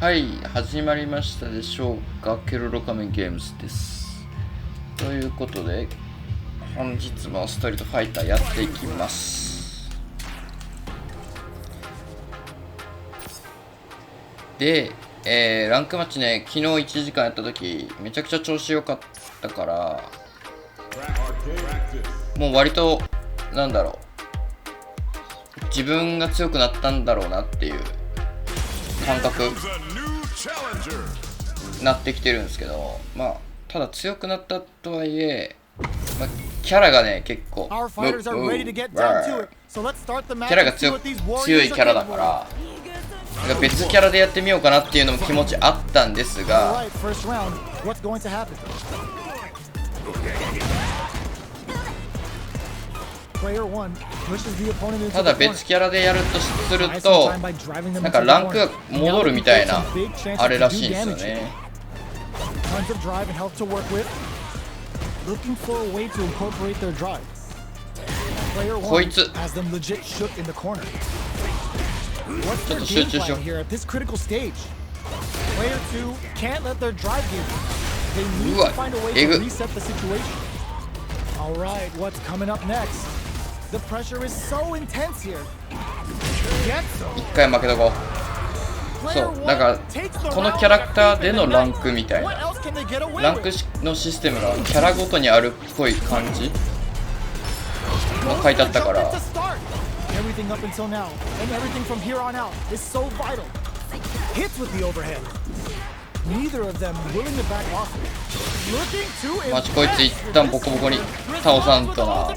はい、始まりましたでしょうか。ケロロ仮面ゲームズです。ということで、本日もストリートファイターやっていきます。で、ランクマッチね、昨日1時間やった時、めちゃくちゃ調子良かったから、もう割と、なんだろう、自分が強くなったんだろうなっていう感覚なってきてるんですけど、まあただ強くなったとはいえ、まあ、キャラがね結構キャラが強いキャラだから、なんか別キャラでやってみようかなっていうのも気持ちあったんですが、ただ別キャラでやるとすると、なんかランクが戻るみたいなあれらしいんですよね。こいつちょっと集中しよう。うわ、えぐ。一回負けとこう。そう、だからこのキャラクターでのランクみたいな、ランクのシステムがキャラごとにあるっぽい感じが書いてあったから、マジこいつ一旦ボコボコに倒さんとな。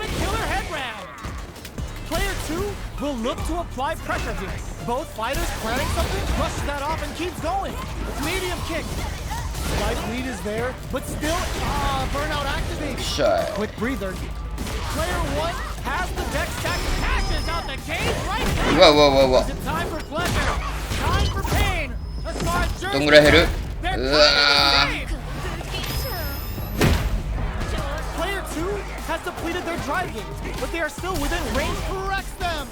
Player 2 will look to apply pressure here. Both fighters planning something, brushes that off and keeps going. Medium kick. Life lead is there, but still, burnout activated. Quick breather. Player 1 has the deck stack, cashes out the cage right now. Is it time for pleasure? Time for pain. A smart jerk. どんぐらい減る？うわPlayer 2 has depleted their drive gauge, but they are still within range to wreck them.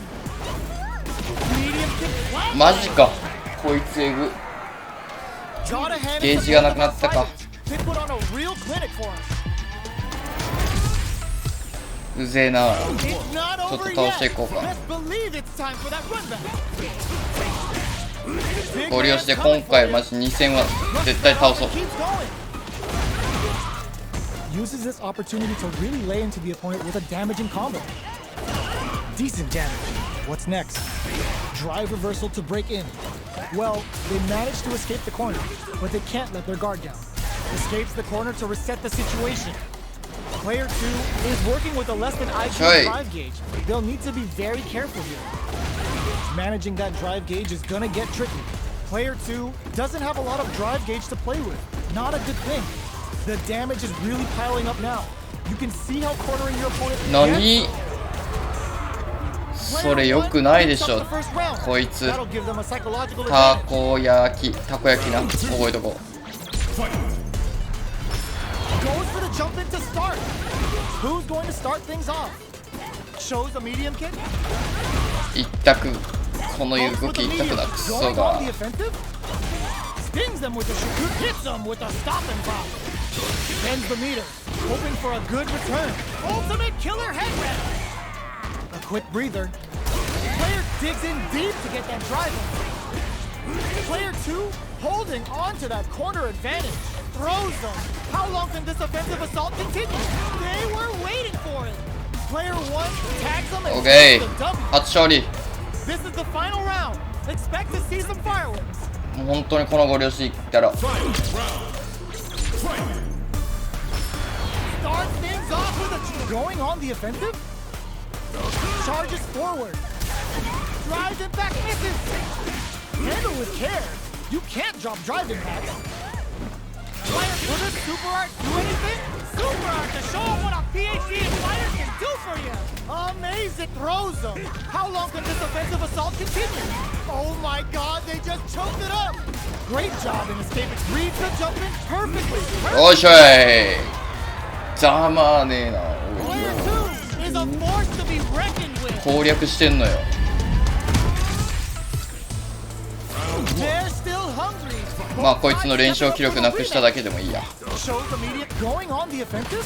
Medium kick. マジか、こいつエグ。ゲージがなくなったか。うぜえな。ちょっと倒していこうか。ゴリ押しで今回マジ2戦は絶対倒そう。Uses this opportunity to really lay into the opponent with a damaging combo. Decent damage. What's next? Drive reversal to break in. Well, they managed to escape the corner, but they can't let their guard down. Escapes the corner to reset the situation. Player 2 is working with a less than ideal drive gauge. They'll need to be very careful here. Managing that drive gauge is gonna get tricky. Player 2 doesn't have a lot of drive gauge to play with. Not a good thing. The damage is really piling up now. You can see how cornering your opponent. 何？それ良くないでしょ。こいつたこ焼きな、覚えとこう。Goes for the jump in to start. Who's going to start things off? Shows a medium kick. 一択、この動き一択だ、クソが。Stings them with the shoot, hits them with a stop and pop. Bends the meter, hoping for a good return. Ultimate killer head wrap. A quick breather. Player digs in deep to get that drive in. Player 2 holding on to that corner advantage. Throws them. How long can this offensive assault continue? They were waiting for it. Player 1 tags them and okay. the W. 初勝利。This is the final round. Expect to see some fireworks. もう本当にこのゴリ押しいったら。Starts things off with a going on the offensive. Charges forward. Drives it back, misses. Handle with care. You can't drop drive impacts. Will this super art do anything? Super art to show them what a PhD in fighters can do for you. Amazing throws them. How long can this offensive assault continue? Oh my God, they just choked it up. Great job in escaping. Reads the jump in perfectly. おいしょい。ざまねえな。攻略してんのよ。They're still hungry. まあこいつの連勝記録なくしただけでもいいや。 Shows immediate going on the offensive.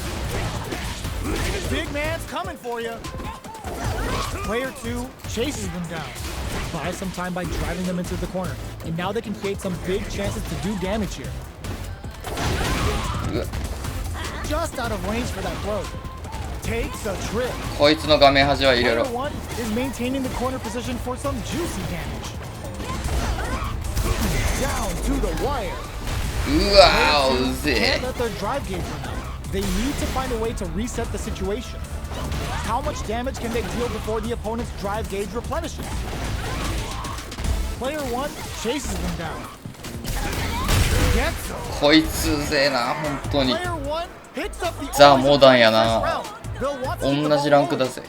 Big man's coming for you. Player 2 chases them down. Buys some time by driving them into the corner. And now they can create some big chances to do damage here. Just out of range for that throw. Takes a trip. こいつの画面端は入れ Player ろ。 1 is maintaining the corner position for some juicy damage. Down to the wire. うわー、うぜ Can't let their drive gauge run out. They need to find a way to reset the situation. How much damage can they deal before the opponent's drive gauge replenishes? Player 1 chases them down. Gets them. こいつうぜえな、本当に。 Player 1 hits up the ザ・モダンや first な。 round. They'll want to keep the 同じランク ball だ rolling. ぜ。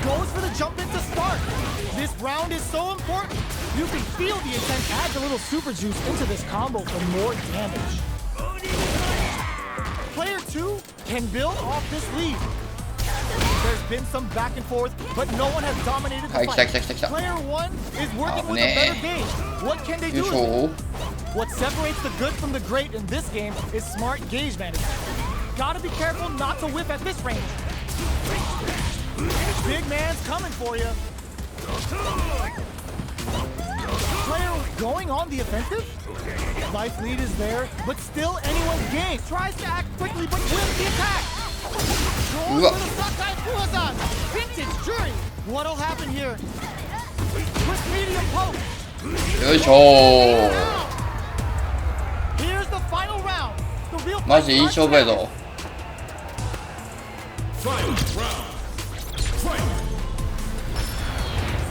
Goes for the jump in to start. This round is so important. You can feel the intent. Adds a little super juice into this combo for more damage. Player 2 can build off this lead. There's been some back and forth, but no one has dominated the はい、来た fight. 来た来た来た。 Player 1 is working with 危 a ね better え。 gauge. What can they よい do? しょ。 What separates the good from the great in this game is smart gauge management. Gotta be careful not to whip at this range. Big man's coming for you. Player going on the offensive. Life lead is there, but still anyone's game. Tries to act quickly, but whips the attack. Goes for the Sakai Fuazan. Vintage jury. What'll happen here? Quick medium poke. よいしょ。 Here's the final round. The real マジでいい勝負やぞ。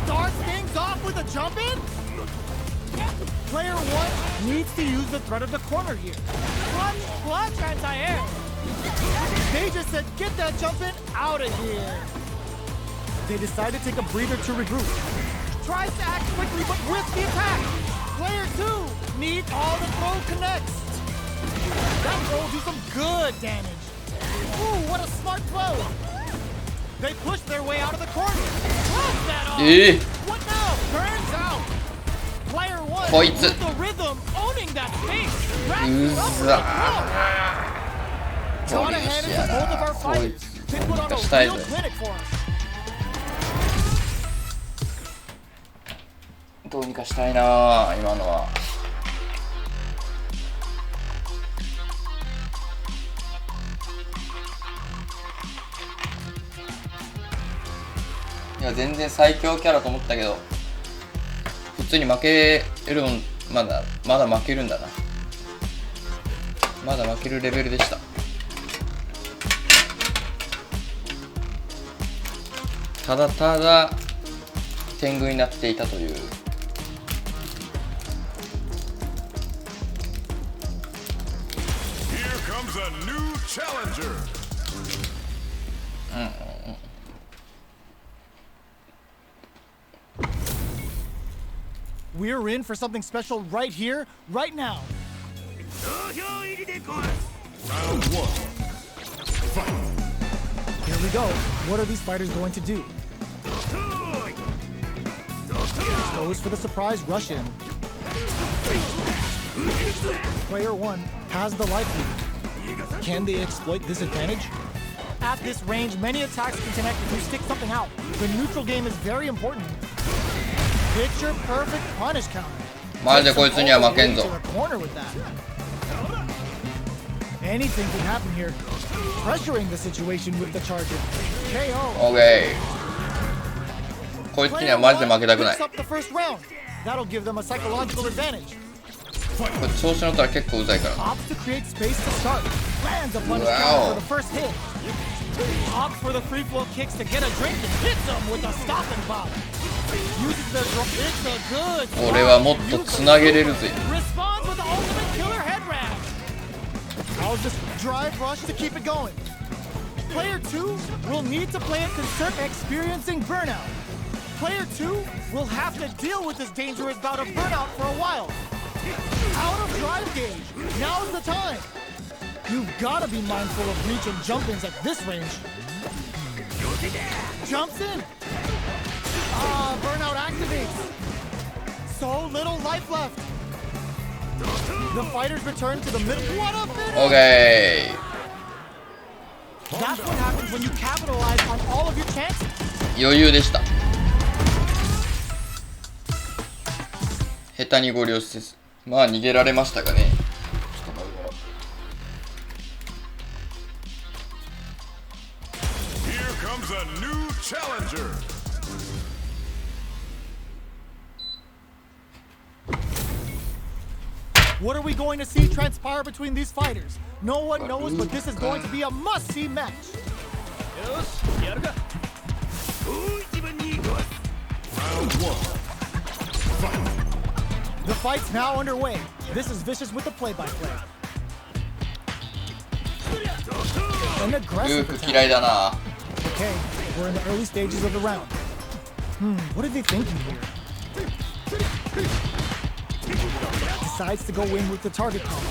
Starts things off with a jump in. Player 1 needs to use the threat of the corner here. Clutch anti-air. They just said, get that jump in out of here. They decide to take a breather to regroup. Tries to act quickly, but whips the attack. Player 2 needs all the throw connects. That throw will do some good damage. Ooh, what a smart throw. They push their way out of the corner. Close that off. What now? Burns out. Player 1 こいつ。 with the rhythm, owning that pace. うざ Drawn ahead into both of our こい fighters. つ They put on 出 a したい real ぜ。 clinic for us. どうにかしたいな、今のは。いや、全然最強キャラと思ったけど、普通に負けるん、まだ負けるんだな。まだ負けるレベルでした。ただただ天狗になっていたという。We're in for something special right here, right now. Here we go. What are these fighters going to do? Goes for the surprise rush in. Player 1 has the life lead. Can they exploit this advantage? At this range, many attacks can connect if you stick something out. The neutral game is very important. Picture perfect punish counter. マジでこいつには負けんぞ。 Anything can happen here. Pressuring the situation with the charger. KO. オーケー。こいつにはマジで負けたくない。 Picks up the first round. That'll give them a psychological advantage. これ調子乗ったら結構うざいからな。 Opts to create space to start. Lands a punish counter for the first hit. Opts for the free flow kicks to get a drink and hits them with a stop and pop. Uses their drop. It's a good. 俺はもっとつなげれるぜ。 Responds with the ultimate killer head wrap. I'll just drive rush to keep it going. Player 2 will need to play it concerned experiencing burnout. Player 2 will have to deal with this dangerous bout of burnout for a while. Out of drive gauge. Now's the time. You've got to be mindful of reach and jump-ins at this range. Jumps in. Ah, burnout activates. So little life left. The fighters return to the middle. What a finish! OK That's what happens when you capitalize on all of your chances. 余裕でした。下手にご了承せず、まあ逃げられましたがね。Here comes a new challenger. What are we going to see transpire between these fighters? No one knows, but this is going to be a must-see match. Round 1. Fight. The fight's now underway. This is Vicious with the play-by-play. An ルー aggressive ク attack. 嫌いだな。 Okay, we're in the early stages of the round. What are they thinking here? Decides to go in with the target combo.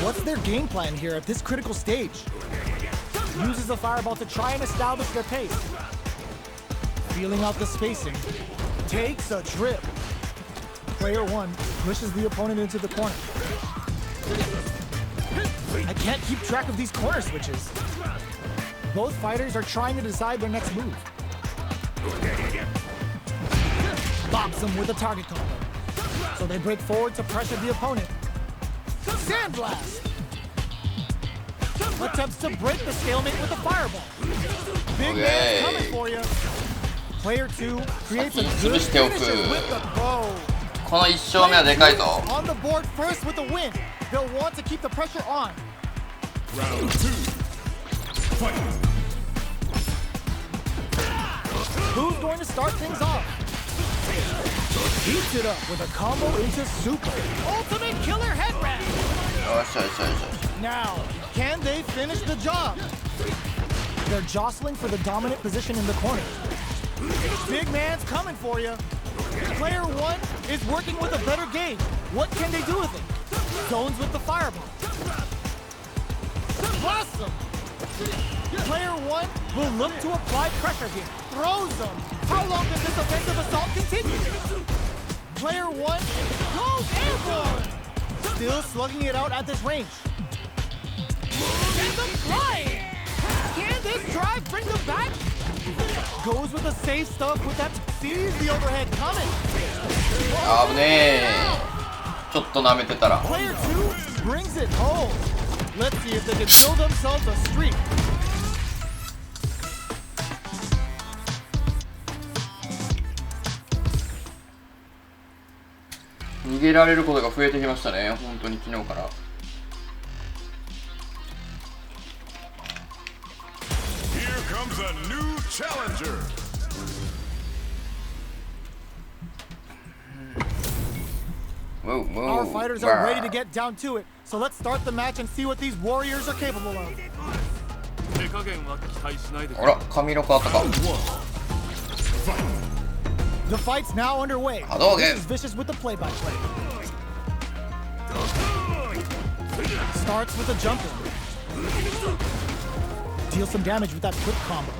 What's their game plan here at this critical stage? Uses a fireball to try and establish their pace. Feeling out the spacing. Takes a trip. Player 1 pushes the opponent into the corner. I can't keep track of these corner switches. Both fighters are trying to decide their next move. Bops them with a target combo. So they break forward to pressure the opponent. Sandblast! Attempts to break the stalemate with a fireball. Big man's coming for you. Player 2 creates a good finisher with the bow. この1勝目はでかいぞ。 On the board first with a win. They'll want to keep the pressure on. Round 2. Fight. Who's going to start things off? Heats it up with a combo into super. Ultimate killer headband. よしよしよしよし。 Now, can they finish the job? They're jostling for the dominant position in the corner. Big man's coming for you. Player 1 is working with a better gauge. What can they do with it? Zones with the fireball. Blast them. Player 1 will look to apply pressure here. Throws them. How long does this offensive assault continue? Player 1 goes airborne. Still slugging it out at this range. Send them flying. Can this drive bring them back? Goes with the safe stuff with that. Sees the overhead coming. 危ねえ。ちょっと舐めてたら。 Player 2 brings it home. Let's see if they can build themselves a streak. 逃げられることが増えてきましたね。本当に昨日から。 Here comes a new challenger. Move, move. Our fighters are ready to get down to it. So let's start the match and see what these warriors are capable of. ほら、髪色変わったか。 The fight's now underway. Hadouken. This is Vicious with the play-by-play. Starts with a jump in. Deals some damage with that quick combo.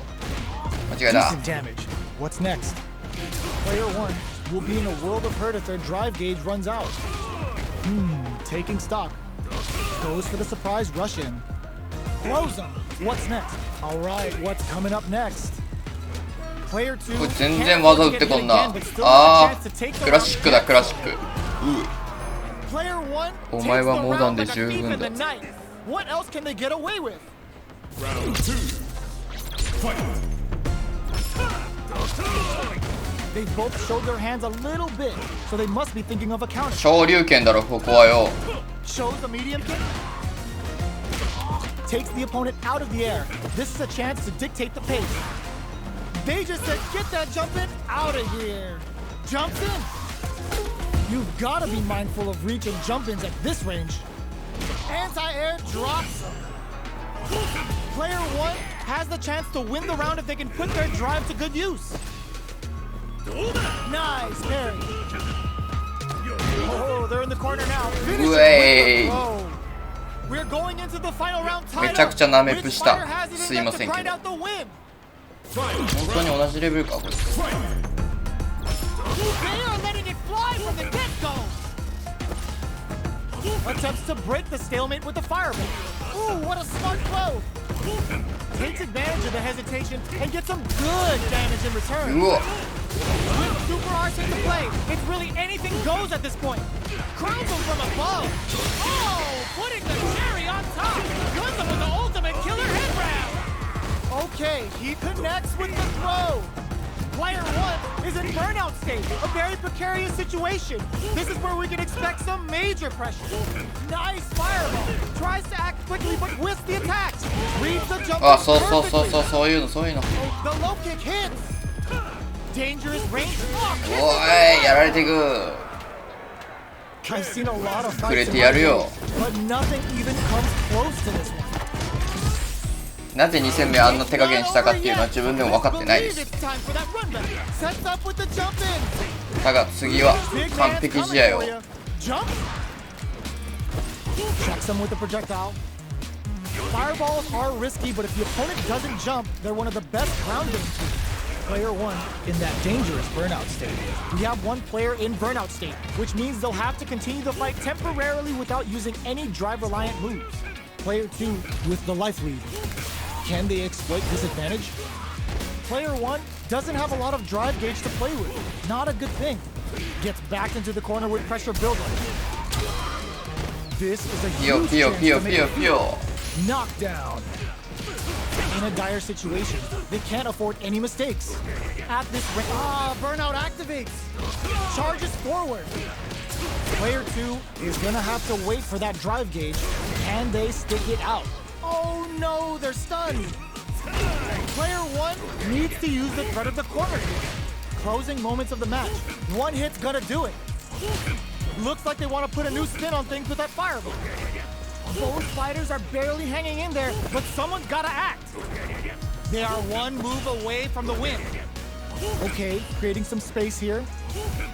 間違えた。 Decent damage. What's next? Player 1 will be in a world of hurt if their drive gauge runs out. Taking stock. Goes for the surprise rush in. Throws them. What's next? All right, what's coming up next? Player 2これ全然技打ってこんな。ああ、クラシックだ、クラシック。お前はモダンで十分だ。 What else can they get away with? Round 2. Fight. They both showed their hands a little bit, so they must be thinking of a counter. 昇竜拳だろ、ここはよ。 Shows the medium kick. Takes the opponent out of the air. This is a chance to dictate the pace. They just said, get that jump in out of here. Jumps in. You've got to be mindful of reach and jump ins at this range. Anti-air drops them. Player 1 has the chance to win the round if they can put their drive to good use. Nice parry. Oh, they're in the corner now. Finish it with the throw. We're going into the final round tied up. めちゃくちゃナメプした。 Which fighter has it in すいませんけ them to ど。 grind out the win? 本当に同じレベルかこれ。 They are letting it fly from the get-go. Attempts to break the stalemate with the fireball. Ooh, what a smart throw. Takes advantage of the hesitation and gets some good damage in return. うわ With super arts into play, it's really anything goes at this point. Crowns him from above. Oh, putting the cherry on top. Guns him with the ultimate killer head wrap. Okay, he connects with the throw. Player 1 is in burnout state, a very precarious situation. This is where we can expect some major pressure. Nice fireball. Tries to act quickly but whisks the attacks. Reads the jump あ、そうそう perfectly. そういうのそういうの。 The low kick hits. Dangerous range. おい、やられていく。 I've seen a lot of くれ fights て in や my る day, よ。 but nothing even comes close to this one. なぜ2戦目あんな手加減したかっていうのは自分でも分かってないです。 Sets up with the jump in. だが次は Big 完 man's 璧 coming 試合を for you. Jump. Checks him with the projectile. Fireballs are risky, but if the opponent doesn't jump, they're one of the best ground game tools. Player 1 in that dangerous burnout state. We have one player in burnout state, which means they'll have to continue the fight temporarily without using any drive-reliant moves. Player 2 with the life lead. Can they exploit this advantage? Player 1 doesn't have a lot of drive gauge to play with. Not a good thing. Gets backed into the corner with pressure building. This is a ピヨ huge ピヨ chance ピヨ to ピ make ヨ a ピヨ。 knockdown. In a dire situation, they can't afford any mistakes. At this rate, burnout activates. Charges forward. Player 2 is gonna have to wait for that drive gauge. Can they stick it out? Oh no, they're stunned. Player 1 needs to use the threat of the corner kick. Closing moments of the match. One hit's gonna do it. Looks like they want to put a new spin on things with that fireball. Both fighters are barely hanging in there, but someone's gotta act. They are one move away from the win. Okay, creating some space here.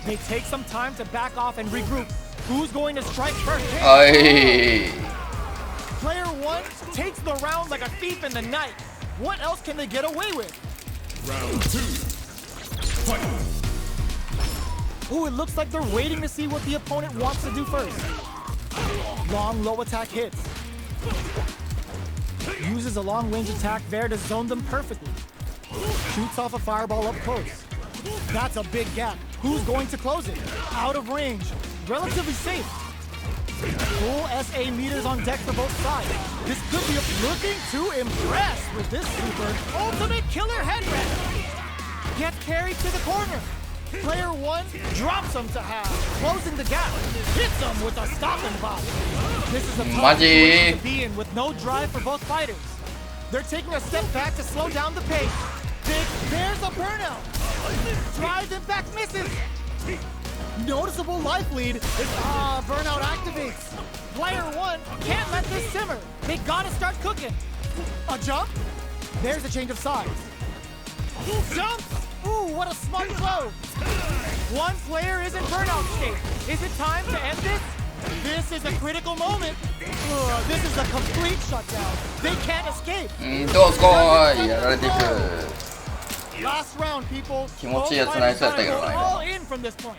They take some time to back off and regroup. Who's going to strike first? はい。 Player 1 takes the round like a thief in the night. What else can they get away with? Round 2. Fight. Ooh, it looks like they're waiting to see what the opponent wants to do first. Long low attack hits. Uses a long range attack there to zone them perfectly. Shoots off a fireball up close. That's a big gap. Who's going to close it? Out of range. Relatively safe. Full SA meters on deck for both sides. This could be looking to impress with this super ultimate killer head wrap. Gets carried to the corner. Player 1 drops him to half, closing the gap. Hits him with a stopping body. This is a tough situation to be in with no drive for both fighters. They're taking a step back to slow down the pace. There's a burnout. Drive impact misses. Noticeable life lead is burnout activates. Player 1 can't let this simmer. They gotta start cooking. A jump. There's a change of sides. Jump. Ooh, what a smart throw. One player is in burnout state. Is it time to end this? This is a critical moment. This is a complete shutdown. They can't escape. どうすこーい、やられていく。 Last round, people. 気持ちいいやつないそうやったけどな、今。 All in from this point.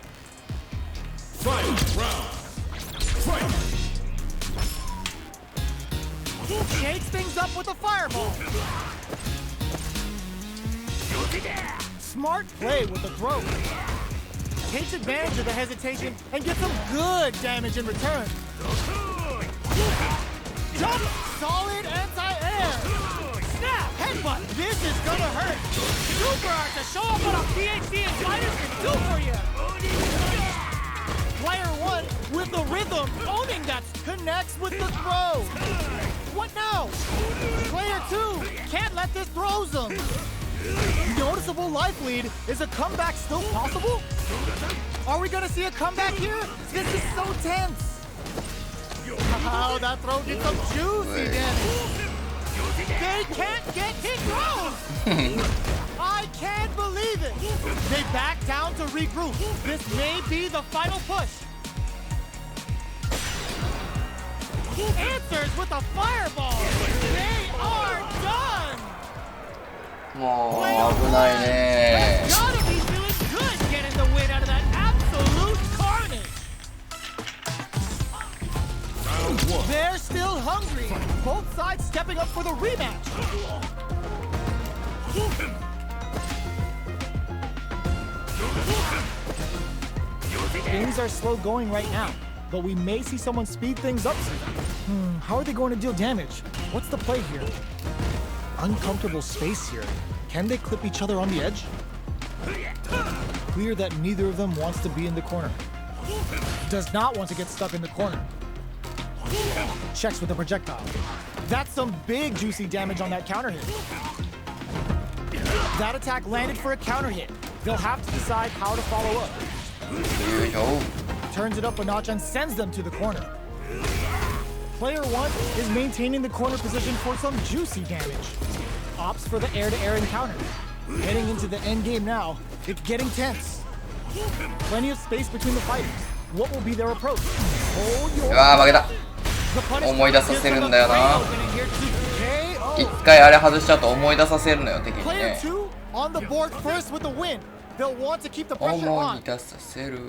Fight. Round. Fight. Shakes things up with a fireball. Smart play with the throw. Takes advantage of the hesitation and gets some good damage in return. Jump! Solid anti-air. Snap! Headbutt! This is gonna hurt. Super art to show off what a PhD in fighters can do for you. Player 1 with the rhythm, owning that connects with the throw. What now? Player 2 can't let this throw them. Noticeable life lead. Is a comeback still possible? Are we gonna see a comeback here? This is so tense. Wow, that throw did some juicy damage. They can't get hit throws. I can't believe it. They back down to regroup. This may be the final push. Answers with a fireball. They are done. もう危ないね。 Gotta be feeling good getting the win out of that absolute carnage. They're still hungry. Both sides stepping up for the rematch. Things are slow going right now, but we may see someone speed things up soon. How are they going to deal damage? What's the play here? Uncomfortable space here. Can they clip each other on the edge? Clear that neither of them wants to be in the corner. Does not want to get stuck in the corner. Checks with the projectile. That's some big juicy damage on that counter hit. That attack landed for a counter hit. They'll have to decide how to follow up. Turns it up a notch and sends them to the corner. Player 1 is maintaining the corner position for some juicy damage. Opts for the air-to-air encounter. Heading into the end game now, it's getting tense. Plenty of space between the fighters. What will be their approach? Hold your... うわー負けた。思い出させるんだよな。一回あれ外しちゃうと思い出させるのよ敵にね。 On the board first with the win. They'll want to keep the pressure on. 思い出させる。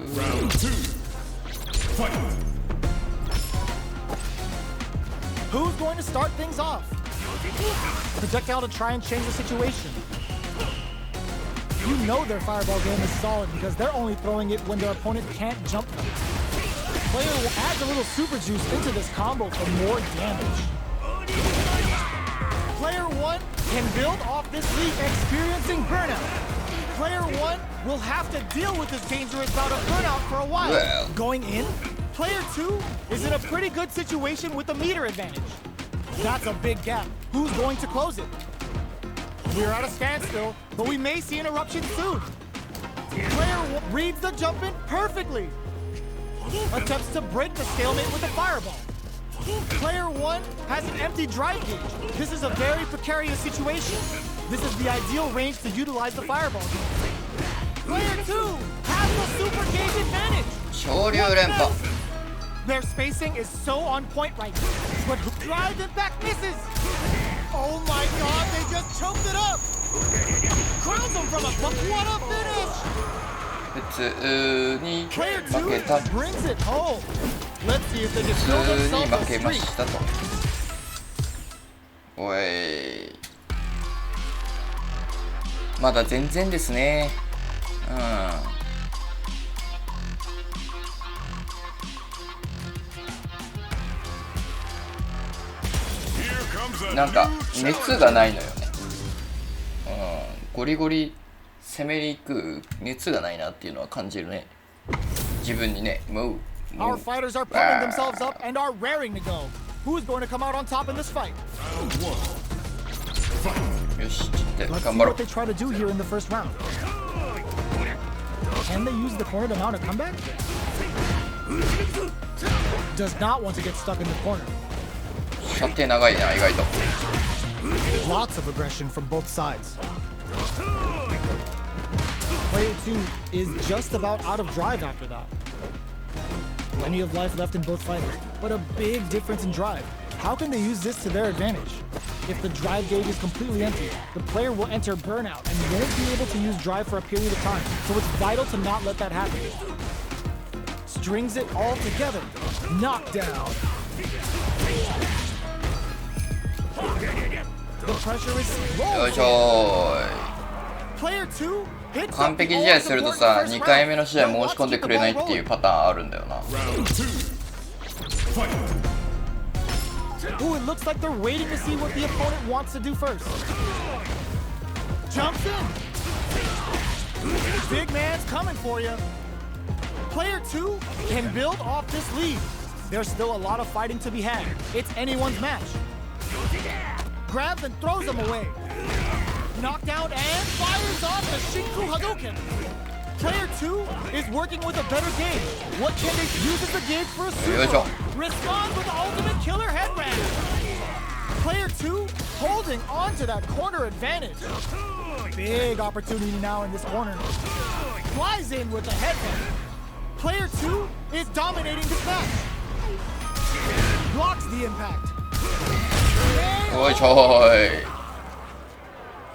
Who's going to start things off? Projectile to try and change the situation. You know their fireball game is solid because they're only throwing it when their opponent can't jump them. Player will add a little super juice into this combo for more damage. Player 1 can build off this lead experiencing burnout. Player 1 will have to deal with this dangerous bout of burnout for a while. Well. Going in, Player 2 is in a pretty good situation with the meter advantage. That's a big gap. Who's going to close it? We're at a standstill, but we may see an eruption soon. Player 1 reads the jump in perfectly. Attempts to break the stalemate with a fireball. Player 1 has an empty drive gauge. This is a very precarious situation. This is the ideal range to utilize the fireball. Player 2 has the super gauge advantage. 昇竜連覇。 Their spacing is so on point right now, but drive impact misses. Oh my god, they just choked it up. Crowns them from above. What a finish. 普通に Player 負けた。 2 brings it home. Let's see if they can 普 build 通に themselves 負 a けま streak. したと。おい。まだ全然ですね。なんか熱がないのよね。ゴリゴリ攻めに行く熱がないなっていうのは感じるね。自分にね。もう。Our fighters are pumping themselves up and are raring to go. Who's going to come out on top in this fight? よし、ちょっと Let's 頑 see 張ろ what they try to do here in the first round. Can they use the corner to mount a comeback? Does not want to get stuck in the corner. う。射程長いな、意外と。 Lots of aggression from both sides. Player 2 is just about out of drive after that. Plenty of life left in both fighters, but a big difference in drive. How can they use this to their advantage? If the drive gauge is completely empty, the player will enter burnout and won't be able to use drive for a period of time, so it's vital to not let that happen. Strings it all together. Knockdown. The pressure is よいし slow. ょ Player 2 hits ー。完璧試合するとさ、2回目の試合申し込んでくれないっていうパターンあるんだよな。 Ooh, it looks like they're waiting to see what the opponent wants to do first. Jumps in. Big man's coming for you. Player 2 can build off this lead. There's still a lot of fighting to be had. It's anyone's match. Grabs and throws him away. Knockdown and fires off the Shinku Hadouken. Player 2 is working with a better gauge. What can they use as a gauge for a super? Respond with the ultimate killer headband. Player 2 holding on to that corner advantage. Big opportunity now in this corner. Flies in with the headband. Player 2 is dominating this match. Blocks the impact. おいちょい。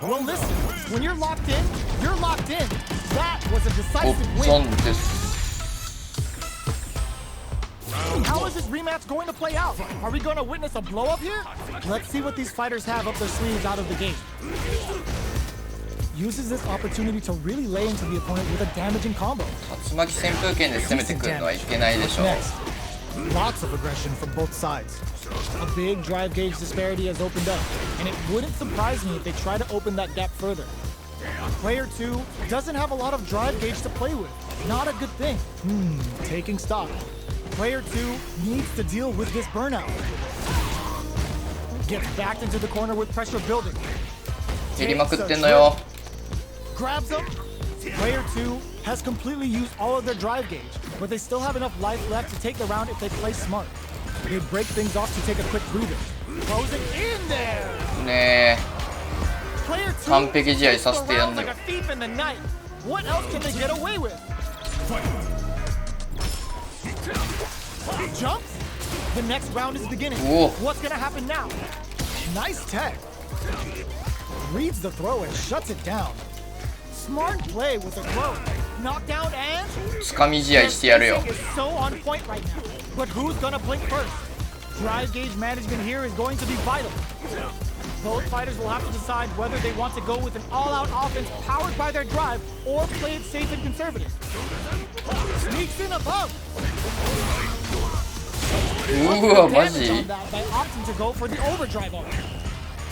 Well, listen, When you're locked in, you're locked in. That was a オ decisive プショ win. ンです。 How is this rematch going to play out? Are we going to witness a blow up here? Let's see what these fighters have up their sleeves out of the gate. Uses this opportunity to really lay into the opponent with a damaging combo. 竜巻旋風剣で攻めてくるのはいけないでしょう。 Lots of aggression from both sides. A big drive gauge disparity has opened up, and it wouldn't surprise me if they try to open that gap further. Player 2 doesn't have a lot of drive gauge to play with. Not a good thing. Taking stock. Player 2 needs to deal with this burnout. Gets backed into the corner with pressure building. 蹴りまくってんのよ。 Grabs him. Player 2 has completely used all of their drive gauge, but they still have enough life left to take the round if they play smart. They break things off to take a quick breather. Throws it in there. ねえ。 Player 2完璧試合させてやんのよ。 like a thief in the night. What else can they get away with? Jumps. The next round is beginning. Whoa. What's gonna happen now? Nice tech. Reads the throw and shuts it down. Smart play with the throw. Knockdown and つかみ試合してやるよ。 is so on point right now. But who's gonna blink first? Drive gauge management here is going to be vital. Both fighters will have to decide whether they want to go with an all-out offense powered by their drive or play it safe and conservative. Sneaks in above. うわマ Damage ジ on that by opting to go for the overdrive on.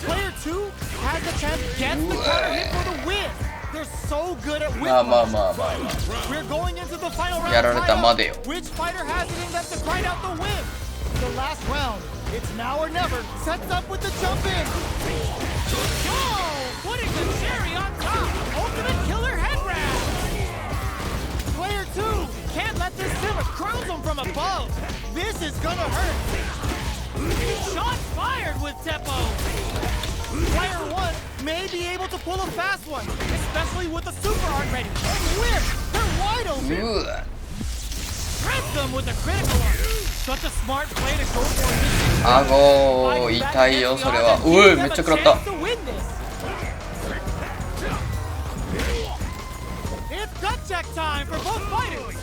Player 2 has the chance to get the counter hit for the win. They're so good at まあ win. まあまあまあ We're going into the final round. やられたまでよ。 Which fighter has it in them to grind out the win? The last round. It's now or never. Sets up with the jump in. Oh, putting the cherry on top. Ultimate killer head wrap. Player 2 can't let this simmer. Crowns him from above. This is gonna hurt. Shots fired with Teppo. Player 1 may be able to pull a fast one, especially with the super art ready. And whip! They're wide open. うわ Press them with the critical art. Such a smart play to go for this. 顎痛いよそれは。ういめっちゃ食らった。 It's gut check time for both fighters.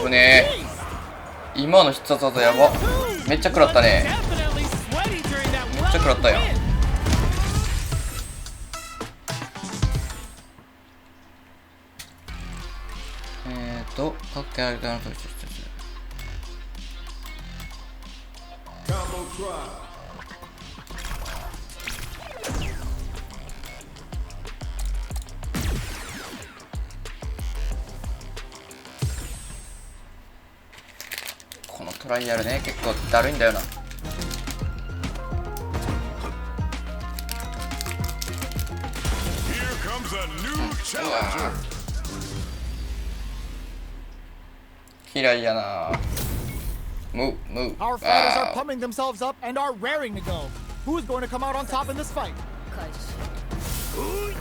危ねえ。今の必殺技やば。めっちゃ食らったね。 Definitely sweaty during that めっちゃ食らったよ。 各キャラクターの特徴一つ。 Combo try. このトライアルね結構だるいんだよな。 Here comes a new challenger. 嫌いやな。Move, move. Our fighters are pumping themselves up and are raring to go. Who's going to come out on top in this fight? Round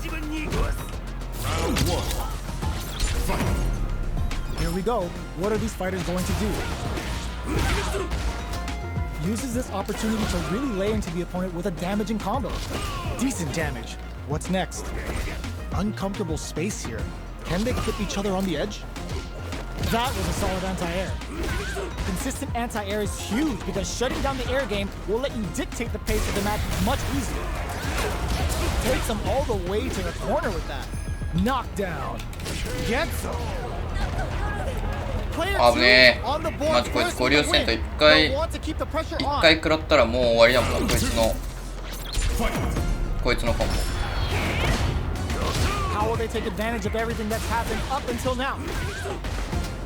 one. Here we go. What are these fighters going to do? Uses this opportunity to really lay into the opponent with a damaging combo. Decent damage. What's next? Uncomfortable space here. Can they clip each other on the edge? That was a solid anti-air. Consistent anti-air is huge because shutting down the air game will let you dictate the pace of the match much easier. Takes them all the way to the corner with that. Knockdown. Gets him. Player 危ね 2 on the え。 board マジこいつ first 合 with 流 the せんと win. 一回 They'll want to keep the pressure 一 on. 回食らったらもう終わりだもんなこいつのコンボ。 How will they take advantage of everything that's happened up until now?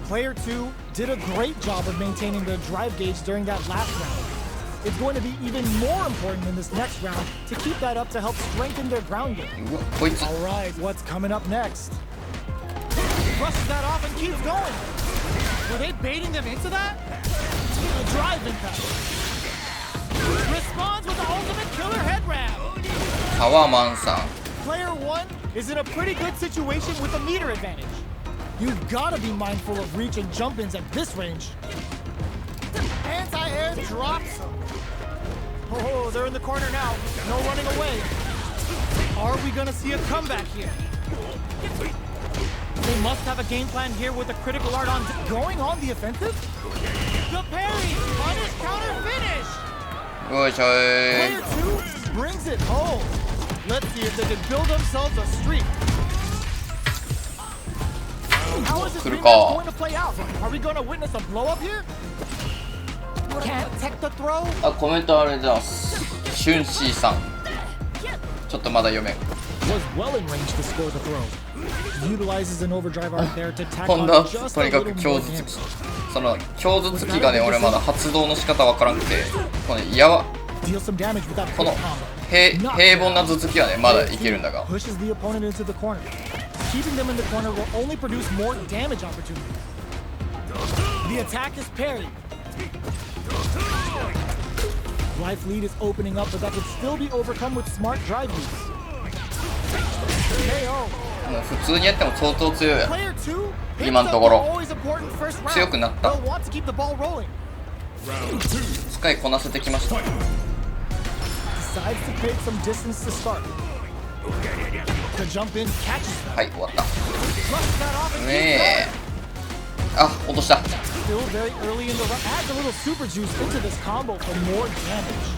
Player 2 did a great job of maintaining their drive gauge during that last round. It's going to be even more important in this next round to keep that up to help strengthen their ground game. うわこいつ All right, what's coming up next? Brushes that off and keeps going. Were they baiting them into that? A drive impact. Responds with the ultimate killer head wrap. パワーマンさん。 Player 1 is in a pretty good situation with a meter advantage. You've got to be mindful of reach and jump-ins at this range. Anti-air drops. Oh, they're in the corner now. No running away. Are we gonna see a comeback here? They must have a game plan here with a critical art on going on the offensive. The parry, punish, counter, finish. よいしょー。 Player 2 brings it home. Let's see if they can build themselves a streak. How is this rematch going to play out? Are we going to witness a blow up here? Can't tech the throw. あ、コメントありがとうございます。シュンシーさん。ちょっとまだ読めん。 Was well in range to score the throw. Utilizes an overdrive art there to tack 今 on 度は just と a にか little く more 強 damage. 頭その強頭突きがね、俺まだ発動の仕方わからんくて、このDeal some damage with that こ quick の combo. 平凡な頭突きはね、まだいけるんだが。 Pushes the opponent into the corner. Keeping them in the corner will only produce more damage opportunities. The attack is parried. Life lead is opening up, but that could still be overcome with smart drive use. KO. もう普通にやっても相当強いやん。 Player 2今のところ always important first round. 強くなった。 They'll want to keep the ball rolling. 使いこなせてきました。 Decides to create some distance to start. The jump in catches them. はい、終わった。 Flush that off and ねえ。あ、落とした。 still very early in the run. Adds a little super juice into this combo for more damage.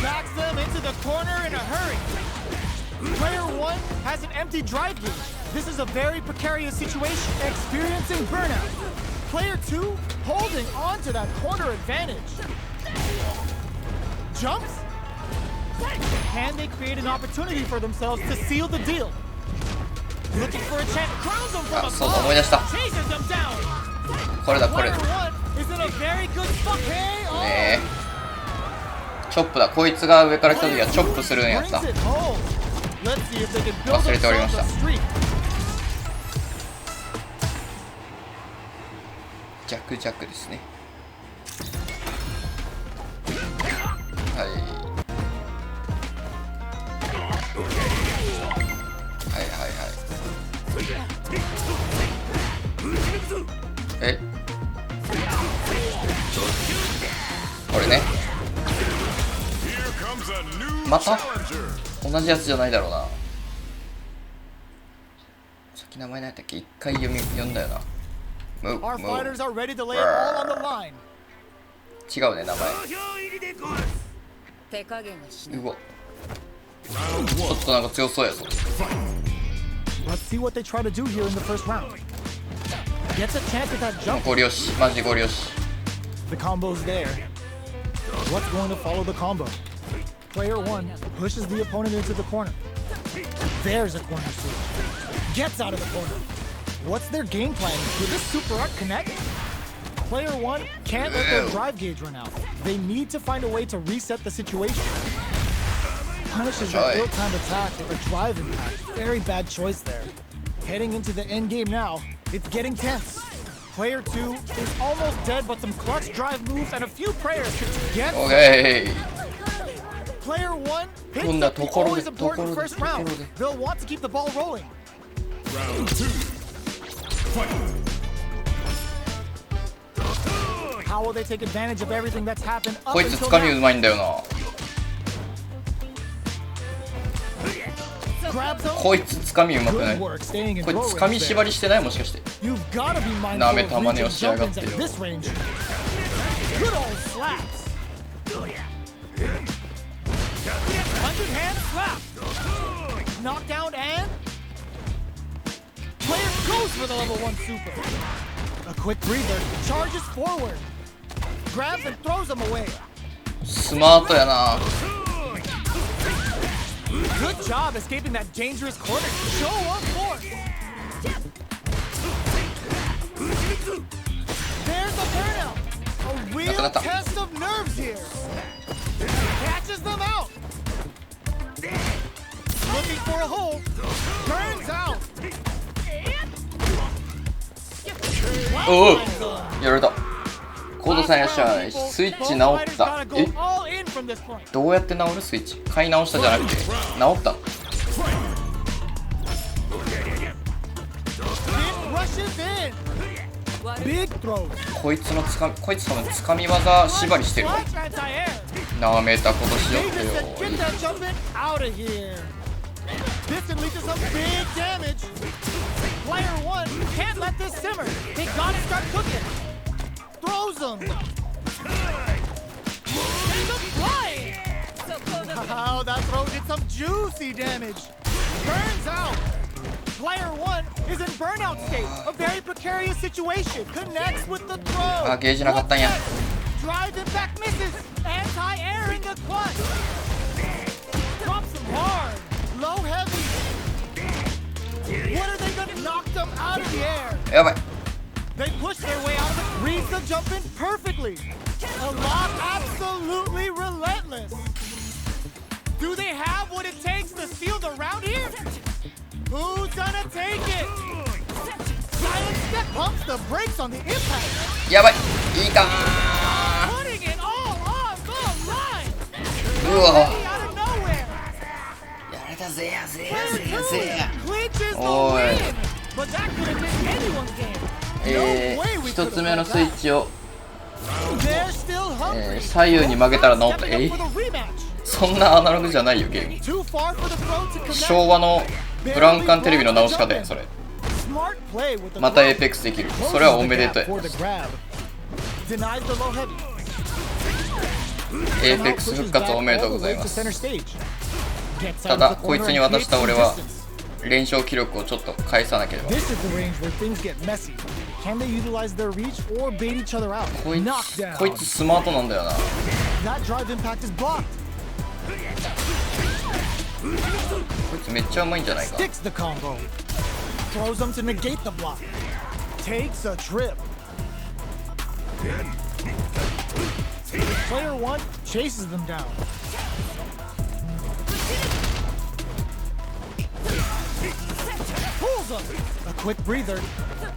Backs them into the corner in a hurry. Player 1 has an empty drive gauge. This is a very precarious situation. Experiencing burnout. Player 2 holding on to that corner advantage. Jumps? Can they create an opportunity for themselves to seal the deal? Looking for a chance. Crowns them from あ、そうだ、 above. 思い出した。 Chases them down. これだ、これ。 Player 1 is in a very good spot. KO. ねえ。チョップだ。こいつが上から来た時はチョップするんやった。 Brings it home. Let's see if they can build 忘れておりま themselves した。 a streak. 弱弱ですね。はい。はいはいはい。え？これね。また？同じやつじゃないだろうな。さっき名前何やったっけ？一回読んだよな。Our fighters are ready to lay it all on the line. 違うね、名前。うわ。ちょっとなんか強そうやぞ。 Let's see what they try to do here in the first round. Gets a chance at that jump. ゴリ押し、マジゴリ押し。 The combo's there. What's going to follow the combo? Player 1 pushes the opponent into the corner. There's a corner switch. Gets out of the corner. What's their game plan? Will this super art connect? Player 1 can't let their drive gauge run out. They need to find a way to reset the situation. Punishes their ill-timed attack with a drive impact. Very bad choice there. Heading into the end game now, it's getting tense. Player 2 is almost dead, but some clutch drive moves and a few prayers could get. Okay. Player 1 picks up the always important first round. They'll want to keep the ball rolling. Round 2. Fight. How will they take advantage of everything that's happened up こいつ until 掴みう now? まいんだよな。 Grabs them. こいつ掴みうまくない？ Good こ work staying in いつ throw 掴み range 縛 there. りしてない？もしかして。 You've got to be mindful なめ of た真似 reaching をしやがっ jump-ins て at よ。 this range. Good old slaps. Underhand slap. Knockdown and player goes for the level 1 super. A quick breather, charges forward. Grabs and throws him away. スマートやな。 Good job escaping that dangerous corner. Show of force. There's the burnout. A real test of nerves here. Catches them out. Looking for a hole. Burns out. おお、やられた。コードさんいらっしゃい。スイッチ直った。え？どうやって直る？スイッチ買い直したじゃなくて直ったの？ Big throws. こいつのこいつ多分掴み技縛りしてるわ。なめたことしよってよ。 Get that jumping out of here. This can lead to some big damage. Player 1 can't let this simmer. They gotta start cooking. Throws them. Sends them flying. Wow, that throw did some juicy damage. Burns out. Player 1 is in burnout state. A very precarious situation. Connects with the throw. あ、ゲージなかったんや。 Drive impact misses. Anti-air in the clutch. Drops them hard. Low heavy. What are they gonna knock them out of the air? やばい。 They push their way out of it. Reads the jump in perfectly. A lot absolutely relentless. Do they have what it takes to steal the round here? Who's gonna take it? Silent step pumps the brakes on the impact. やばい。いいか Putting it all on the line. ー。うわ。 Out of nowhere. やられたぜやぜや Player ぜや 2 ぜや。 clinches the おい。 win. But that could have been anyone's game. No way we 一 could つ have 目の played スイッ that. チを、 They're still hungry. 左右に曲げたら治った。 Stepping up for the rematch. そんなアナログじゃないよゲーム。 Too far for the throw to connect. 昭和のブラウン管テレビの直し方やそれ。 Smart play with the また throw. エーペックスできる。それはおめでとうや。 For the grab. Denies the low heavy. エーペックス復活おめでとうございます。 Gets out た of だ the こい corner つに and 渡した creates 俺 some は distance. 連勝記録をちょっと返さなければ。 This is the range where things get messy. Can they utilize their reach or bait each other out? こい Knockdown. こいつスマートなんだよな。 That drive impact is blocked. こいつめっちゃうまいんじゃないか。 Sticks the combo. Throws them to negate the block. Takes a trip. Player 1 chases them down. Pulls them. A quick breather.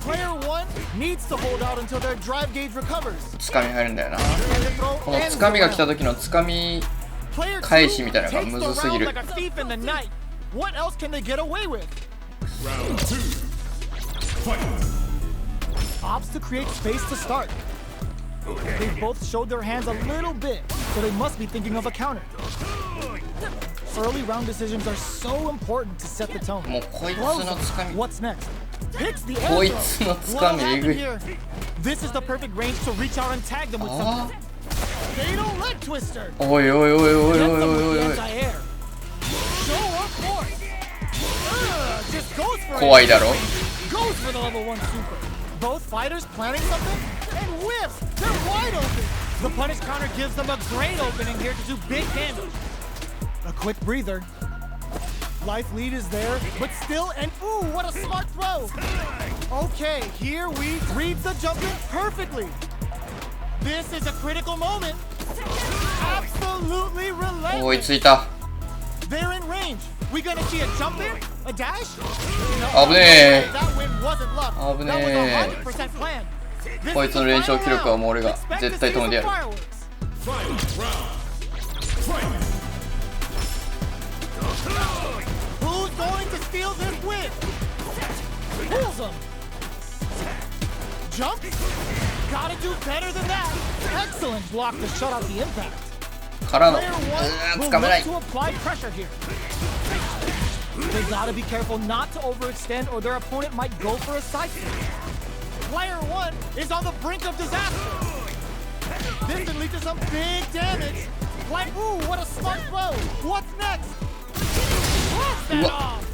Player 1 needs to hold out until their drive gauge recovers. つかみ入るんだよな。 And the throw この ends つ the かみが来 round. た時のつかみ Player 返し 2 みたいなのが takes む the ずすぎ round る。 like a thief in the night. What else can they get away with? Round 2. Fight. Opts to create space to start. They've both showed their hands a little bit, so they must be thinking of a counter. Early round decisions are so important to set the tone. もうこいつの Throws つか them. み What's next? Picks the こ air いつの throw. つか What みえ happened ぐい。 here? This is the perfect range to reach out and tag them with あ something. Fatal leg twister. あ。おいおいおいおいおい Gets おい them お with い the おい。 anti-air. Show up force. Just goes for it. 怖いだろ。 Goes for the level 1 super. Both fighters planning something and whiffs. They're wide open. The punish counter gives them a great opening here to do big damage. A quick breather. Life lead is there, but still, and ooh, what a smart throw. Okay, here we read the jump in perfectly. This is a critical moment. Absolutely 追い relentless. ついた。 They're in range. We gonna see a jump in? A dash? 危ねえ。 That win wasn't luck. 危 That ね was 100% planned. This こい is つの the 連勝 final 記録は round. もう俺が Expect 絶 to 対 see 止めてや some る。 fireworks. Final round. Fight. Who's going to steal this win? Pulls him. Jump. Gotta do better than that. Excellent block to shut out the impact. からの、 Player 1 will つかめない look。to apply pressure here. They gotta be careful not to overextend or their opponent might go for a side step. Player 1 is on the brink of disaster. This can lead to some big damage. Like, ooh, what a smart throw. What's next? Blast that off.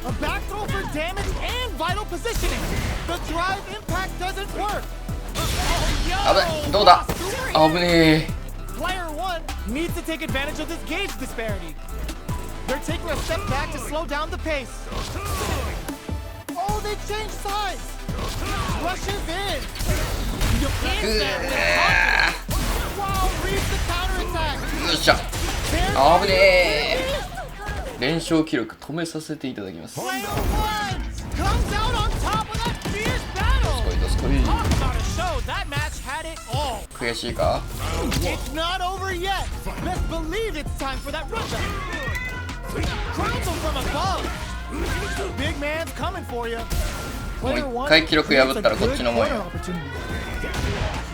A back throw for damage and vital positioning. The drive impact doesn't work. Oh, yo, 危ない。どうだ。危ねえ。 Player 1 needs to take advantage of this gauge disparity. They're taking a step back to slow down the pace. Oh, they changed sides. Rushes in. Defends that with confidence. Wow, reads the counterattack. よっしゃ。 There's 危ねえ。連勝記録止めさせていただきます。 Player 1 comes out on top of that fierce battle. どすこい。 Talk about a show. That match had it all. 悔しいか。 It's not over yet. Best believe it's time for that rundown. Crowns them from above. Big man's coming for you. もう一回記録破ったらこっちのもんよ。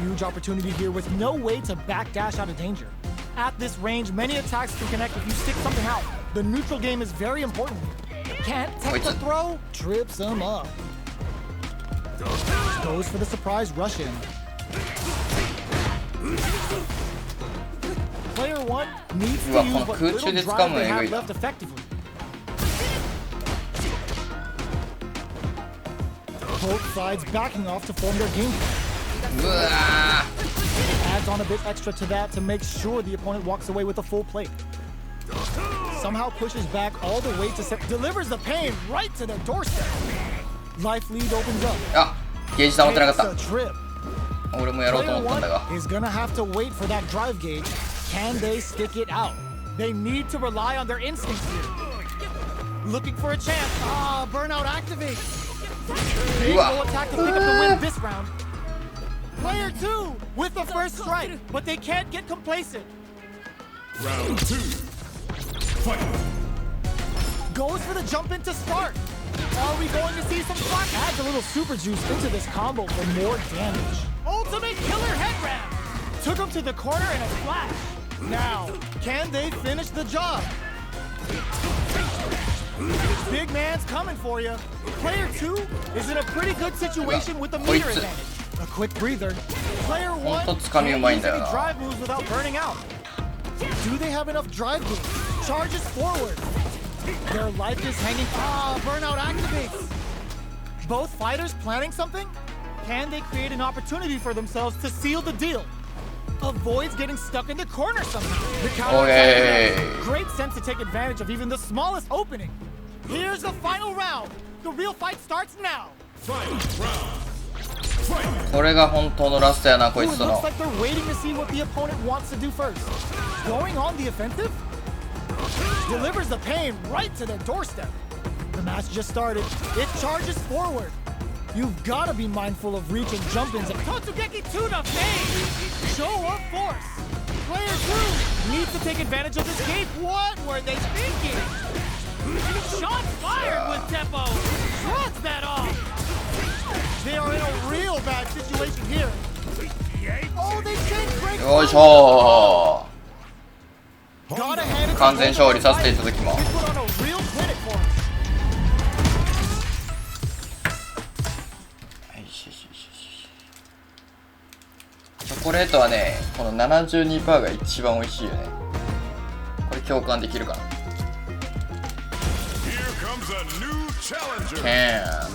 Huge opportunity here with no way to backdash out of danger. At this range, many attacks can connect if you stick something out. The neutral game is very important. Can't take the throw, trips him up. Goes for the surprise rush in. Player 1 needs to use what little drive they have left effectively. Both sides backing off to form their game plan. Adds on a bit extra to that to make sure the opponent walks away with a full plate. Somehow pushes back all the way to set, delivers the pain right to their doorstep. Life lead opens up. あ、ゲージ溜まってなかった。 Trip. 俺もやろうと思ったんだが。 Is gonna have to wait for that drive gauge. Can they stick it out? They need to rely on their instincts here. Looking for a chance. Ah, burnout activates. Big full attack to pick up the win this round. Player 2 with the first strike, but they can't get complacent. Round 2. Fight. Goes for the jump in to start. Are we going to see some fun? Adds a little super juice into this combo for more damage. Ultimate killer head wrap. Took him to the corner in a flash. Now, can they finish the job? Big man's coming for you. Player 2 is in a pretty good situation with the meter advantage. A quick breather. Player 1 can't use any drive moves without burning out. Do they have enough drive gains? Charges forward. Their life is hanging. Ah, burnout activates. Both fighters planning something? Can they create an opportunity for themselves to seal the deal? Avoids getting stuck in the corner somehow. The counter great sense to take advantage of even the smallest opening. Here's the final round. The real fight starts now. Fight round. これが本当のラストやな、こいつとの。 Looks like they're waiting to see what the opponent wants to do first. Going on the offensive? Delivers the pain right to their doorstep. The match just started. It charges forward. You've got to be mindful of reach and jump-ins. Totsugeki to the face! Show of force! Player 2 needs to take advantage of this game. What were they thinking? Shots fired with tempo! Shrugs that off! They are in a real bad situation here. Oh, they can't break through! よいしょー。 Got ahead 完全勝利させていただきます。 put on a real clinic for us. チョコレートはね、この 72% が一番美味しいよね。これ共感できるかな。Here comes a new challenger. Can.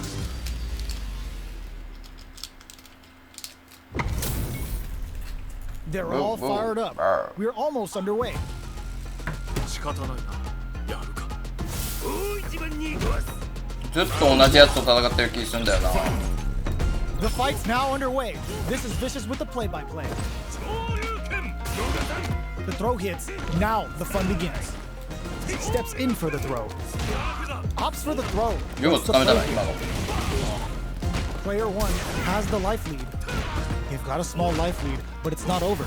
They're all fired up. We're almost underway. 仕方ないな。やるか。ずっと同じやつと戦ってる気するんだよな。 The fight's now underway. This is Vicious with the play-by-play. The throw hits. Now the fun begins. Steps in for the throw. Opts for the throw. よくつかめたな、今の。 Player 1 has the life lead. They've got a small life lead, but it's not over.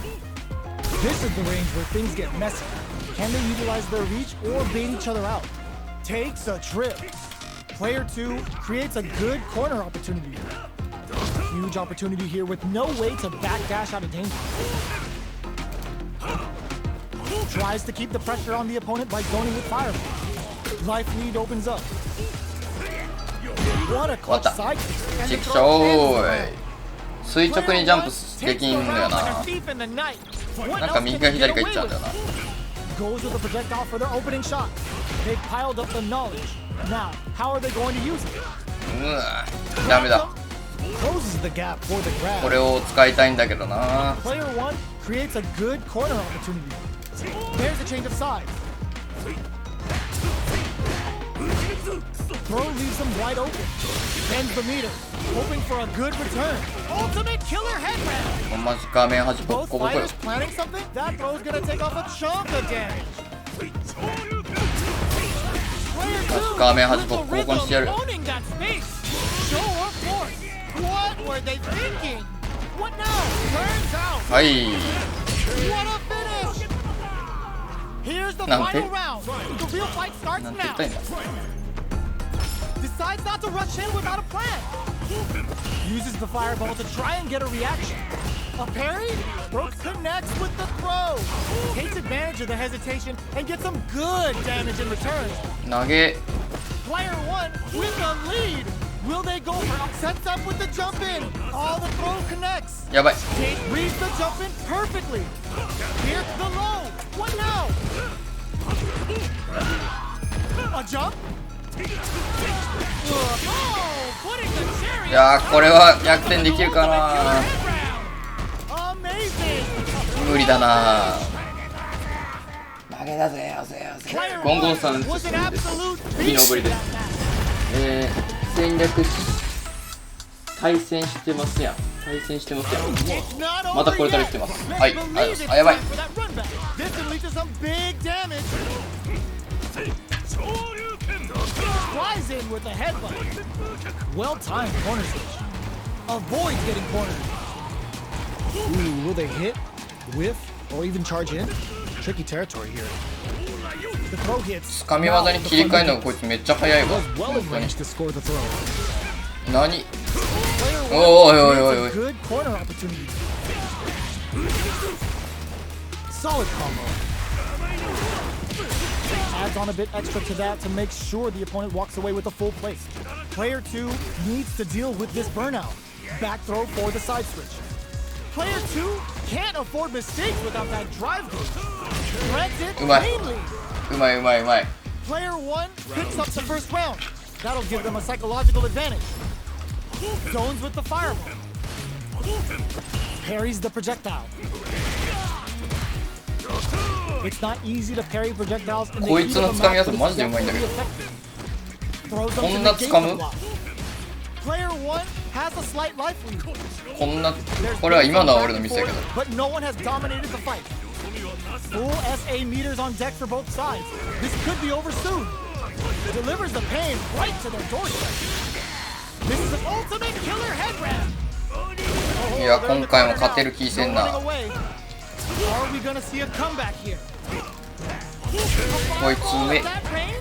This is the range where things get messy. Can they utilize their reach or bait each other out? Takes a trip. Player 2 creates a good corner opportunity. Huge opportunity here with no way to backdash out of danger. Tries to keep the pressure on the opponent by going with fireball. Life lead opens up. What a clutch side kick. ちくしょーい。垂直にジャンプできんのよな。なんか右か左か行っちゃうんだよな。 Goes with the projectile for their opening shot. They've piled up the knowledge. Now, how are they going to use it? ダメだ。 Closes the gap for the grab. これを使いたいんだけどな。 Player 1 creates a good corner opportunity. There's a change of sides. Throw leaves them wide open. Bends the meter, hoping for a good return. Ultimate killer head wrap. マジ画面端ボッ Both コボコよ。 fighters planning something? That throw's gonna take off a chunk of damage. Player 2 画面端ボッコボコにしてやる。 owning that space. Show of force. What were they thinking? What now? Turns out. はい。 What a finish! Here's the final round. The real fight starts なんて言っ now. たんだ。 Decides not to rush in without a plan. Uses the fireball to try and get a reaction. A parry? Broke connects with the throw. Takes advantage of the hesitation and gets some good damage in return. 投げ Player 1 with the lead. Will they go for sets up with the jump in? Oh, the throw connects. やばい Tate reads the jump in perfectly. Here's the low. What now? A jump? Oh, putting the cherry. いやーこれは逆転できるかな Amazing. 無理だな負けだぜゴンゴンさん久しぶりですいいのぶりです戦略対戦してますやんまたこれから来てますはいあやばい Flies in with a headbutt. Well-timed corner switch. Avoids getting cornered. Ooh, will they hit, whiff, or even charge in? Tricky territory here. The throw hits. 神業に切り替えるのがこいつめっちゃ早いわ Was well in range to score the throw. 何 Player おいおい 1 おいおい creates a good corner opportunity. Solid combo. Adds on a bit extra to that to make sure the opponent walks away with a full place. Player 2 needs to deal with this burnout. Back throw for the side switch. Player 2 can't afford mistakes without that drive gauge. Threads it うまい cleanly. うまいうまい Player 1 picks up the first round. That'll give them a psychological advantage. Zones with the fireball. Parries the projectile. It's not easy to parry projectiles in the こい heat つの of 掴 a み match, 技 but マ it's ジでうまいんだけど definitely effective. Throws them こ to んな negate 掴 the む block. Player 1 has a slight life lead. こんな There's これは been 今 some のは back 俺の and ミスやけ forth, ど but no one has dominated the fight. Full SA meters on deck for both sides. This could be over soon. Delivers the pain right to their doorstep. This is an ultimate killer head grab. いや今回も勝てる気せんな Are we gonna see a comeback here? こいつ上 That range?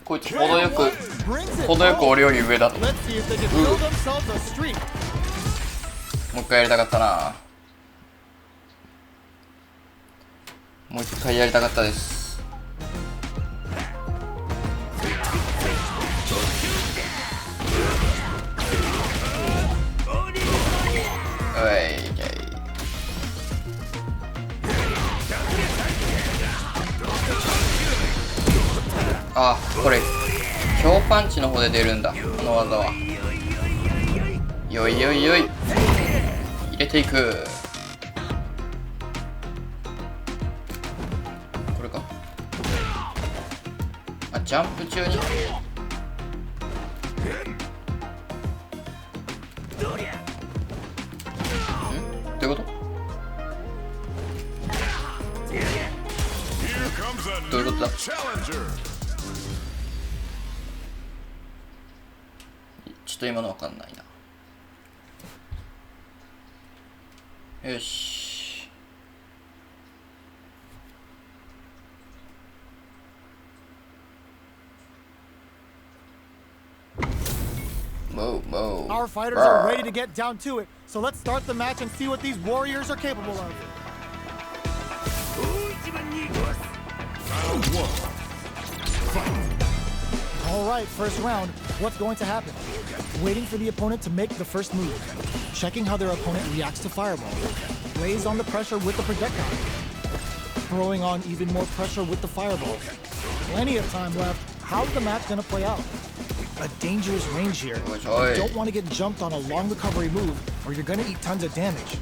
こいつ程よく Brings it 程よく home. 俺より上だとも Let's see if they can build themselves a streak. う一回やりたかったなもう一回やりたかったですあ、これ強パンチの方で出るんだこの技はよいよいよい入れていくこれかあ、ジャンプ中にどういうことどういうことだちょっと今のわかんないなよしOur fighters are ready to get down to it, so let's start the match and see what these warriors are capable of. All right, first round. What's going to happen? Waiting for the opponent to make the first move. Checking how their opponent reacts to fireball. Lays on the pressure with the projectile. Throwing on even more pressure with the fireball. Plenty of time left. How's the match going to play out? A dangerous range here. You don't want to get jumped on a long recovery move, or you're going to eat tons of damage.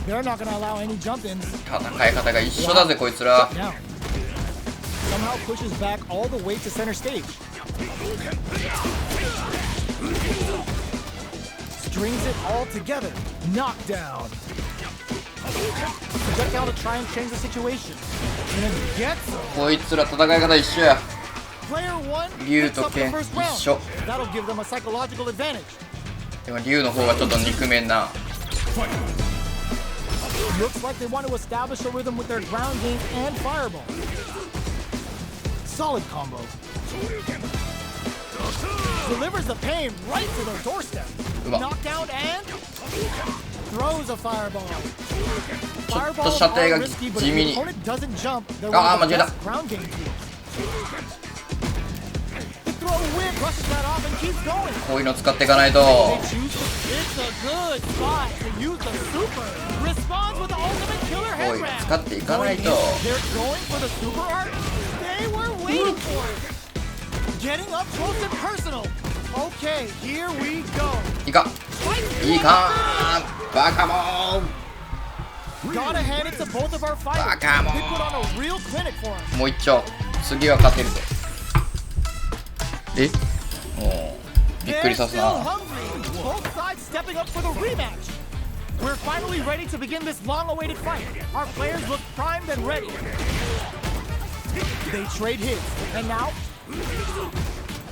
They're not going to allow any jump-ins. 戦い方が一緒だぜこいつら Now, somehow pushes back all the way to center stage. Strings it all together. Knockdown. Projectile to try and change the situation. And then gets him. こいつら戦い方一緒や Player 1竜 picks と up the 剣 first 一 round. 緒 That'll give them a psychological advantage. でも竜の方がちょっと憎めんな Looks like they want to establish a rhythm with their ground game and fireball. Solid combo. Delivers the pain right to their doorstep. Come on. Knockdown and throws a fireball. ちょっと射程が Risky, but 地 if 味 the に opponent doesn't jump, they're あー one of the 間違えた best ground game tools. The throw whip brushes that off and keeps going. こういうの使っていかないと They choose to. It's a good spot to use the super. Responds with the ultimate killer こう head いうの wrap. 使っていかないと They're going for the super art. They were waiting for it. Getting up close and personal. Okay, here we go. いいかいいかバカモン Gotta hand it to both of our fighters. Ah, come on. They put on a real clinic for us. もう一丁次は勝てるぞえもうびっく They're りさす still な hungry. Both sides stepping up for the rematch. We're finally ready to begin this long-awaited fight. Our players look primed and ready. They trade hits, and now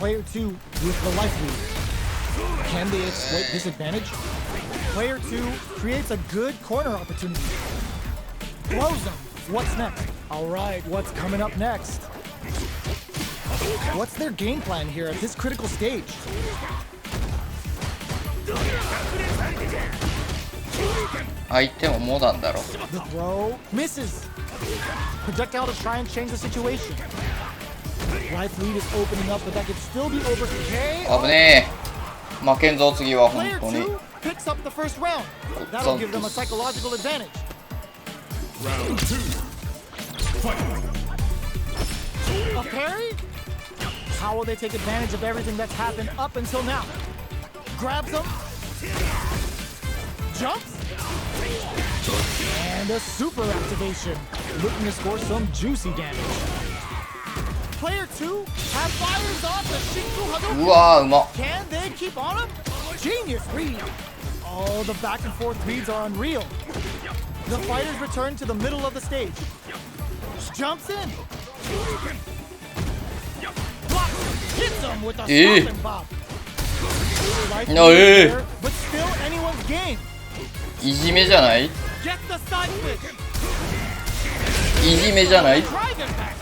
player 2 with the life lead. Can they exploit this advantage? Player 2 creates a good corner opportunity. Close them. What's next? All right, what's coming up next? What's their game plan here at this critical stage?相手もモダンだろ The throw misses. Projectile to try and change the situation. Life lead is opening up, but that could still be over. 危ねえ負けんぞ次は本 Player 当に 2 picks up the first round. That'll give them a psychological advantage. Round 2. Fight. A parry? How will they take advantage of everything that's happened up until now? Grabs him. Jumps. And a super activation. Looking to score some juicy damage. Player 2 has fires off the Shinku う Hadouken. わーうまっ Can they keep on him? Genius read. Oh, the back and forth reads are unreal. The fighters return to the middle of the stage. Jumps in. Blocks. Hits him with a Eh. stop and bop. Life No, lead eh. there, but still anyone's game. いじめじゃない Gets the side flick. いじめじゃない Dragon back.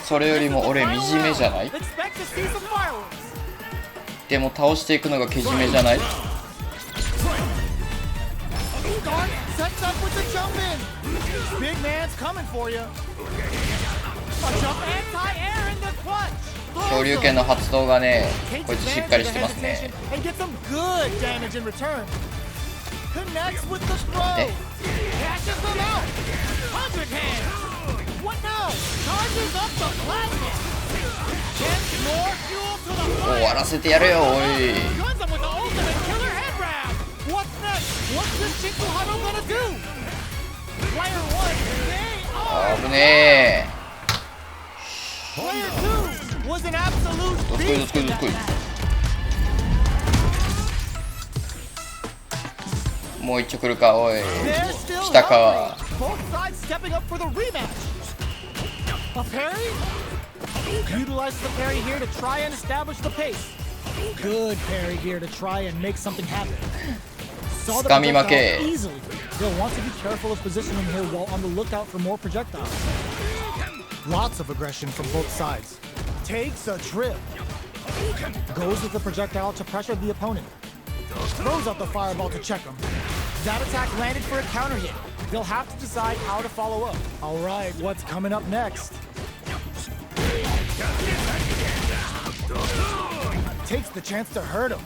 それよりも俺惨めじゃない Expect to see some fireworks. でも倒していくのがけじめじゃない Start sets up with the jump in. Big man's coming for you. A jump anti-air in the clutch. 昇竜拳の発動がね Takes こいつしっ advantage か of り the してますね hesitation and gets some good damage in return. Connects with the throw. Eh. Cashes them out. 100 hands. What now? Charges up the plasma. Gets more fuel to the 終 fire. わらせてやれよおい Guns him with the ultimate killer head wrap. What's next? What's this Shinku Hado gonna do? Player 1, they are. 危ね Player 2 was an absolute どっこいどっ beast こい in どっ that こい match. もう一丁来るかおい They're still 来たか hungry. Both sides stepping up for the rematch. A parry? Utilizes the parry here to try and establish the pace. Good parry here to try and make something happen. Saw the 掴み負け projectile easily. They'll want to be careful of positioning here while on the lookout for more projectiles. Lots of aggression from both sides. Takes a trip. Goes with the projectile to pressure the opponent. Throws up the fireball to check him. That attack landed for a counter hit. They'll have to decide how to follow up. All right, what's coming up next? Takes the chance to hurt him.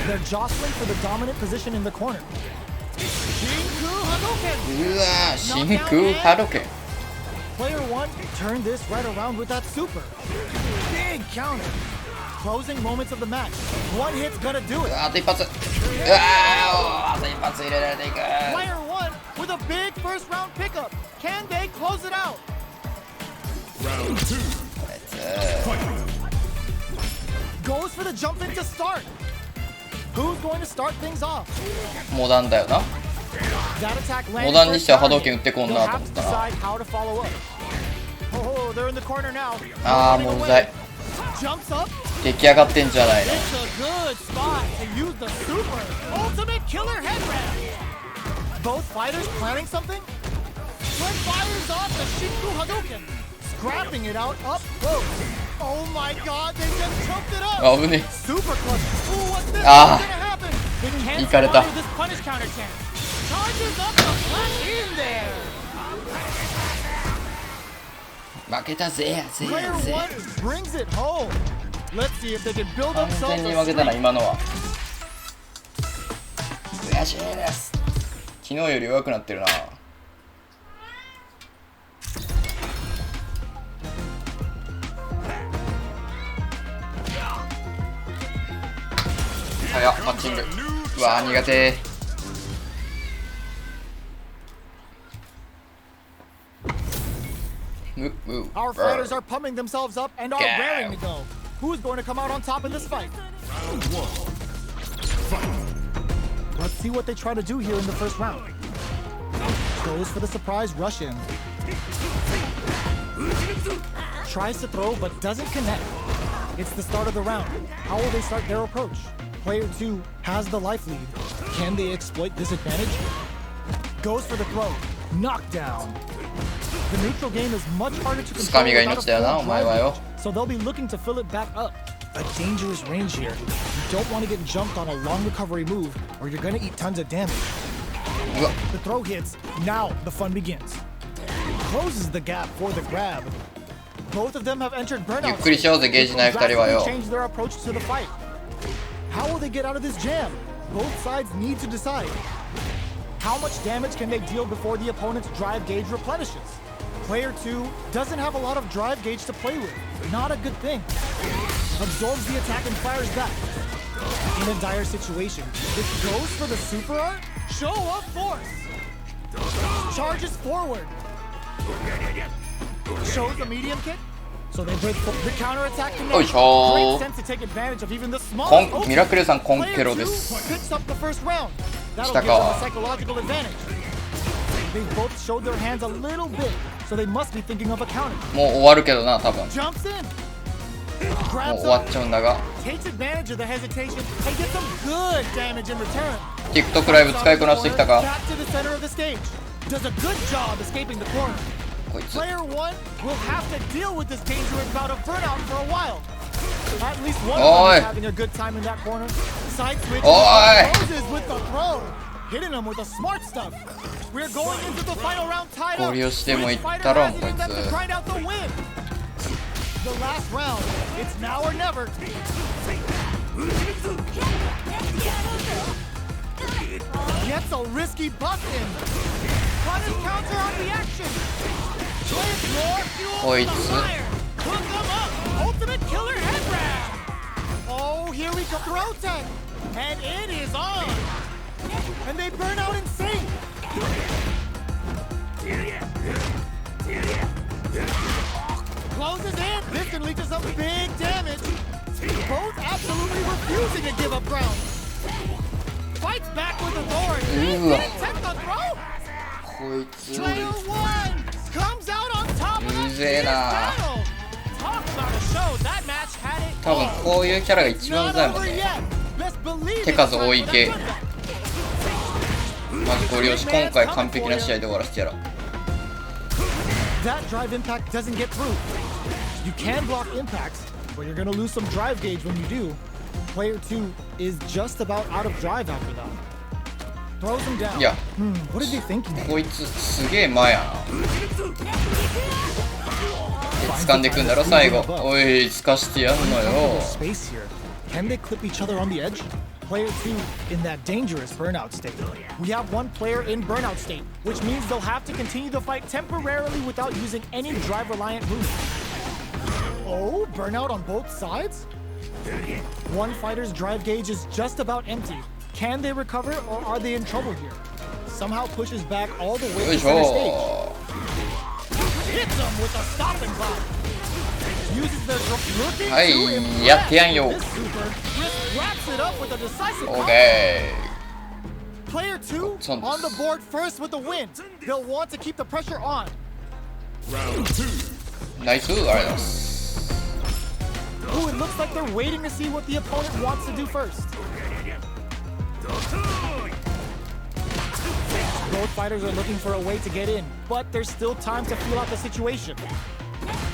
They're jostling for the dominant position in the corner. Shinku Hadouken! うわー真空波動拳 Player 1 turned this right around with that super. Big counter. Closing moments of the match. One hit's gonna do う it. わあと一発うわーあと一発入れられていく Player 1 with a big first round pickup. Can they close it out? Round 2. Goes for the jump in to start. Who's going to start things off? モダンだよな That attack landed モダン for に a しては波動 counter 拳打 hit. ってこん They'll なと have 思っ to たな decide how to follow up. Oh, they're in the corner now. ああもううざい Jumps up. 出来上がってんじゃないの It's a good spot to use the super ultimate killer head wrap. Both fighters planning something? When fires off the Shinku Hadouken, scrapping it out up close. Oh my god, they just choked it up. 危ね Super clutch. Ooh, what's this? What's Ah. gonna happen? 行かれた。 This punish counter chance. Charges up the flash in there. 負けたぜ Player 1 brings it home. Let's see if they can build 完 themselves 全に a 負けたな streak. 今のは。悔しいです。昨日より弱くなってるな。早っマッチング。うわー苦手。Our fighters are pumping themselves up and are raring to go. Who's going to come out on top in this fight? Let's see what they try to do here in the first round. Goes for the surprise rush in. Tries to throw but doesn't connect. It's the start of the round. How will they start their approach? Player 2 has the life lead. Can they exploit this advantage? Goes for the throw. Knockdown. The neutral game is much harder to control without a full drive, so they'll be looking to fill it back up. A dangerous range here. You don't want to get jumped on a long recovery move, or you're going to eat tons of damage. The throw hits. Now the fun begins. Closes the gap for the grab. Both of them have entered burnout. ゆっくりしようぜゲージない2人はよ。 Change their approach to the fight. How will they get out of this jam? Both sides need to decide. How much damage can they deal before the opponent's drive gauge replenishes? Player 2 doesn't have a lot of drive gauge to play with. Not a good thing. Absorbs the attack and fires back. In a dire situation, it goes for the super art. Show of force. Charges forward. Shows the medium kick. So they break the counter attack connect. Great sense to take advantage of even the smallest. ミラクルさんコンケロです。 Picks up the first round. That'll give them a psychological advantage. They both showed their hands a little bit, so they must be thinking of a counter. もう終わるけどな多分。 Jumps in. もう終わっちゃうんだが。 Takes advantage of the hesitation and gets some good damage in return. TikTok ライブ使いこなしてきたか。 Back to the center of the stage. Does a good job escaping the corner. こいつ。 Player 1 will have to deal with this dangerous bout of burnout for a while. At least one of them is having a good time in that corner. Side switch closes with the throw. Hitting him with the smart stuff. We're going into the final round tied up. Which fighter has it in them to grind out the win? The last round. It's now or never. Gets a risky buff in. Punish counter on the action. Play more fuel for the fire. Hook them up. Ultimate killer head grab. Oh, here we go. Throw tech. And it is on. And they burn out insane. Closes in. This can lead to some big damage. Both absolutely refusing to give up ground. Fights back with authority. Take the throw. Player 1 comes out on top of this battle. Talk about a show. That match had it. 多分こういうキャラが一番うざいもんね。手数多い系。まずご了承、今回完璧な試合で終わらせてやろう。 That drive impact doesn't get through. You can block impacts, but you're gonna lose some drive gauge when you do. Player 2 is just about out of drive after that. Throws him down. いや、what is he thinking? こいつすげえ前やな。掴んでくんだろ最後。おい、透かしてやんのよ。 Space here. Can they clip each other on the edge? Player 2 in that dangerous burnout state. We have one player in burnout state, which means they'll have to continue the fight temporarily without using any drive-reliant moves. Oh, burnout on both sides? One fighter's drive gauge is just about empty. Can they recover or are they in trouble here? Somehow pushes back all the way to center stage. Hits them with a stopping block. Uses their looking to やってやんよ。 wraps it up with a decisive Okay. Player 2 on the board first with the win. They'll want to keep the pressure on. Round 2. ナイス、ありがとうございます。 Ooh, it looks like they're waiting to see what the opponent wants to do first. Both fighters are looking for a way to get in, but there's still time to feel out the situation.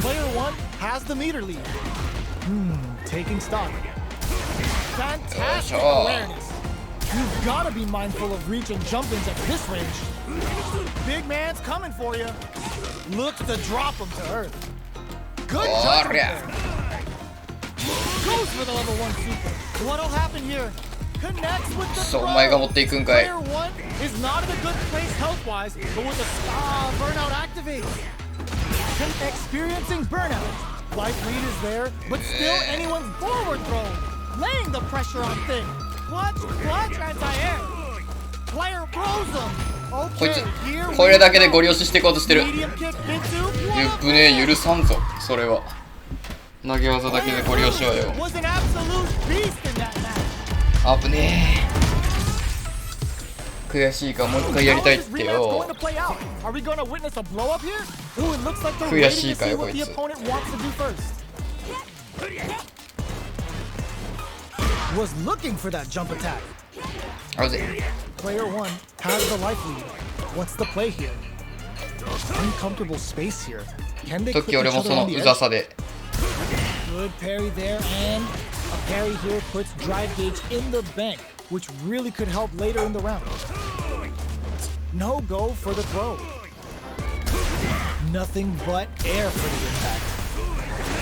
Player 1 has the meter lead. Taking stock. Fantastic awareness. You've gotta be mindful of reach and jump-ins at this range. Big man's coming for you. Looks to drop him to earth. Good judgment there. Goes for the level 1 super. What'll happen here? Connects with the そう、お前が持っていくんかい。 Player 1 is not in a good place health-wise, but with a burnout activates. Experiencing burnout. Life lead is there, but still anyone's forward throw. Laying the pressure on thing. Clutch, anti-air. Player throws them. こい Okay, つ here これだけでゴリ押ししていこうとしてる。 medium kick into ゆっぶねえ許さんぞそれは。投げ技だけでゴリ押しはよ。 was an absolute beast in that match. あぶねえ。悔しいからもう一回やりたいってよ。 Are we gonna witness a blow up here? Ooh, it looks like they're 悔 waiting しい to か see よこ what い the つ。 opponent wants to do first. Was looking for that jump attack. あるぜ。 Player 1 has the life lead. What's the play here? Uncomfortable space here. Can they 時 clip 俺 each も other その on the う edge? ざさで。 Good parry there, and a parry here puts drive gauge in the bank, which really could help later in the round. No go for the throw. Nothing but air for the impact.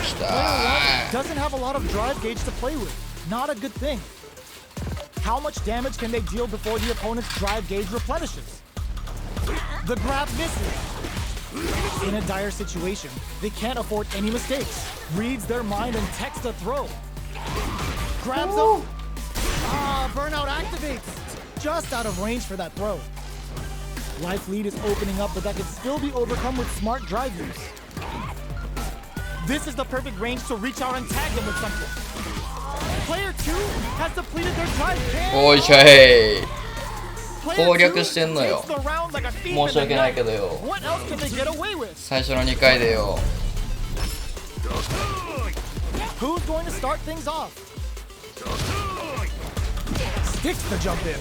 きた Player 1 ー。 doesn't have a lot of drive gauge to play with. Not a good thing. How much damage can they deal before the opponent's drive gauge replenishes? The grab misses. In a dire situation, they can't afford any mistakes. Reads their mind and texts a throw. Grabs them. Burnout activates. Just out of range for that throw. Life lead is opening up, but that can still be overcome with smart drive use. This is the perfect range to reach out and tag them with something. Player 2 has depleted their drive. おいしゃい。 Player 攻 2 略してんのよ。 takes the round like a thief 申し in the 訳ない night. けどよ。 What else can they get away with? 最初の2回でよ。 Who's going to start things off? Sticks the jump in.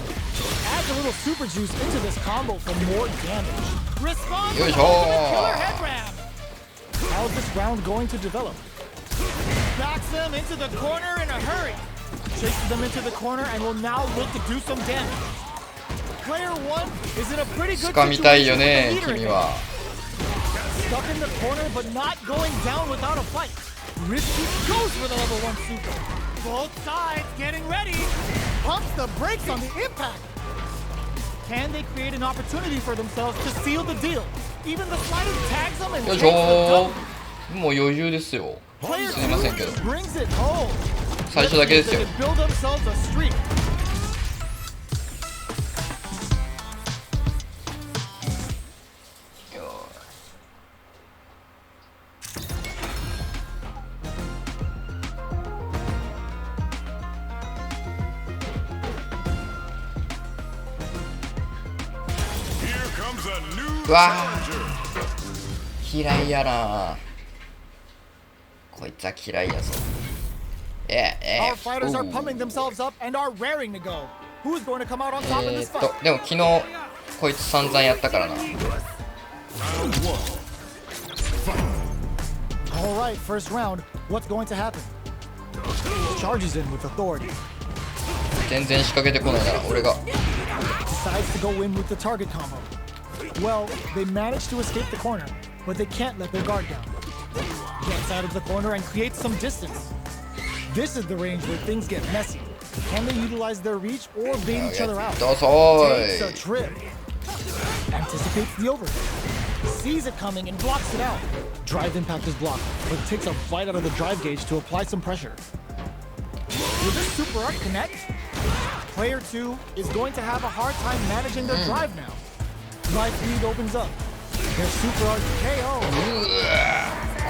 Adds a little super juice into this combo for more damage. Responds with Yo-ho. ultimate killer head grab. How's this round going to develop? Backs them into the corner in a hurry. Chases them into the corner and will now look to do some damage. Player 1 is in a pretty good 掴みたい situation よ with the ね leader 君 again. は。 Stuck in the corner but not going down without a fight. Risky goes for the level 1 super. Both sides getting ready. Pumps the brakes on the impact. Can they create an opportunity for themselves to seal the deal? Even the slightest tags them and よい takes し the ょ double. ー。もう余裕ですよ。 Player すいませんけど。 2 brings it home. 最初だけですよ。 They can build themselves a streak. Here comes a new うわ challenger. 嫌いやな。こいつは嫌いやぞ。Our fighters are pumping themselves up and are raring to go. Who's going to come out on top in this fight? でも昨日こいつ散々やったからな。 All right, first round. What's going to happen? Charges in with authority. 全然仕掛けてこないなら俺が。 Decides to go in with the target combo. Well, they managed to escape the corner, but they can't let their guard down. Gets out of the corner and creates some distance. This is the range where things get messy. Can they utilize their reach or bait each other out? どうぞ Takes a ーい。 trip. Anticipates the overhead. Sees it coming and blocks it out. Drive impact is blocked, but takes a bite out of the drive gauge to apply some pressure. Will this super art connect? Player 2 is going to have a hard time managing their drive now. Life lead opens up. Their super art KO.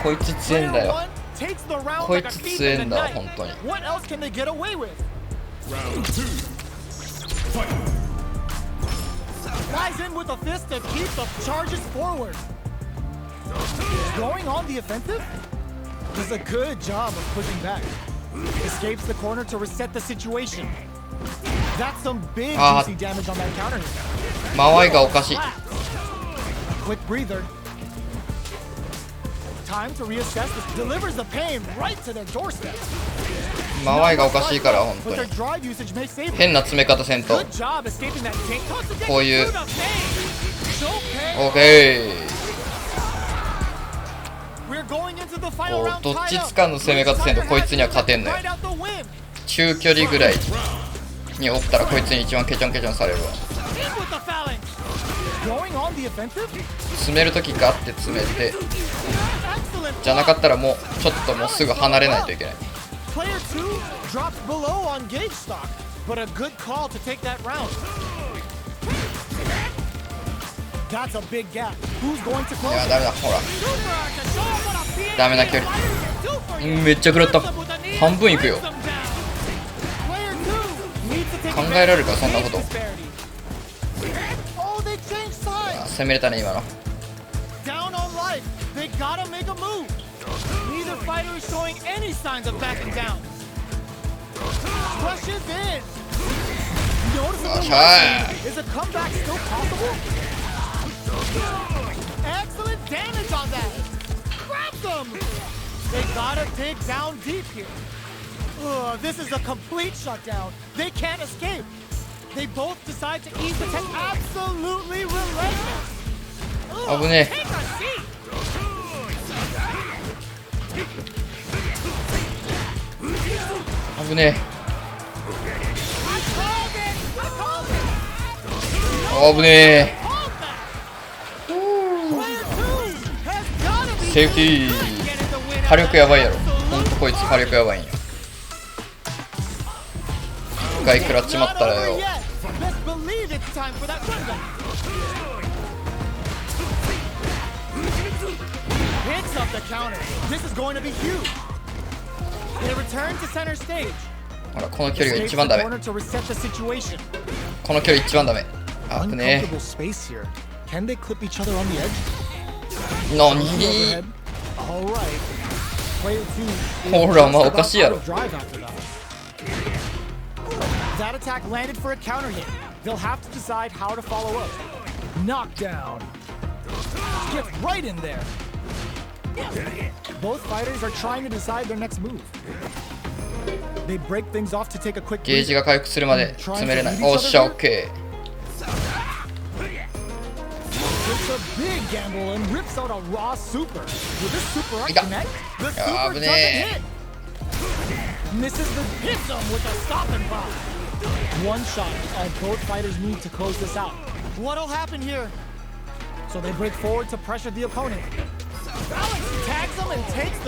こいつ強いんだ Player よ。 1 takes the round こい like a つ thief 強い in the んだ night. 本当に。 What else can they get away with? Round 2. Fight. Flies in with a fist to keep the charges forward. Going on the offensive? Does a good job of pushing back. Escapes the corner to reset the situation. That's some big juicy damage on that counter hit. 間合いがおかしい。 A quick breather. Time to reassess this. Delivers the pain right to their doorstep. 間合いがおかしいから本当に変な詰め方せんとこういうオーケーこうどっちつかんの攻め方せんとこいつには勝てんのよ。中距離ぐらいにおったらこいつに一番ケチョンケチョンされるわ。詰めるときガッて詰めてじゃなかったらもうちょっともうすぐ離れないといけない。いやダメだ、ほらダメな距離。めっちゃ食らった。半分いくよ。考えられるかそんなこと。攻めれたね今の。よっしゃー。Excellent damage on that. Grab them. They gotta dig down deep here. This is a complete shutdown. They can't escape. They both decide to ease the tech. Absolutely relentless. 危ねえ。危ねえ。危ねえ。セーフティー。火力やばいやろ。ほんとこいつ火力やばいんや。一回食らっちまったらよ。ほらこの距離が一番ダメ。この距離一番ダメ。あぶねえ。なにほらまあおかしいやろ。ゲージが回復するまで詰めれない。おっしゃ、オッケー。いた。あぶねえ。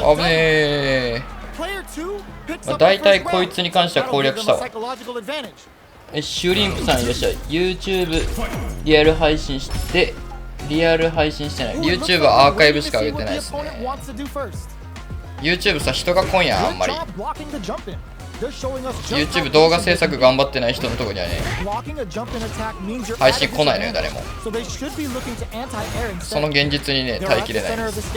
あぶねえ。だいたいこいつに関しては攻略したわ。シュリンプさんいらっしゃい。 YouTube リアル配信してリアル配信してない。 YouTube はアーカイブしか上げてないですね。 YouTube さ人が来んやんあんまり。 YouTube 動画制作頑張ってない人のとこにはね配信来ないのよ誰も。その現実にね耐えきれないです。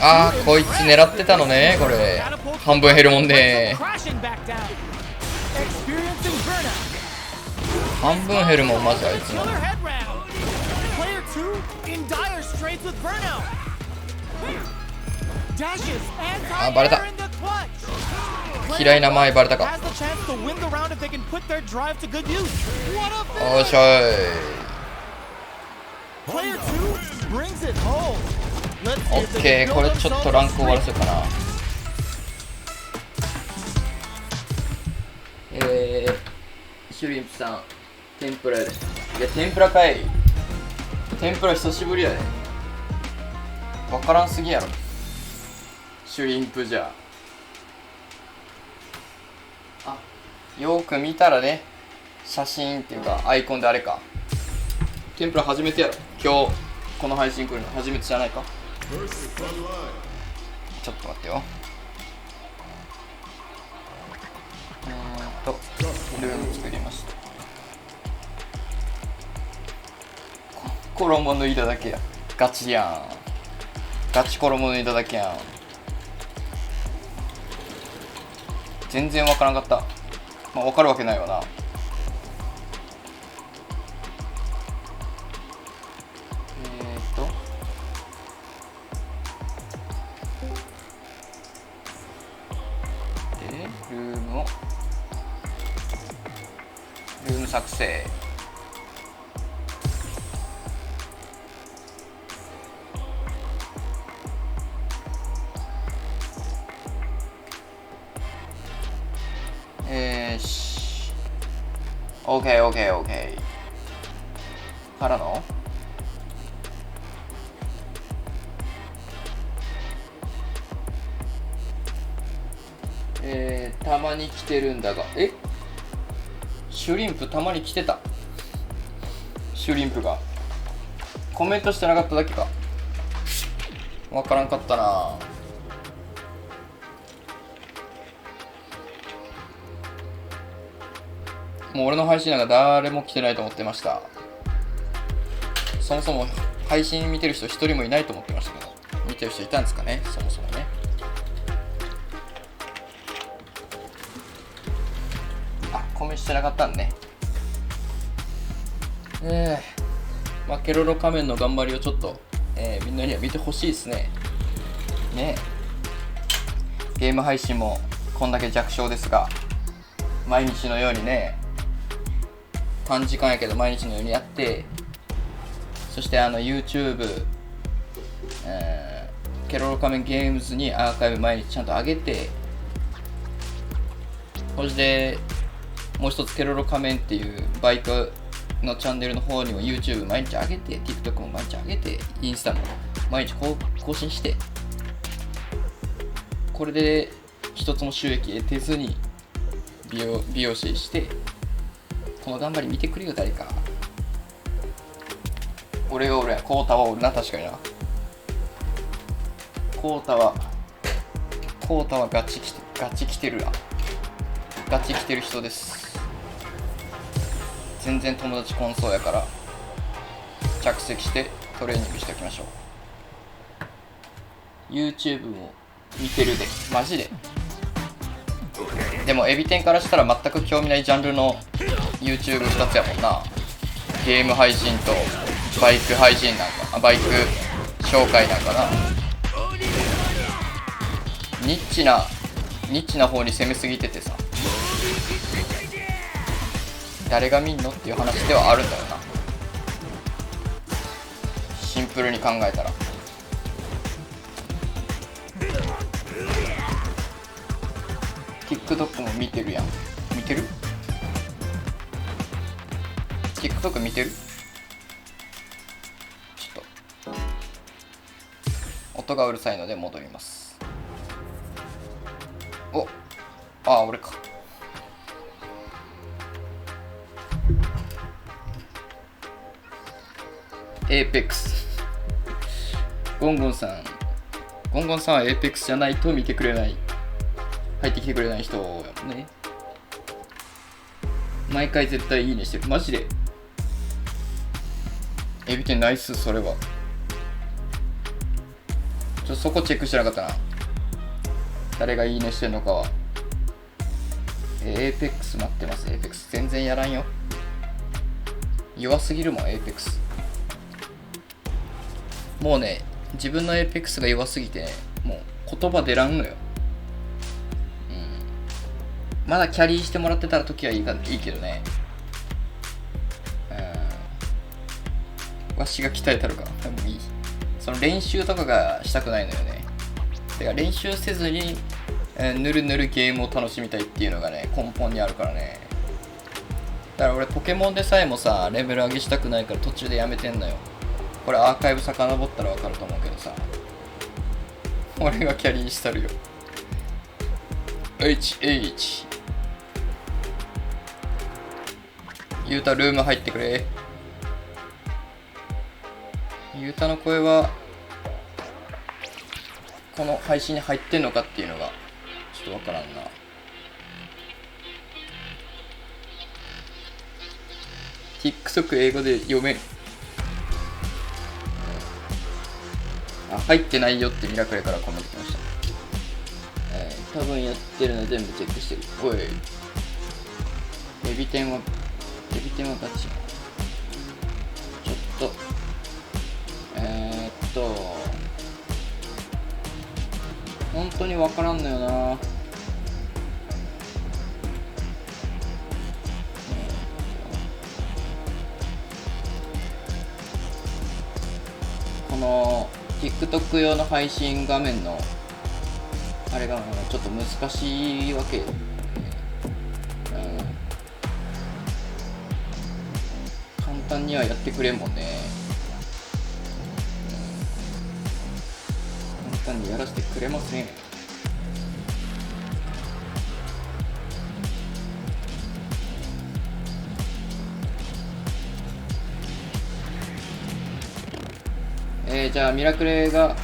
あーこいつ狙ってたのね。これ半分減るもんね。半分減るもんマジあいつの。あバレた。嫌いな前バレたか。おっしゃい。オッケーこれちょっとランク終わらせようかな。シュリンプさん天ぷらやで。いや天ぷらかい。天ぷら久しぶりやで。わからんすぎやろシュリンプじゃ。あよく見たらね写真っていうかアイコンであれか。天ぷら初めてやろ今日この配信来るの初めてじゃないか。ちょっと待ってよ。ルーム作りました。衣脱いだだけや。ガチやん。ガチ衣脱いだだけやん。全然わからんかった。まあ分かるわけないわな。のルーム作成。OK からのたまに来てるんだが、シュリンプたまに来てた。シュリンプがコメントしてなかっただけか。わからんかったな。もう俺の配信なんか誰も来てないと思ってました。そもそも配信見てる人一人もいないと思ってましたけど、見てる人いたんですかね、そもそもね。コメしてなかったんね。まあケロロ仮面の頑張りをちょっと、みんなには見てほしいですね。ゲーム配信もこんだけ弱小ですが、毎日のようにね、短時間やけど毎日のようにやって、そしてYouTube、ケロロ仮面ゲームズにアーカイブ毎日ちゃんと上げて、そしてもう一つケロロ仮面っていうバイクのチャンネルの方にも YouTube 毎日上げて、 TikTok も毎日上げて、インスタも毎日更新して、これで一つも収益得てずに美容師して、この頑張り見てくれよ誰か。俺が俺や、コータは俺な。確かにな、コータはガチ来てるな。ガチ来てる人です。全然友達来んそうやから着席してトレーニングしておきましょう。 YouTube も見てるで、マジで。でもエビ天からしたら全く興味ないジャンルの YouTube2 つやもんな。ゲーム配信とバイク配信なんか、バイク紹介なんかな。ニッチな方に攻めすぎててさ、誰が見んのっていう話ではあるんだよな、シンプルに考えたら。TikTok も見てるやん。見てる？ TikTok 見てる？ちょっと音がうるさいので戻ります。俺か。Apex ゴンゴンさんは Apex じゃないと見てくれない、入ってきてくれない人やもんね。毎回絶対いいねしてる。マジでエビ天ナイス。それはそこチェックしてなかったな、誰がいいねしてんのかは。Apex 待ってます。 Apex 全然やらんよ、弱すぎるもん Apex。もうね、自分の Apex が弱すぎてね、もう言葉出らんのよ。まだキャリーしてもらってたら時はいいけどね。わしが鍛えたるか多分いい。その練習とかがしたくないのよね。てか練習せずにぬるぬるゲームを楽しみたいっていうのがね、根本にあるからね。だから俺ポケモンでさえもさ、レベル上げしたくないから途中でやめてんのよ。これアーカイブ遡ったら分かると思うけどさ、俺がキャリーしたるよ。 HH ゆうたルーム入ってくれ。ゆうたの声はこの配信に入ってんのかっていうのがちょっと分からんな。TikTok 英語で読めん。入ってないよってミラクルからコメント来ました。多分やってるの全部チェックしてる。おい、エビ天はガチ。ちょっと本当に分からんのよな。TikTok 用の配信画面のあれがちょっと難しいわけよ、簡単にはやってくれんもんね、簡単にやらせてくれません。じゃあミラクレが、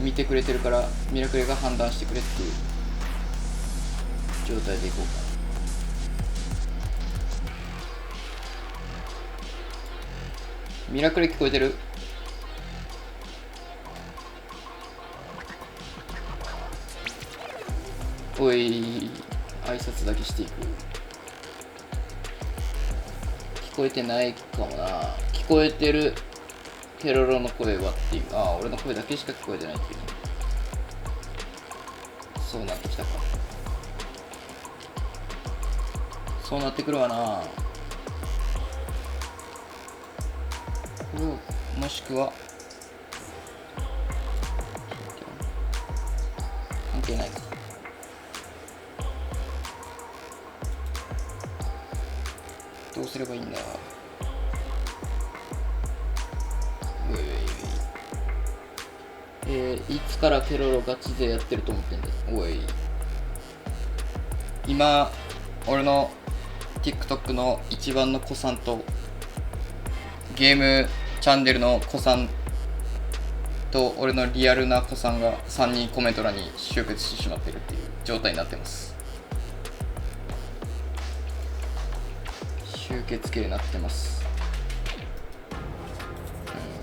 見てくれてるからミラクレが判断してくれっていう状態でいこうか。ミラクレ聞こえてる？おい、挨拶だけしていく。聞こえてないかもな。聞こえてるケロロの声はっていう、俺の声だけしか聞こえてないっていう。そうなってきたか。そうなってくるわな。もしくは関係ないか。どうすればいいんだ。いつからケロロガチ勢やってると思ってんだ。おい、今俺の TikTok の一番の子さんとゲームチャンネルの子さんと俺のリアルな子さんが3人コメント欄に集結してしまっているっていう状態になってます。集結系になってます、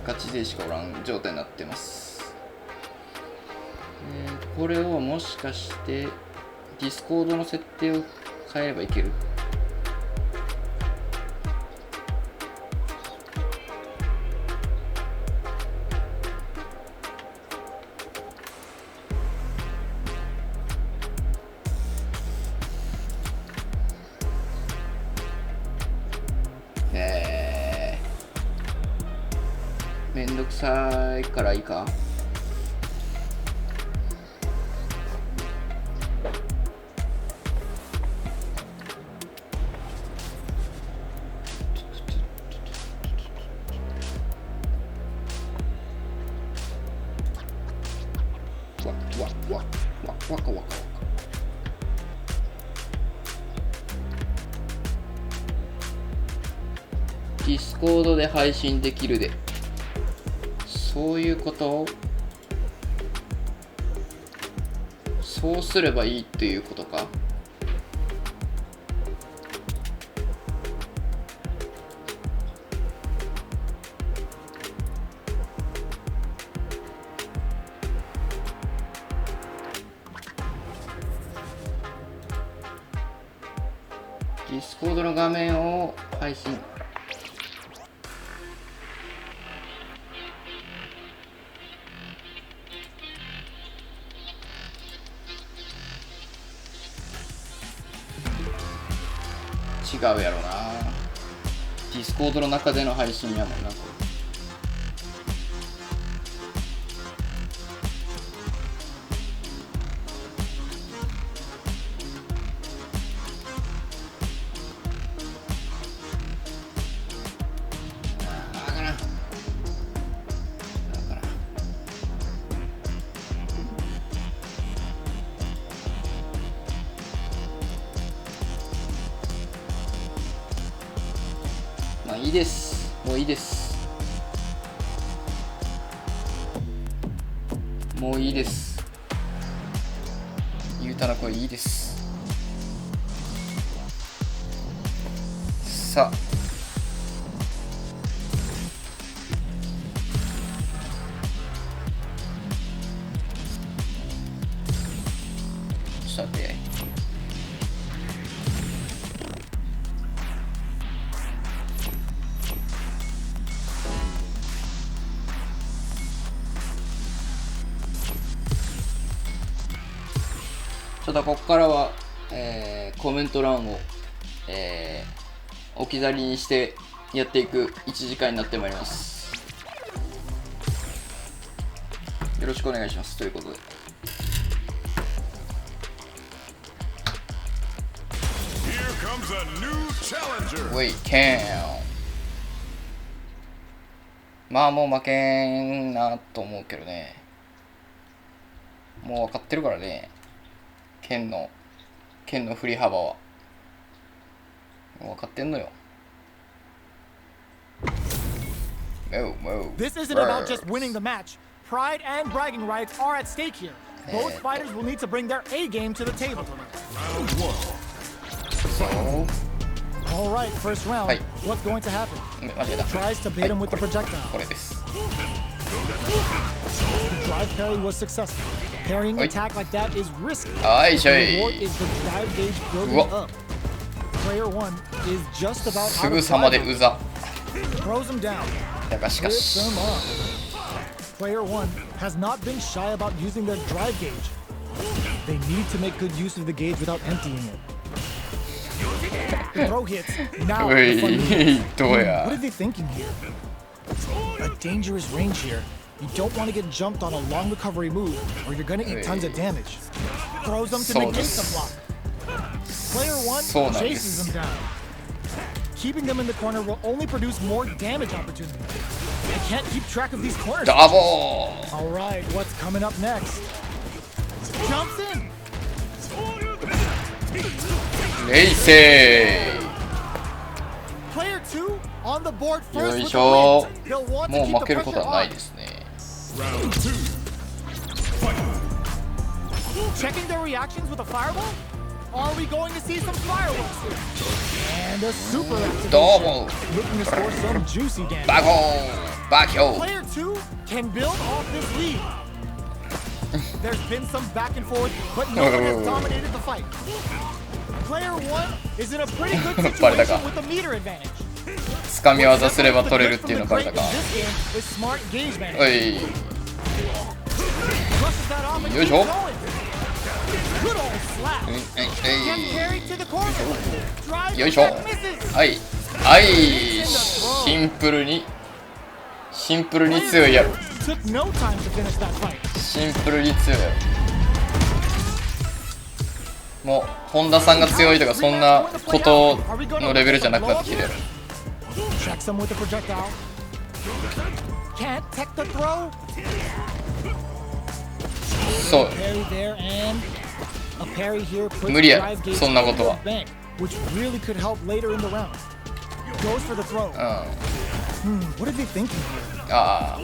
ガチ勢しかおらん状態になってます。これをもしかしてディスコードの設定を変えればいける？めんどくさいからいいか。わかディスコードで配信できるで、そういうこと？そうすればいいっていうことか。ディスコードの画面を配信。違うやろな。ディスコードの中での配信やもんな。まあいいです。もういいです。もういいです。ゆうたの声いいです。さあ。さて。ちょっとここからは、コメント欄を、置き去りにしてやっていく1時間になってまいります。よろしくお願いしますということで。ウェイケン。まあもう負けんなと思うけどね。もう分かってるからね。剣の振り幅は。もう分かってんのよ。This isn't about just winning the match. Pride and bragging rights are at stake here. Both fighters will need to bring their A game to the table tonight. So, all right, first round. Hey. What's going to happen? 間違えた。 Tries to bait him with the こ projectile. れです。 The drive parry was successful. Parrying Hey. attack like that is risky. はいしょ The い。 reward is the drive gauge building うわ。 up. Player 1 is just about す out ぐ of さまで drive. うざ。 Throws him down. だがしか Rips し。 them off. Player 1 has not been shy about using their drive gauge. They need to make good use of the gauge without emptying it. The throw hits. Now う the fun い begins. どう What や are。they thinking here? A dangerous range here. You don't want to get jumped on a long recovery move, or you're going to eat tons of damage. Throws them to negate the block. Player 1 chases them down. Keeping them in the corner will only produce more damage opportunities. I can't keep track of these corners. ダボー。 All right, what's coming up next? Jumps in. レイセ Player 2 on the board ー。よ first い with し the ょ win. They'll want も to う keep 負 the けること pressure はない on. ですね。 Checking their reactions with a fireball? Are we going to see some fireworks here? And a super どう activation. も Looking to score some juicy damage. バコーバキョー。 Player 2 can build off this lead. There's been some back and forth, but no one has dominated the fight. Player 1 is in a pretty good situation with a meter advantage. つかみ技すれば取れるっていうのバレたか。 This game is smart gauge お management. い。 Crushes that off and よい keeps しょ。 going. Good old slap. Gets carried to the corner. Drive よいしょ。 attack misses. はい。はい。シンプルに強いやろ。 Took no time to finish that fight. シンプルに強いやろ。もう本田さんが強いとかそんなことのレベルじゃなくなってきてるやろ。 Checks him with the projectile. Can't tech the throw. そう。 Parry there and a parry here puts 無理や drive gauge そんなことは。 into the bank, which really could help later in the round. Goes for the throw. うん。 What are they thinking here? ああ。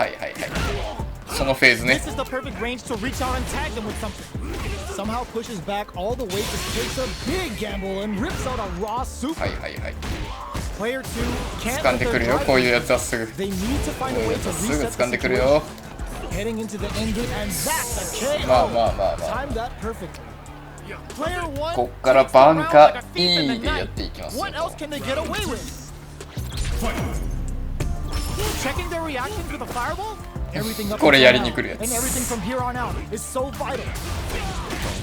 はいはいはい。そのフェーズね This。is the perfect range to reach out and tag them with something. Somehow pushes back all the way, just takes a big gamble and rips out a raw super. はいはいはい。 Player 2 can't 掴ん let で their くるよ。 drive こういう gauge. やつはすぐ。 They need to find こう a いう way やつ to はすぐ reset 掴ん the でくる situation. よ。 Heading into the end game, and that's a KO. まあまあまあまあ。 Timed that perfectly. Player 1こっからバンカイでやっていきますよ。 What else can they get away with? Checking their reactions with a fireball? Everything up これや until りに now, 来るや and つ。 everything from here on out is so vital.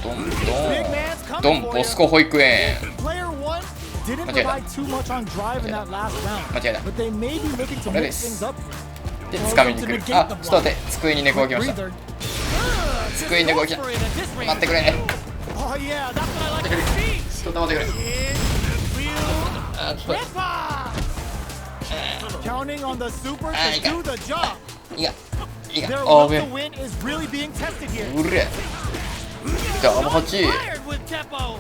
ドン Big man's ドン coming ドン for ボ you. スコ保育園。 Player 1 didn't Machida. provide too much on drive in that last round, Machida. but they may be looking to What mix is? things up. で掴みに来る。あ、ちょっと待って。机に猫が来ました。 Breather. 机に猫が来た。 For it at this range. 待ってくれ。 Oh yeah, that's what I like to see. ちょっと待ってくれ。 Real あ、ちょっ Counting on the super to Ah, you got- do the job. と。いや。いい Their や。 will あべ。 to win is really being tested here. うれ。ダブ8。 Fired with tempo.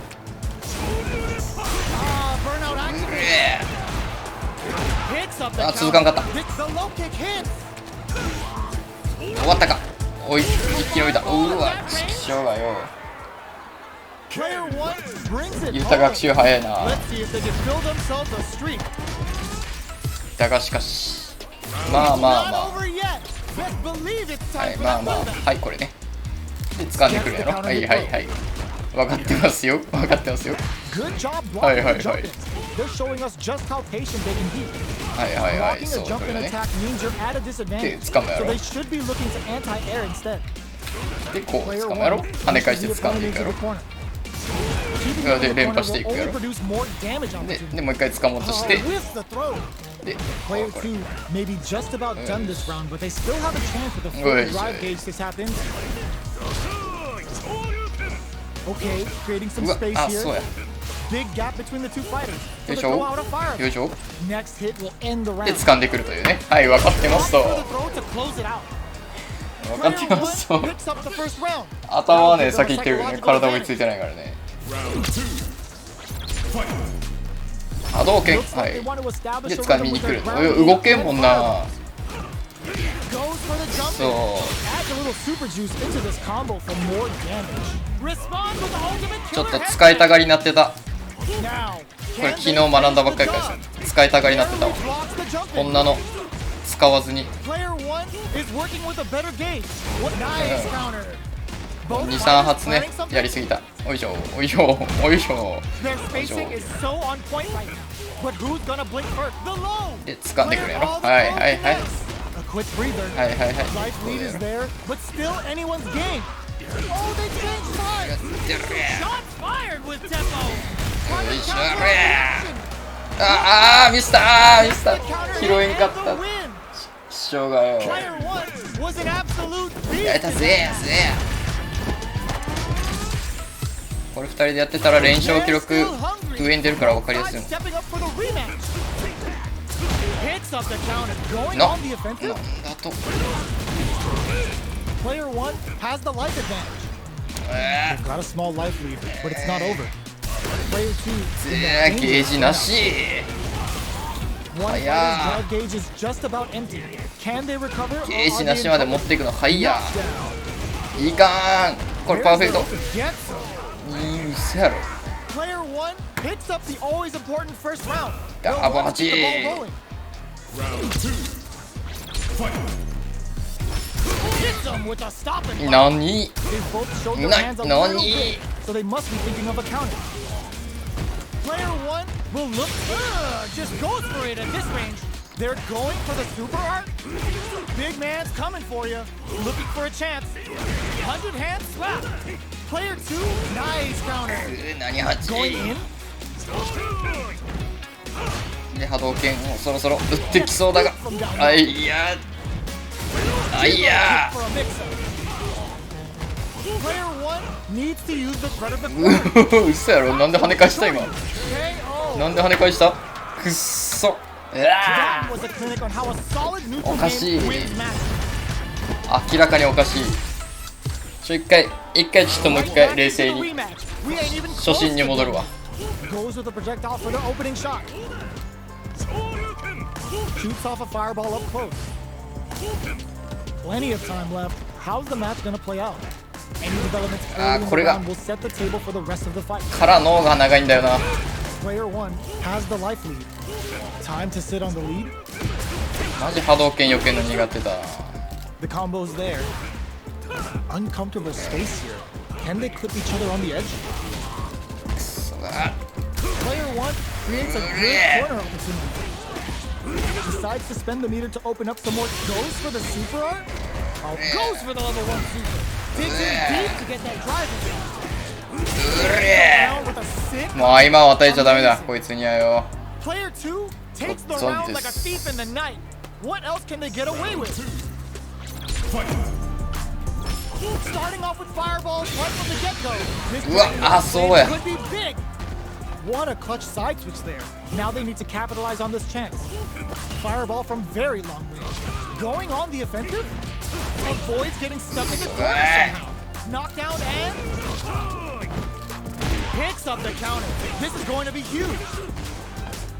Burnout う action. れ。 Hits up the あ、続かんかった。 Hits the low kick hits. 終わったか。おい、一気に置いた。うわ、ちくしょうがよ。 Player 1 brings it 言った学習早いな。 Let's see if they can build themselves a streak. だがしかし。まあまあ Not ま over yet. Best believe it's あ。は time い、 for まあ that まあ。 comeback. はい、これね。で、掴んでくるやろ。はいはいはい。分かってますよ。分かってますよ。 Good job Hi, blocking hi, the jump hi. ins. They're showing us just how patient they can be. はいはいはい。 Blocking そ a う、そ jump れ in ね。 attack means you're at a disadvantage. 掴むやろ。 So they should be looking to anti-air instead. で、こう、 Player 掴むやろ。 1 跳ね返して pushes the 掴んでい opponent くや into ろ the。corner. Keeping them in the で連 corner 覇してい will くや only ろ。 produce more damage で、 opportunities. でもう一回掴もうとし Oh, て、 whiffs the throw. で Player 2 may be just about done this round, but they still have a chance with a full drive gauge to tap into. Okay, creating some うわ space あそう here. や Big gap between the two fighters. よ So い they しょ go out of fire. よいしょ Next hit will end the で round. 掴んでくるというね。はい、分かってますと Off for the throw to close it out. 分かって Player ますと 1 picks up the first round. 頭はね先行ってるよね。体追いついてないからね。 Round 2. Fight. 波動拳 Looks は like い they want to establish で a 掴 rhythm みに with 来 their る ground 動 game けんもん and な fireball. Goes for the jump. そう Adds a little super juice into this combo for more damage. Responds with the ultimate ちょっ killer と head 使いたがりになってた。 Now, これ昨日学んだばっかりからですね。使いたがりになってたわ。 blocks the jump こんなの使わずに Player 1 is working with a better gauge. What nice counter. Both 2、3 fighters 発ね planning something. やりすぎた。おいしょおいしょおいしょ Their spacing is so on point right now. But who's gonna blink first? The low. で掴んでくるやろ。 Player all はいはいはい A quick breather. はいはいはい Life lead is there, but still anyone's game. Oh, they changed sides. Shots fired with tempo. よいしょあーミスったミスった拾えんかったしょうがよ Player 1 was an absolute beast. やれたぜこれ2人でやってたら連勝記録上に出るから分かりやすいの Stepping up for the rematch. Hits up the counter, going な on the offensive. なんだと Player 1 has the life advantage. They've got a small life lead, but it's not over. Player 2 in the ゲージなし One fighter's Yeah. drive gauge is just about empty. Can they recover? or ゲージ are な they し in まで trouble? 持っていくのはいや Knockdown. いかんこれパーフェクト Gets him. うそやろ Player 1 picks up the always important first round. Yeah, They'll want to Abachi. keep the ball rolling. Round 2. Fight. Hits them with a stopping block. 何 They've both showed their な hands a little何 bit, so they must be thinking of a counter. Player 1 will look, just goes for it at this range. They're going for the super art. Big man's coming for you, looking for a chance. 100 hand slap. Player 2, nice counter. 何8 Going in. で波動拳をそろそろ打ってきそうだがあいやあいや For a mix-up. Player 1 needs to use the threat of the corner. うそやろなんで跳ね返した今 KO. なんで跳ね返したくっそうわ That was a clinic on how a solid neutral おかしい game wins matches. 明らかにおかしい一回ちょっともう一回冷静に We ain't even 初 close 心に to 戻る done. わ Goes with the projectile for the opening shot. Shoots off a fireball up close. Plenty of time left. How's the match gonna play out? Any developments early in the これが round will set the table for the rest of the fight. からのが長いんだよな Player 1 has the life lead. Time to sit on the lead. マジ波動拳避けるの苦手だ The combo's there. Uncomfortable space here. Can they clip each other on the edge? くそが Player 1 creates a great corner opportunity. Decides to spend the meter to open up some more. Goes for the super art? Oh, goes for the level 1 super. Digs in deep to get that drive down with a sick. もう合間を与えちゃダメだこいつにはよ Player 2 takes the round like a thief in the night. What else can they get away with? Fight. Starting off with fireballs right from the get-go. This うわあそうや could be big. What a clutch side switch there. Now they need to capitalize on this chance. Fireball from very long range. Going on the offensive? Avoids getting stuck in the corner somehow. Knockdown and picks up the counter. This is going to be huge.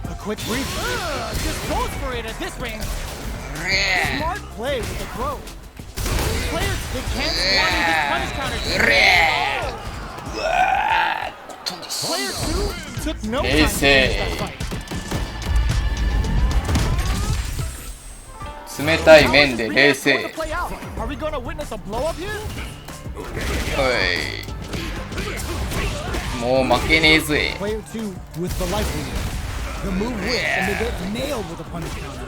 A quick brief. Just goes for it at this range. Smart play with the throw. Players, they can't squander this punish counter. Player 2 took no time to finish that fight. 冷たい面で冷静 Are we gonna witness a blow up here? おいもう負けねえぜ Player 2 with the life lead. The move whips and they get nailed with a punish counter.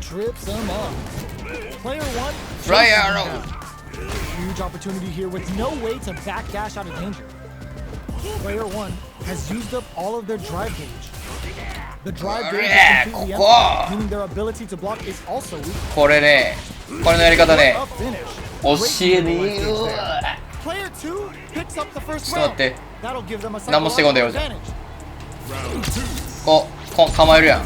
Trips them up. Player 1 Fly chases arrow. them down. Huge opportunity here with no way to backdash out of danger. Player 1 has used up all of their drive gauge. The drive gauge is completelyここ empty, meaning their ability to block is also weak. これね、これのやり方ね、 A finish. 教えねえよ。 Player 2 picks up the first ちょっと待 round. って、 That'll give them a 何もしてこんで psychological よじゃん。 advantage. こ構えるやん。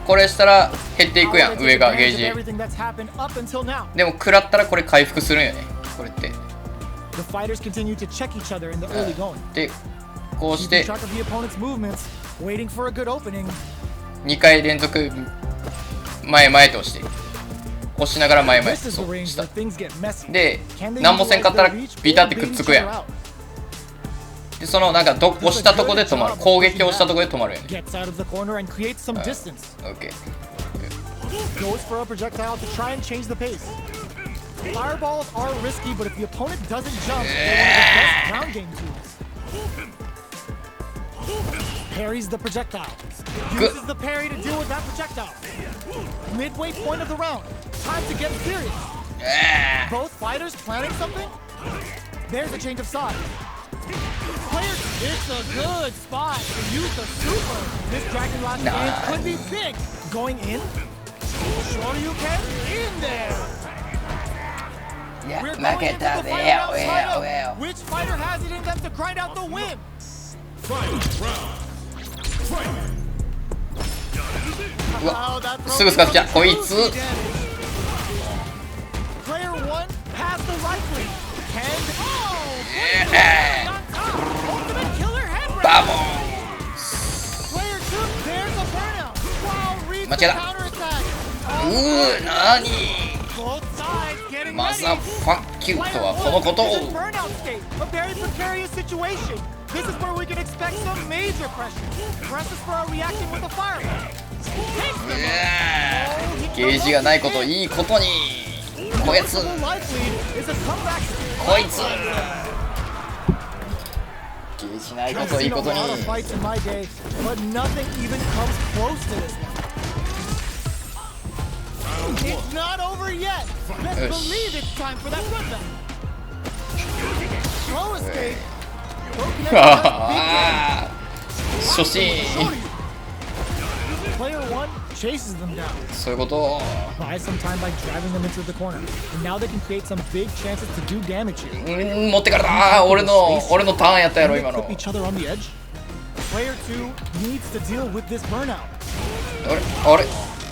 これしたら減っていくやん、 How 上 they が take ゲ advantage ー of ジ。 everything that's happened up until now. でも食らったらこれ回復するんよね、これって。 The fighters continue to check each other in the early going. で、こうし Keeping て track of the opponent's movements, waiting for a good opening. 2回連続前々と押して、押しながら前々 This is そ the う range した。 where things get messy. で、 Can they 何もせんかったら utilize their reach ビタって or くっ bait つ each くや other ん。 out? で、そのなんか押したとこで止まる、攻撃をしたとこで止まるやん。 Gets out of the corner and creates some distance. OK。 Goes for a projectile to try and change the pace. Fireballs are risky, but if the opponent doesn't jump, they're one of the best ground game tools. Parries the projectile. Good. Uses the parry to deal with that projectile. Midway point of the round. Time to get serious. Both fighters planning something? There's a change of sides. Players, it's a good spot to use the super. This Dragon Last game could be big. Going in? Sure you can. In there. いや、 We're 負 going け into た the ぜ final よ、 round よ tied よ up. Which fighter has it in them to grind out the win? Wow, that throw すぐ使ってきた、こいつ。 Player 1 has the right lead. Can Ultimate killer head wrap. バモン。 Player 2, there's a burnout. Wow, reads the 間違えた。 counter attack. なに Both sides getting マ ready. ザファッキューとはこのこと Player 1 is を in burnout state, a very precarious situation. This is where we can expect some major pressure. Presses for a reaction with a fireball. Takes them up. Oh, he ゲージがないこといいことに。こいつ Possible life lead is a comeback. こいつゲージないこ I've といい seen こ a とに。 lot of fights in my day, but nothing even comes close to this one. It's not over yet. Let's believe it's time for that run back. Slow escape. Broken every last big 初心 Player 1 chases them down. そういうこと。 Buys some time by driving them into the corner. And now they can create some big chances to do damage here. 持ってからだ。俺のターンやったや Can ろ they 今 clip の。 each other on the edge? Player 2 needs to deal with this burnout. あれ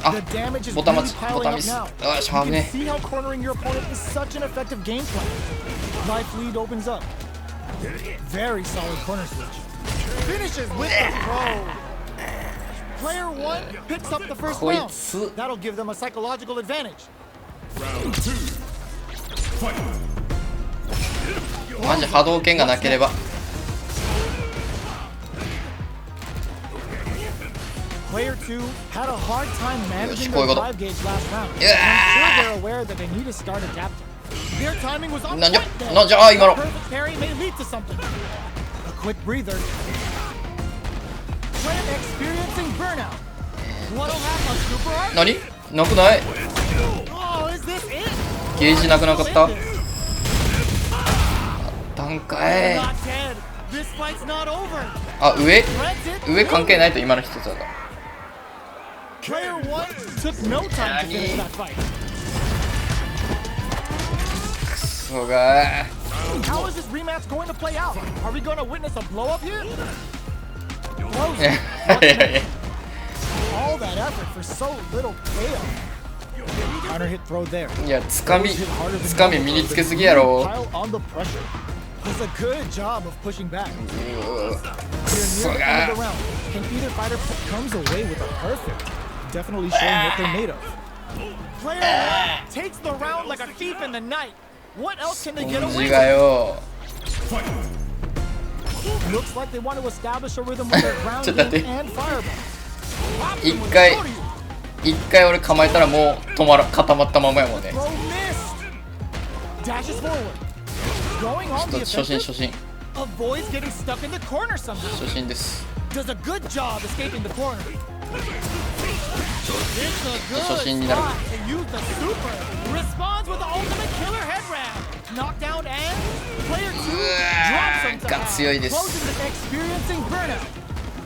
あ The damage is ボタン really 待ちボ piling タン up ミス。 now. あし You ゃぶ can ね。 see how cornering your opponent is such an effective game plan. Life lead opens up. Very solid corner switch. Finishes with the throw. Player 1 picks up the first こい round. つ That'll give them a psychological advantage. マジ波動拳がなければ。 Player 2 had a hard time managing Yo, theirこういうこと。 drive gauge last round. I'm Yeah. sure they're aware that they need to start adapting. Their timing was on なんじゃ point there. なんじゃ今の。 Perfect parry may lead to something. A quick breather. When experiencing burnout. What'll happen, super art? 何なくない Oh, is this it? ゲージなくなかった段階 Not dead. This fight's not over. あ上 Threads it. 上関係ないと今の一つだった Player 1 took no time to finish that fight. クソが How is this rematch going to play out? Are we going to witness a blow up here? い Close. や What's いやいや next? All that effort for so little payoff. Counter hit throw there. いやつかみ Hit harder than つかみ normal, 身につけ but すぎやろ pile on the pressure. Does a good job of pushing back. う We're そ near the が end of the round. Can either fighter comes away with a perfect? Definitely showing what they're made of. Player 1 takes the round like a thief in the night. What else can they get 字 away が with? よ Looks like they want to establish a rhythm with their ground ちょっと待って game and fireball. 一回一回俺構えたらもう止まら固まったままやもんね Throw missed. Dashes forward. Going on ちょ the っと初心 offensive. 初心 Avoids getting stuck in the corner somehow. 初心です Does a good job escaping the corner. It's a good 初心になる spot to use the super. Responds with the ultimate killer head wrap. Knockdown and player 2 drops him to が強いです closing the experiencing burnout.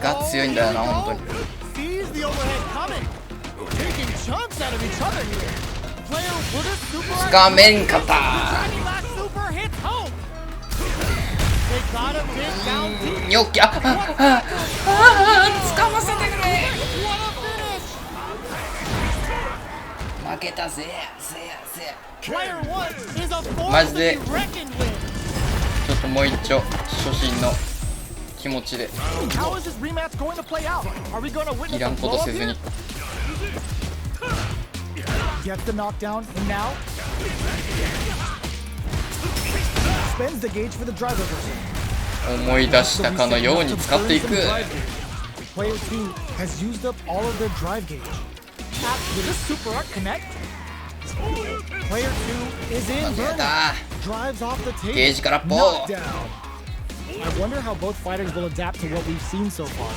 が強いんだよな本当に。 Sees the overhead coming. Taking chunks out of each other here. Player with a super つかめんかった。 Dragging last super hits home. They got him hit down deep. よっきゃつかませてくれ。 What a finish. 負けたぜ。 Player 1 is a force マ to ジ be で reckoned with. ちょっともう一丁初心の気持ちで How is this rematch going to play out? Are we going to witness いら a んこ blow と up せずに here? Gets the knockdown, and now spends the gauge for the drive reversal. 思い出したかのように使っていく。 Player 2 has used up all of their drive gauge. Will this super art connect? Player 2 is in 負け burnout. た。 Drives off the table. ゲージからポー。 Knockdown. I wonder how both fighters will adapt to what we've seen so far.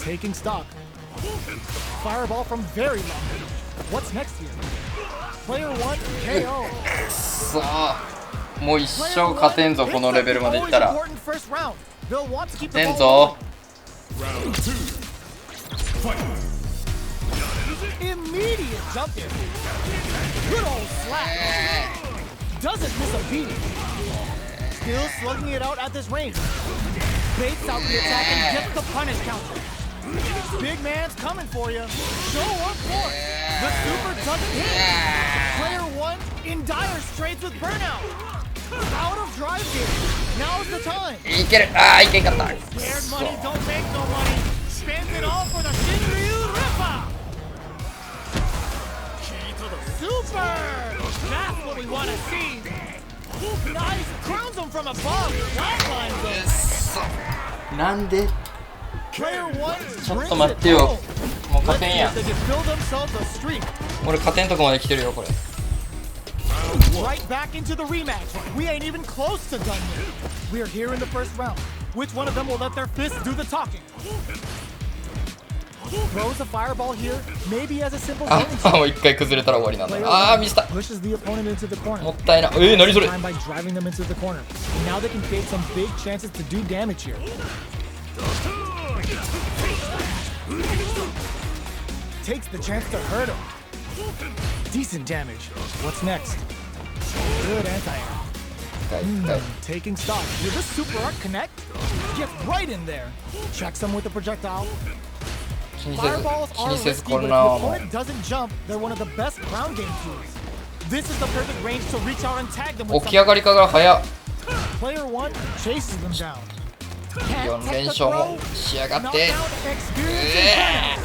Taking stock. Fireball from very long range. What's next here? Player 1 KO. さあもう一生勝てんぞこのレベルまでいったら。 They'll want to keep the てん ball ぞ。 Round 2. Fight. Immediate jump in. Good old slap. Doesn't miss a beat. Still slugging it out at this range. Baits out the attack and gets the punish counter. Big man's coming for you. Show up for it. The super doesn't hit. Player 1 in dire straits with burnout. Out of drive gear. Now's the time. いける。ああいけんかった。 Scared money don't make no money. Spends it all for the Shinryu Ripper. Super. That's what we want to see. Nice. Crowns him from above. Flatlines him. なんで Player 1ちょっと待ってよ。もう勝てんやん。 They can build themselves a streak. 俺勝てんとこまで来てるよこれ。 Right back into the rematch. We ain't even close to done yet. We're here in the first round. Which one of them will let their fists do the talking? Throws a fireball here, maybe as a simple あ zoning shot. もう一回崩れたら終わりなんだ。ああミスった。 Pushes the opponent into the corner. もったいな。何それ。 Time by driving them into the corner. Now they can create some big chances to do damage here. Takes the chance to hurt him. Decent damage. What's next? Good anti-air. 痛い痛い。 Taking stock. Will this super art connect? Gets right in there. Checks them with the projectile. 気にせず Fireballs 気 are にせず risky, こ but れ if な the もう opponent doesn't jump, they're one of the best ground game tools. This is the perfect range to reach out and tag them with 起き上がりから早っ。 Player 1 chases them down. 4 Can't 連 take the 勝も throw. しやがっ Knockdown て。 experience.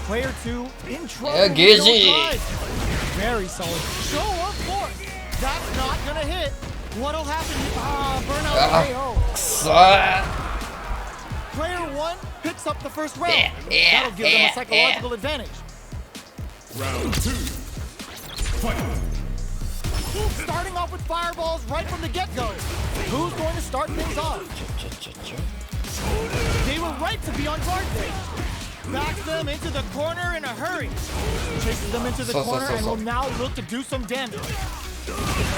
Player 2 in trouble. with Geji. no drive. Very solid. Show of force. That's not gonna hit. What'll happen? Burnout KO. くそー。 Player 1 picks up the first round. That'll give them a psychological advantage. Round 2. Fight. Starting off with fireballs right from the get-go. Who's going to start things off? ちょ They were right to be on guard there. Backs them into the corner in a hurry. Chases them into the corner and will now look to do some damage.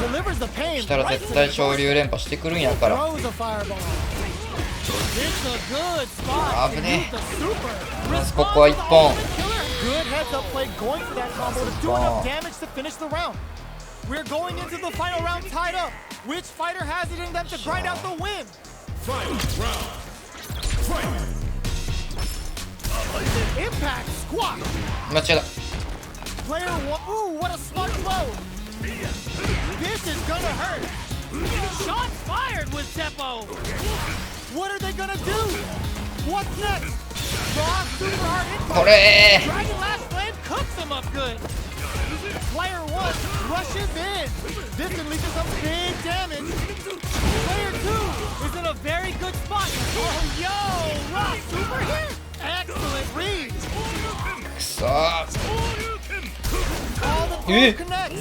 Delivers the pain 来たら right 絶 to 対 the 昇竜連覇してくるんやから。 throws a fireball. It's a good spot. 危ね The super. まずここは1本。 Good heads up play going for that combo to do enough damage to finish the round. We're going into the final round tied up. Which fighter has it in them to grind out the win? Final round. Fight. Impact squat. 間違えた。 Player 1. Ooh, what a smart blow. This is gonna hurt. Shots fired with Teppo. What are they gonna do? What's next? Raw super hard impact. これ Dragon Last Flame cooks him up good. Player 1 rushes in. This can lead to some big damage. Player 2 is in a very good spot. Oh, yo! Raw super hit. Excellent read. くそー。 All the blows connect.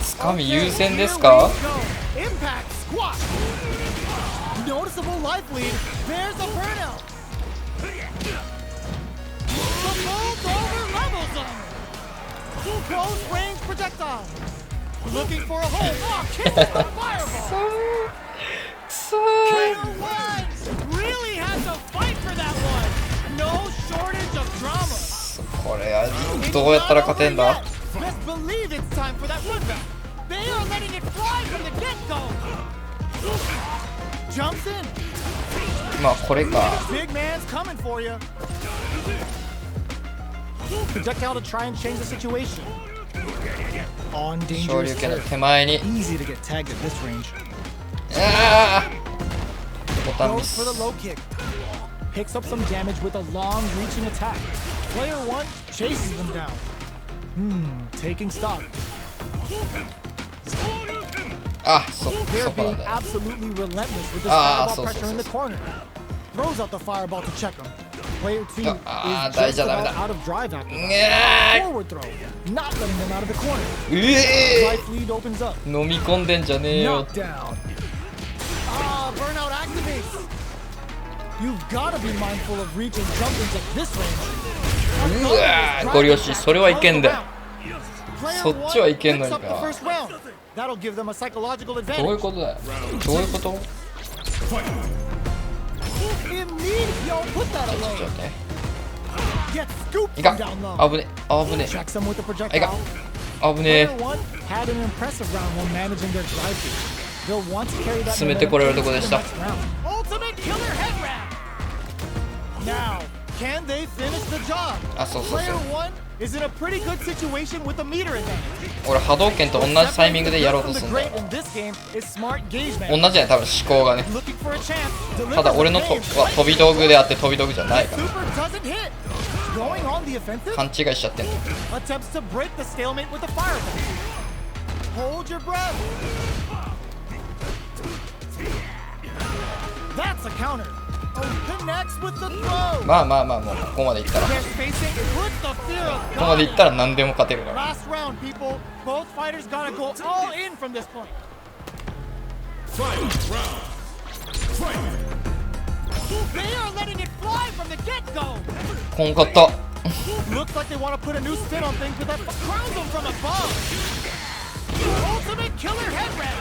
つかみ優先ですか。 Impact squat. Noticeable life lead. There's a burnout. The bulldozer levels him. Close range projectile. Looking for a hole. Oh, kick with a fireball. くそー。 Player 1 really has to fight No shortage of drama. これはどうやったら勝てんだ？ Best believe it's time for that rebound. They are letting it fly from the get-go. Jumps in. まあこれか。 Big man's coming for you. Projectile to try and change the situation. On 昇 dangerous 竜拳の turf. 手前に Easy to get tagged at this range. ああボタンミ Goes ス for the low kick. Picks up some damage with a long reaching attack. Player 1 chases them down. Taking stock. あそ They're そこなん being だよ absolutely relentless with this Ah, fireball so, pressure in the corner. Throws out the fireball to check him. Player 2 Ah, is 大 just 丈夫だ about out of drive after う that. わ Forward throw, not letting them out of the corner. ーえ Life lead opens up. 飲み込んでんじゃねえよ Knockdown. Ah, burnout activates. You've got to be mindful of reaching jumpings at this range. うわーゴリ押しそれはいけんだよ Player そっちはいけんのに picks か up the first round. That'll give them a psychological どういう advantage. ことだよどういうこと Immediate, yo, put that ちょっ away. と待って Get scooped い from か down low. 危ね危ね Checks them with the いか projectile. 危ね Player 1 had an impressive round while managing their drive through. They'll want to carry that 進めてこれるとこ momentum で into し the た next round. Ultimate killer head wrap. Now, can they finish the job? あそうそうそ Player う 1 is in a pretty good situation with a meter advantage. 俺波動拳と同じタイミングでやろうとするんだよ in this game is smart gauge 同 man. じやね多分思考がね Looking for a chance. ただ俺のとは飛び道具であって飛び道具じゃないから Super doesn't hit. Going on the offensive. 勘違いしちゃってんの Attempts to break the stalemate with the fireball. Hold your breath. That's a counter. Oh, connects with the throw. まあまあまあもうここまでいったらこ They're facing with the fear of こまでい God. ったら何でも勝てるから Last round, people. Both fighters gotta go all in from this point. They are letting it fly from the get-go. こんかった Looks like they want to put a new spin on things with that crowns them from above. Ultimate killer head wrap.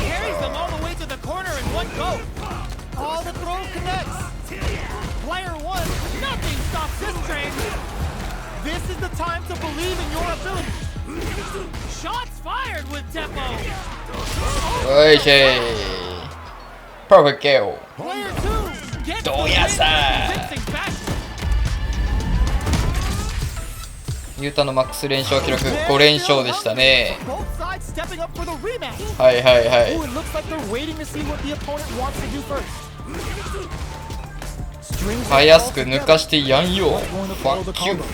Carries them all the way to the corner in one go. All the throw connects. Player 1, nothing stops this train. This is the time to believe in your ability. Shots fired with tempo. おいしいパーフェクト KO Player 2 gets the どう win やさ in convincing fashion. ユータのマックス連勝記録5連勝でしたね Both sides stepping up for the rematch. はいはいはい Ooh, it looks like they're waiting to see what the opponent wants to do first. Strings it たや all すく together. 抜かしてやんよ Going to follow the Fuck you combo.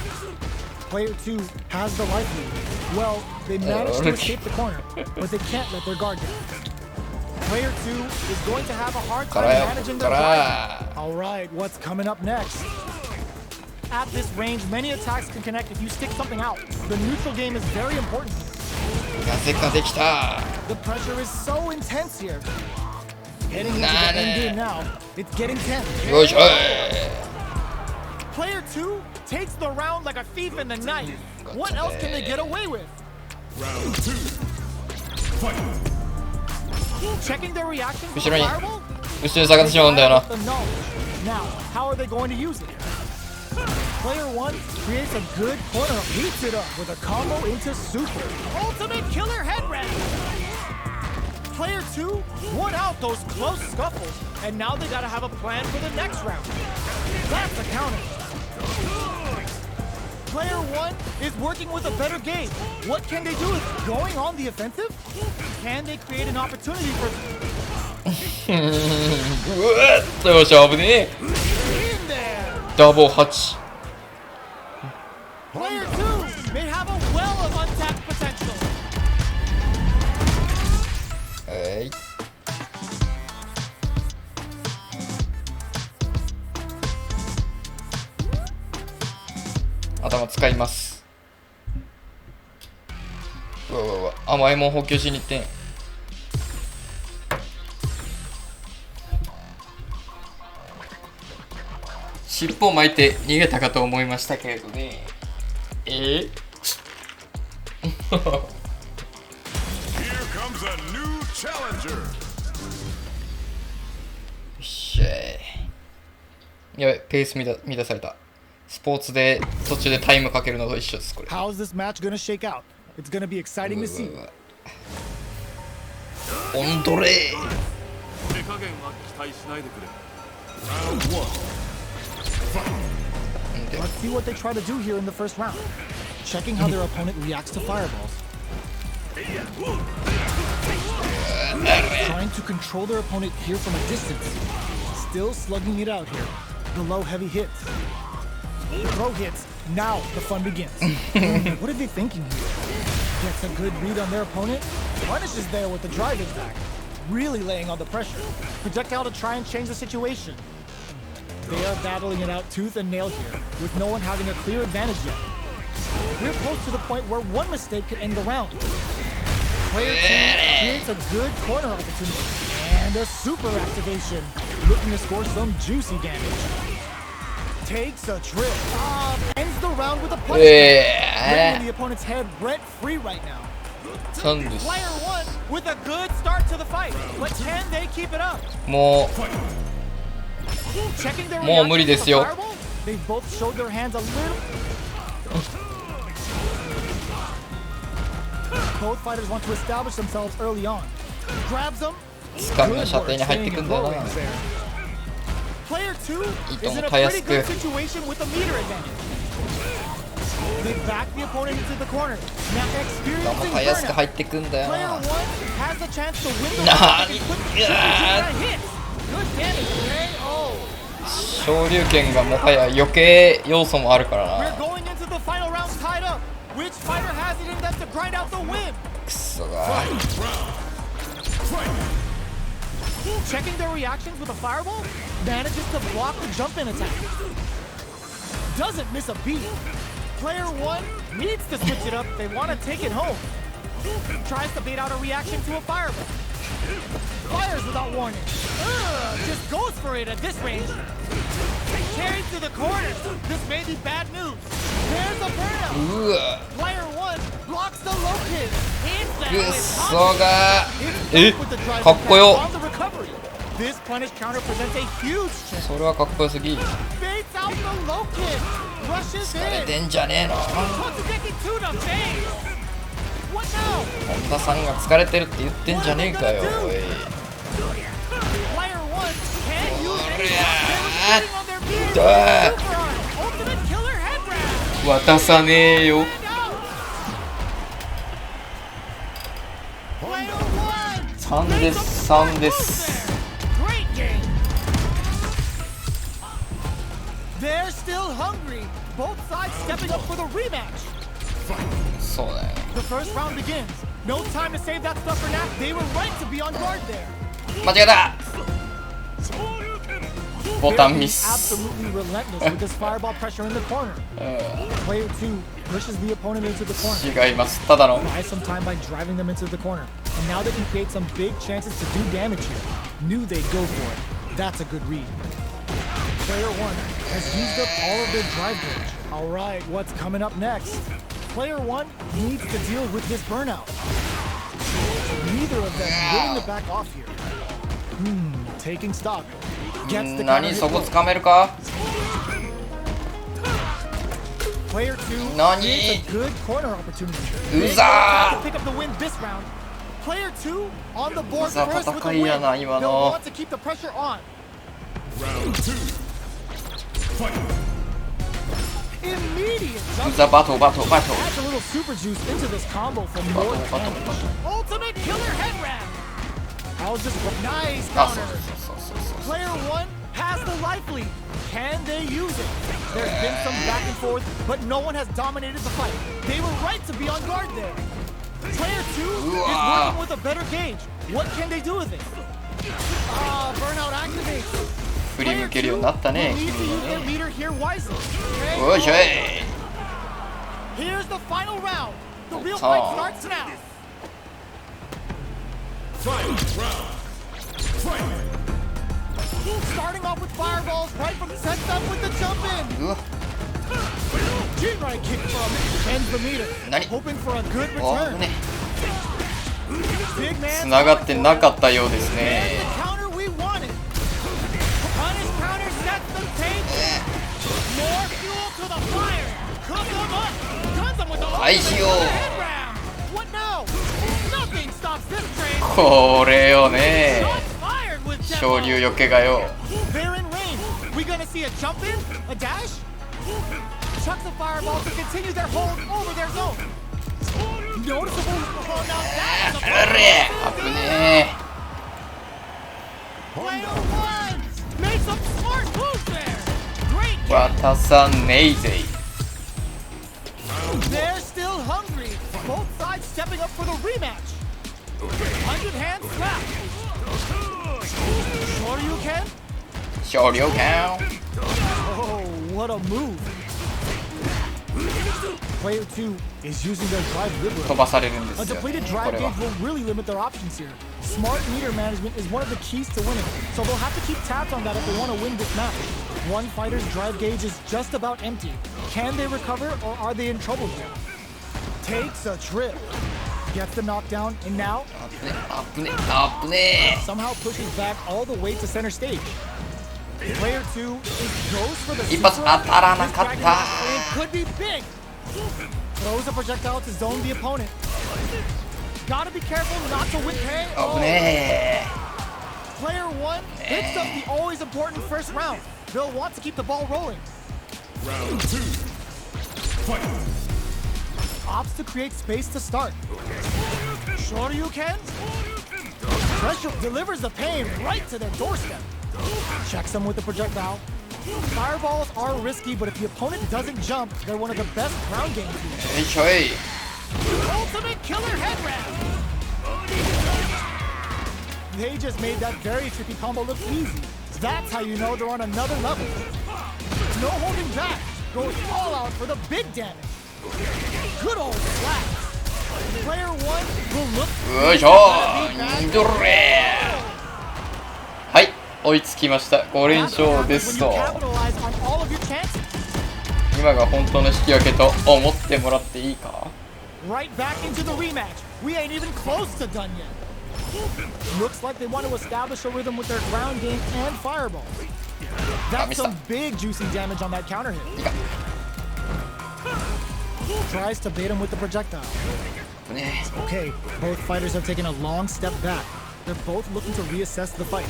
Player 2 has the life lead. Well, they managed to escape the corner, but they can't let their guard down. Player 2 is going to have a hard か time らよ managing か their drive. ら All right, what's coming up next? At this range, many attacks can connect if you stick something out. The neutral game is very important here. なぜかできた The pressure is so intense here. Heading into Nah, the end game nah. now. It's getting tense. よいしょ Player 2 takes the round like a thief in the night. What else can they get away with? Round 2. Fight. Checking their reaction to 後 the ろに fireball? 後ろに下がってしまうんだよな The knowledge. Now, how are they going to use it? Player 1 creates a good corner, heats it up with a combo into super. Ultimate killer head wrap. Player 2 won out those close scuffles, and now they gotta have a plan for the next round. That's a counter. Player 1 is working with a better game. What can they do with it? Going on the offensive? Can they create an opportunity for うわっとよっしゃ危ねえ in there? ダボ8 Player 2 may have a well of untapped potential. はい頭使いますうわうわうわ甘いもん補給しに行ってん尻尾を巻いて逃げたかと思いましたけれどねHere comes a new challenger. よっしゃいやべ、ペース乱された。スポーツで途中でタイムかけるのと一緒です、これ。How's this match gonna shake out? It's gonna be exciting to see. オンドレー。手加減は期待しないでくれ。Let's see what they try to do here in the first round. Checking how their opponent reacts to fireballs. Trying to control their opponent here from a distance. Still slugging it out here. The low heavy hits. Throw hits. Now the fun begins. What are they thinking here? Gets a good read on their opponent. Punishes there with the drive impact. Really laying on the pressure. Projectile to try and change the situation. They are battling it out tooth and nail here, with no one having a clear advantage yet. We're close to the point where one mistake could end the round. Player 2 creates a good corner opportunity, and a super activation, looking to score some juicy damage. Takes a trip, ends the round with a punch. Bringing the opponent's head rent-free right now. Player 1 with a good start to the fight, but can they keep it up? もう無理ですよ。 They both showed their hands a little. Both fighters want to establish themselves early on. Grabs them. つかみの射程に入ってくんだよな。 Player 2 is in a pretty good situation with a meter advantage. They back the opponent into the corner. Now experiencing たやすく入ってくんだよ Player な。 1 has the chance to win the round and put hits. Good damage, okay? Oh. 昇竜拳がもはや余計要素もあるからな。 We're going into the final round tied up. Which fighter has it in them to grind out the win? くそが。 Checking their reactions with a fireball, manages to block the jump-in attack. Doesn't miss a beat. Player 1 needs to switch it up. They want to take it home. Tries to bait out a reaction to a fireball. Fires without warning. Just goes for it at this range. Carried to the corner. This may be bad news. There's a burnout. Player 1 blocks the low kick. Hits that くっ with そ confidence. が。 It's with the drive かっこよ。 on the recovery. This punish counter presents a huge chance. それはかっこよすぎ。 Baits out the low kick. Rushes 疲れ in. てんじゃねえの。 Totsuki to the face. What now? 本田さんが疲れてるって言ってんじゃねえかよ。おい。 Player 1 can't use it. They were sitting on their feet. だ Super arm. Ultimate killer head grab. 渡さねえよ。 Player 1. 3です、3です。 Great game. They're still hungry. Both sides stepping up for the rematch. そうだよね。 The first round begins. No time to save that stuff for now. They were right to be on guard there. 間違えた。ボタンミ He's ス。 absolutely relentless with his fireball pressure in the corner. Player 2 pushes the opponent into the corner. 違います。ただの Buys some time by driving them into the corner. And now they can create some big chances to do damage here. Knew they'd go for it. That's a good read. Player 1 has used up all of their drive range. Alright, what's coming up next? Player 1 needs to deal with this burnout. Neither of them willing to back off here. Taking stock. Gets the counter 何 hit そこ low. 掴めるか。 Player 2 何 creates a good corner opportunity. うざ To pick up the win this round. Player 2 on the board うざ first with the 戦いや win. な今 They'll の。 want to keep the pressure on. Round 2. Fight. Immediate う jump ざバトバトバト。 adds a little super juice into this combo for more damage. Ultimate killer head wrap. How's this? Nice あ、そう counter. そうそうそうそう。 Player 1 has the life lead. Can they use it? There's been some back and forth, but no one has dominated the fight. They were right to be on guard there. Player 2 is working with a better gauge. What can they do with it? Burnout activates. 振り向けるようになったね、 Player 2 will need 君 to も use their ね。 meter here wisely. おいしょい。 Here's the final round. The real fight starts now. Final round. Fight. Starting off with fireballs right from sets up with the jump in. うわ。 G-right kick from ends the meter. 何 Hoping for a good お return. ね。 Big man. つながってなかったようです And ね。 the counter we wanted. Punish counter sets the table. 回避を What now? Nothing stops this train. これをね 昇竜よけがよ They're in range. We gonna see a jump in? A dash? Chucks a fireball to continue their hold over their zone. Noticeable. Oh, now that is a あれ危ね player one. Made some smart moves there. Great え game. 渡さねえぜ They're still hungry. Both sides stepping up for the rematch. 100 hand slap. Sure you can? 昇竜拳 Oh, what a move. Player 2 is using their drive 飛 liberally. ばされるんで A すよ、 depleted ね、こ drive れ gauge は will really limit their options here. Smart meter management is one of the keys to winning, so they'll have to keep tabs on that if they want to win this match. One fighter's drive gauge is just about empty. Can they recover, or are they in trouble here? Takes a trip. Gets the knockdown, and now 危ね危ね somehow pushes back all the way to center stage. Player 2 goes for the 一発当たらなかっ This た dragon could be big. Throws a projectile to zone the opponent. Gotta be careful not to whip pay. 危ね Player 1 picks up the always important first round. They'll want to keep the ball rolling. Round 2. Fight. Opts to create space to start. Sure you can. Pressure delivers the pain right to their doorstep. Checks them with the projectile. Fireballs are risky, but if the opponent doesn't jump, they're one of the best ground game tools. えよいしょい Ultimate killer head wrap. They just made that very tricky combo look easy. That's how you know they're on another level. No holding back. Goes all out for the big damage. Good old slaps. Player 1 will look よいしょーどれはい追いつきました5連勝ですと capitalize on all of your chances. 今が本当の引き分けと思ってもらっていいか Right back into the rematch. We ain't even close to done yet. Looks like they want to establish a rhythm with their ground game and fireball. That's some big juicy damage on that counter hit. Tries to bait him with the projectile. 危ね Okay, both fighters have taken a long step back. They're both looking to reassess the fight.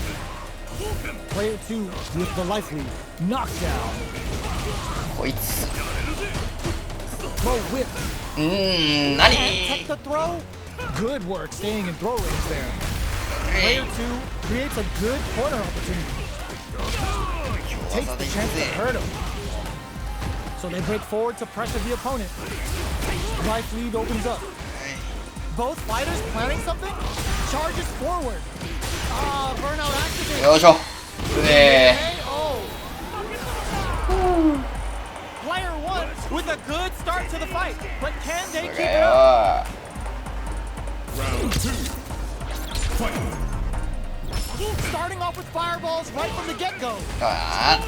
Player 2 with the life lead. Knockdown. こいつ Throw whip. 何 Take the throw. Good work staying in throw range there. Player 2 creates a good corner opportunity. Takes the chance to hurt him. So they break forward to pressure the opponent. Life lead opens up. Both fighters planning something? Charges forward. Ah, burnout activated. よいしょ危ね KO. Player 1 with a good start to the fight, but can they え keep が it up? よ Round 2. Fight. Starting off with fireballs right from the get-go. あ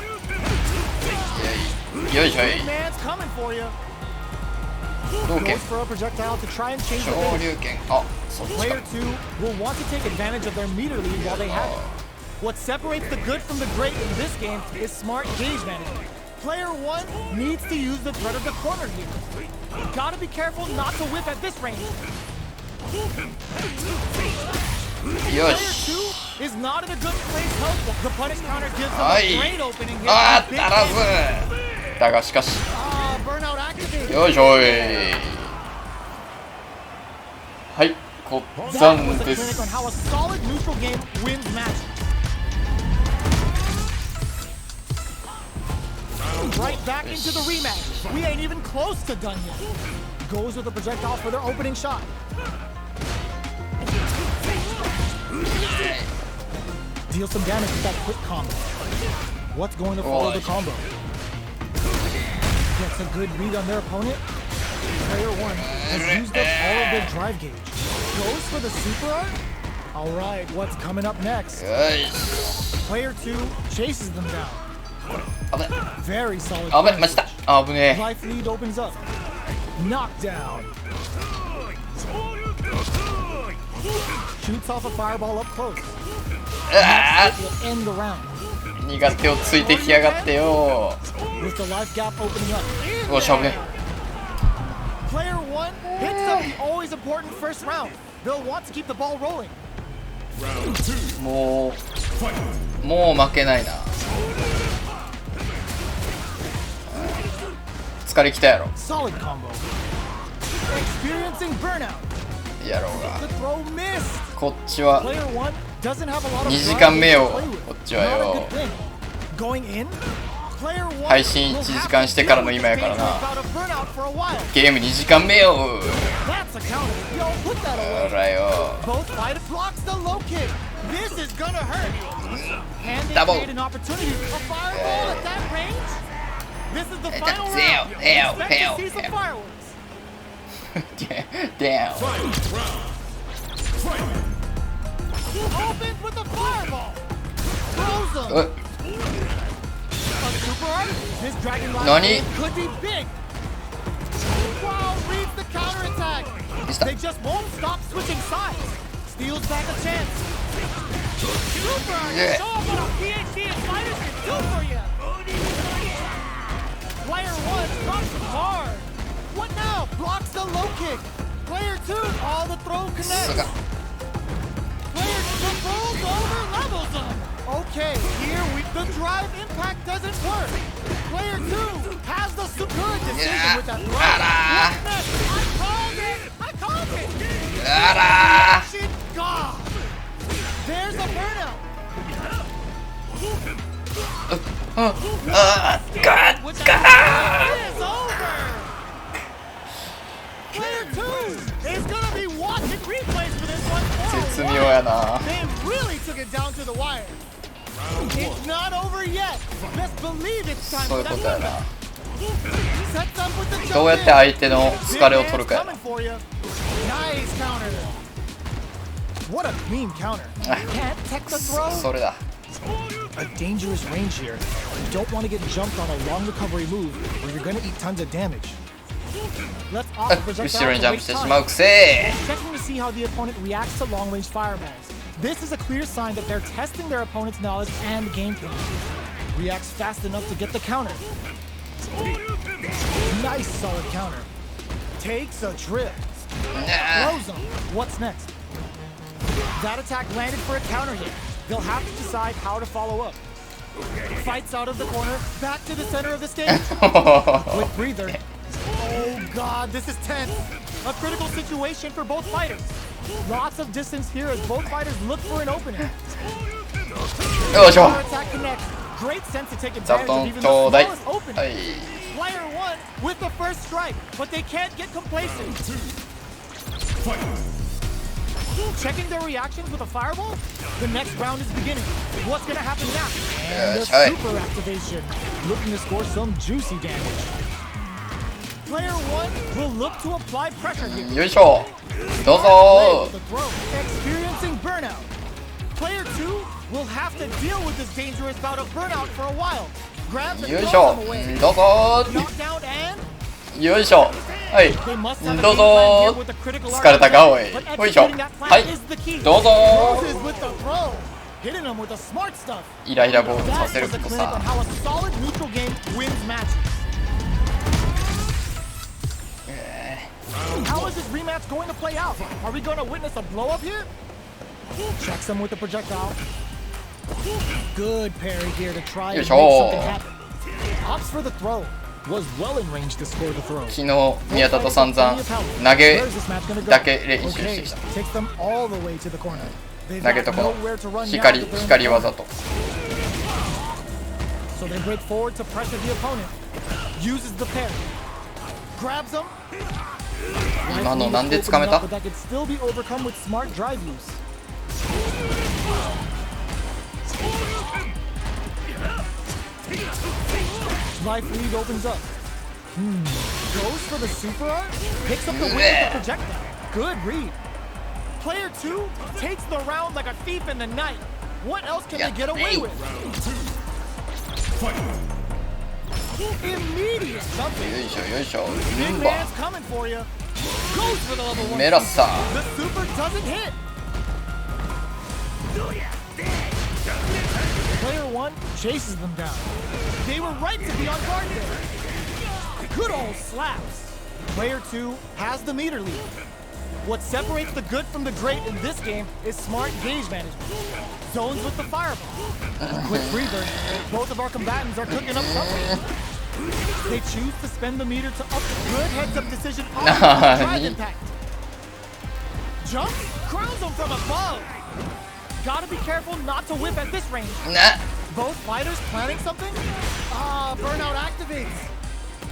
ーよいしょい Big man's coming for you. どうけ Goes for a projectile to try and change the 昇 pace. 竜拳あそっち Player か 2 will want to take advantage of their meter lead while they have it. What separates the good from the great in this game is smart gauge management. Player 1 needs to use the threat of the corner here. Gotta be careful not to whip at this range. よ Player し 2 is not in a good place health. The punish counter gives them は a い great opening here. あ Big ー足らず damage. だがしかし Ah, burnout activated. よいしょいはいこっ That ざ was ん a で clinic す on how a solid neutral game wins matches. Right back into the rematch. We ain't even close to done yet. Goes with the projectile for their opening shot. Deal some damage with that quick combo. What's going to follow the combo? Gets a good read on their opponent. Player 1 has used up all of their drive gauge. Goes for the super art? Alright, what's coming up next? よし Player 2 chases them down. 危ね Very solid. 危ねマジだ危ね Life lead opens up. Knockdown. Shoots off a fireball up close. あ Will end the round. 苦手をついてきやがってよ With the life gap opening up. おしゃべ Player one hits up the always important first round. They'll want to keep the ball rolling. もう負けないな。疲れきたやろ。 Solid combo. Experiencing burnout. やろうが。 The throw missed. こっちは Player one doesn't have a lot of 2時間目よ。 drive to play with. こっちは Not a よ good。thing. Going in. Player one 配信1時間してからの今やからな。ゲーム2時間目よ。 That's a counter. Yo, put that ほ away. らよ。 Both fighters blocks the low kick. This is gonna hurt. And they Double. create an opportunity. A fireball at that range. This is the final round. Hell. Expect to see some fireworks. Damn. Opens with a fireball. Throws them. う A super art. This dragon Nani? line could be big. Wow, reads the counterattack. Missed. They just won't stop switching sides. Steals back a chance. Super art. Yeah. Show them what a PhD in fighters can do for you. Player one drops hard. What now? Blocks the low kick. Player two, all the throw connects. Suga. Player two rolls over, levels them. Okay, here the drive impact doesn't work. Player two has the good decision with that throw. What's next? I called it. Action God. There's a burnout. God. It's over. Player two is gonna be watching replays for this one. 絶妙やな。 They really took it down to the wire. It's not over yet. Best believe it's time そういう for こ that とやな。 Sets up with the どうやって相手の疲れを取るかやな。 Coming for you. Nice counter. What a clean counter. Can't tech the throw. それだ。 A dangerous range here. You don't want to get jumped on a long recovery move or you're going to eat tons of damage. Let's off the 後ろに projectile ジャ to ンプし waste てしま time. うくせ Checking to see how the opponent reacts to long-range fireballs. This is a clear sign that they're testing their opponent's knowledge and game plan. Reacts fast enough to get the counter. Nice solid counter. Takes a trip. Throws him. What's next? That attack landed for a counter hit. They'll have to decide how to follow up. Fights out of the corner, back to the center of the stage. Quick breather. Oh god, this is tense. A critical situation for both fighters. Lots of distance here as both fighters look for an opening. よいしょ。 Counter attack connects. Great sense to take 座布 advantage 団 of even ちょ the うだい。 smallest opening. はい。 Player one with the first strike, but they can't get complacent. Checking their reactions with a fireball. The next round is beginning. What's gonna happen now? And the Yes, super activation, looking to score some juicy damage. Player one will look to apply pressure here. よいしょ。どうぞ The throw, experiencing burnout. Player two will have to deal with this dangerous bout of burnout for a while. Grabs and よい throws しょ them away. どうぞ Knockdown and よいしょはい they must have a どう game plan ぞ here with the critical 疲れたかおい but よいしょ executing that plan はい is the key. どうぞ Closes with the throw, hitting them with the smart stuff. イライラボール That させる was こ a と clinic さ on how a solid neutral game wins matches. How is this rematch going to play out? Are we going to witness a blow up here? Checks him with the projectile. Good parry here to try and make something happen. Opts for the throw. Was well in range to score the throw. 昨日宮田と散々投げだけ練習してきた Takes them all the way to the corner. They've 投げ got とこの nowhere to run now 光 that they're in 光 the 技 corner. と So they break forward to pressure the opponent. Uses the parry. Grabs him. 今のなんで掴めた But that could still be overcome with smart drive use. Life lead opens up. Goes for the super art. Picks up the win with the projectile. Good read. Player two takes the round like a thief in the night. What else can they get away with? Immediate jumping. よいしょよいしょ Big ルンバ man's coming for you. Goes for the level one. メラッサ The super doesn't hit. Player one chases them down. They were right to be on guard there. Good old slaps. Player 2 has the meter lead. What separates the good from the great in this game is smart gauge management. Zones with the fireball. Quick breather. Both of our combatants are cooking up something. They choose to spend the meter to up. Good heads-up decision on drive impact. Jump, crowns them from above. Gotta be careful not to whip at this range. Both fighters planning something? Burnout activates.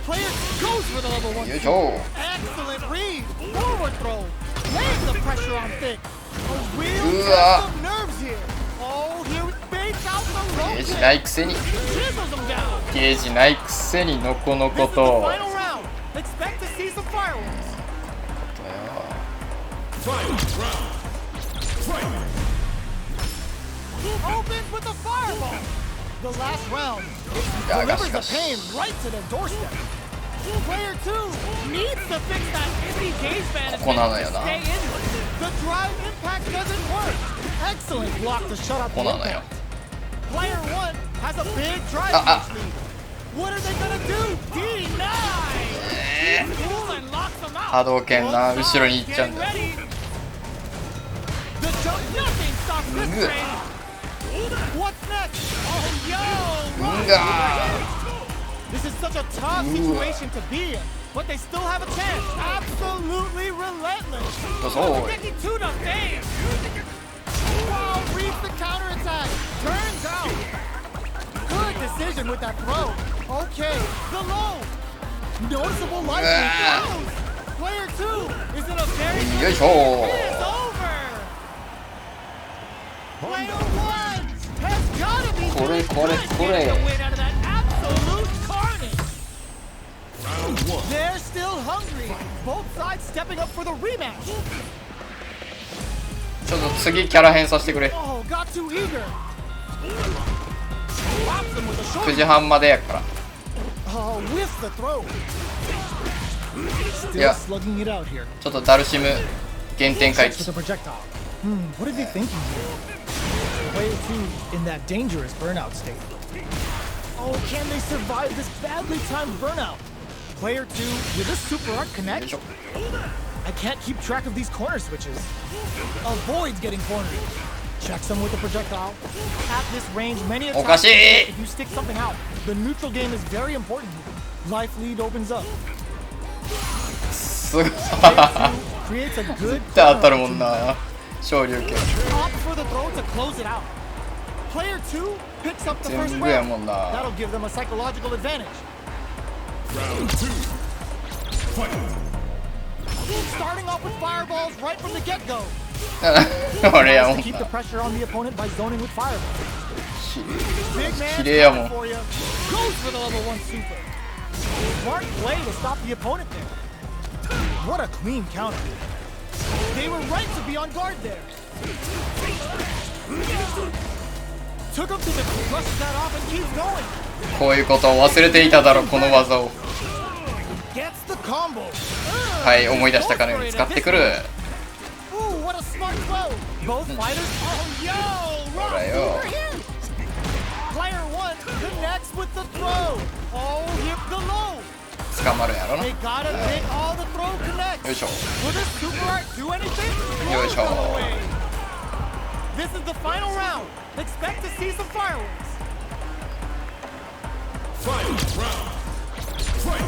Player goes for the level 1. Excellent read. Forward throw. Laying the pressure on thick. A real test of nerves here. Oh, here it fades out the low kick. Chisels them down. ゲージないくせにのこのこ This is the と。 final round. Expect to see some fireworks. Opens with a fireball. The last round delivers the pain right to their doorstep. Player 2 needs to fix that empty gauge management to stay in it. The drive impact doesn't work. Excellent block to shut up the impact. Player 1 has a big drive lead. What are they gonna do? D9! Cool and locks them out. 波動拳な後ろに行っちゃうんだよ。 The jump, nothing stops this train. What's next? Oh, yo! This is such a tough situation to be in, but they still have a chance. Absolutely relentless. Taking 2 to fame. Wow, reads the counterattack. Turns out. Good decision with that throw. Okay, the low. Noticeable life throws. Player 2 is in a very good position. It is over. Player 1 has got to be doing good getting the win out of that absolute carnage. They're still hungry. Both sides stepping up for the rematch. ちょっと次キャラ変させてくれ。 Oh, got too eager. 9時半までやから。 Oh, whiffs the throw. いや、 Still slugging it out here. ちょっとダルシム原点回 Checks 帰 with the projectile. What are they thinking here? Player 2 in that dangerous burnout state. Oh, can they survive this badly timed burnout? Player 2 with a super art connect. I can't keep track of these corner switches. Avoids getting cornered. Checks them with the projectile. At this range, many a time, if you stick something out, the neutral game is very important. Life lead opens up. すごい。 Creates a good 当たるもんな。昇竜拳。 Opt for the throw to close it out. Player 2 picks up the first 全部や round. もんな。 That'll give them a psychological advantage. Round 2. Fight. Starting off with fireballs right from the get-go. 俺やも To ん keep the な。 pressure on the opponent by zoning with fireballs. Big 綺 man 麗やもん。 for you. Goes for the level 1 super. Smart play to stop the opponent there. What a clean counter. They were right to be on guard there. Took him to the brushes that off and keeps going. こういうことを忘れていただろ、この技を。 Gets the combo. はい、思い出したかのように使ってくる。 Ooh, what a smart throw. Both fighters. Oh, yo, rock Alright, yo. over here. Player 1 connects with the throw. Oh, hit the low. 捕まるやろな。 They gotta hit all the throw connects. よいしょ。 Will this super art do anything? Yo, Throws yo. them away. This is the final round. Expect to see some fireworks. Final round. Fight.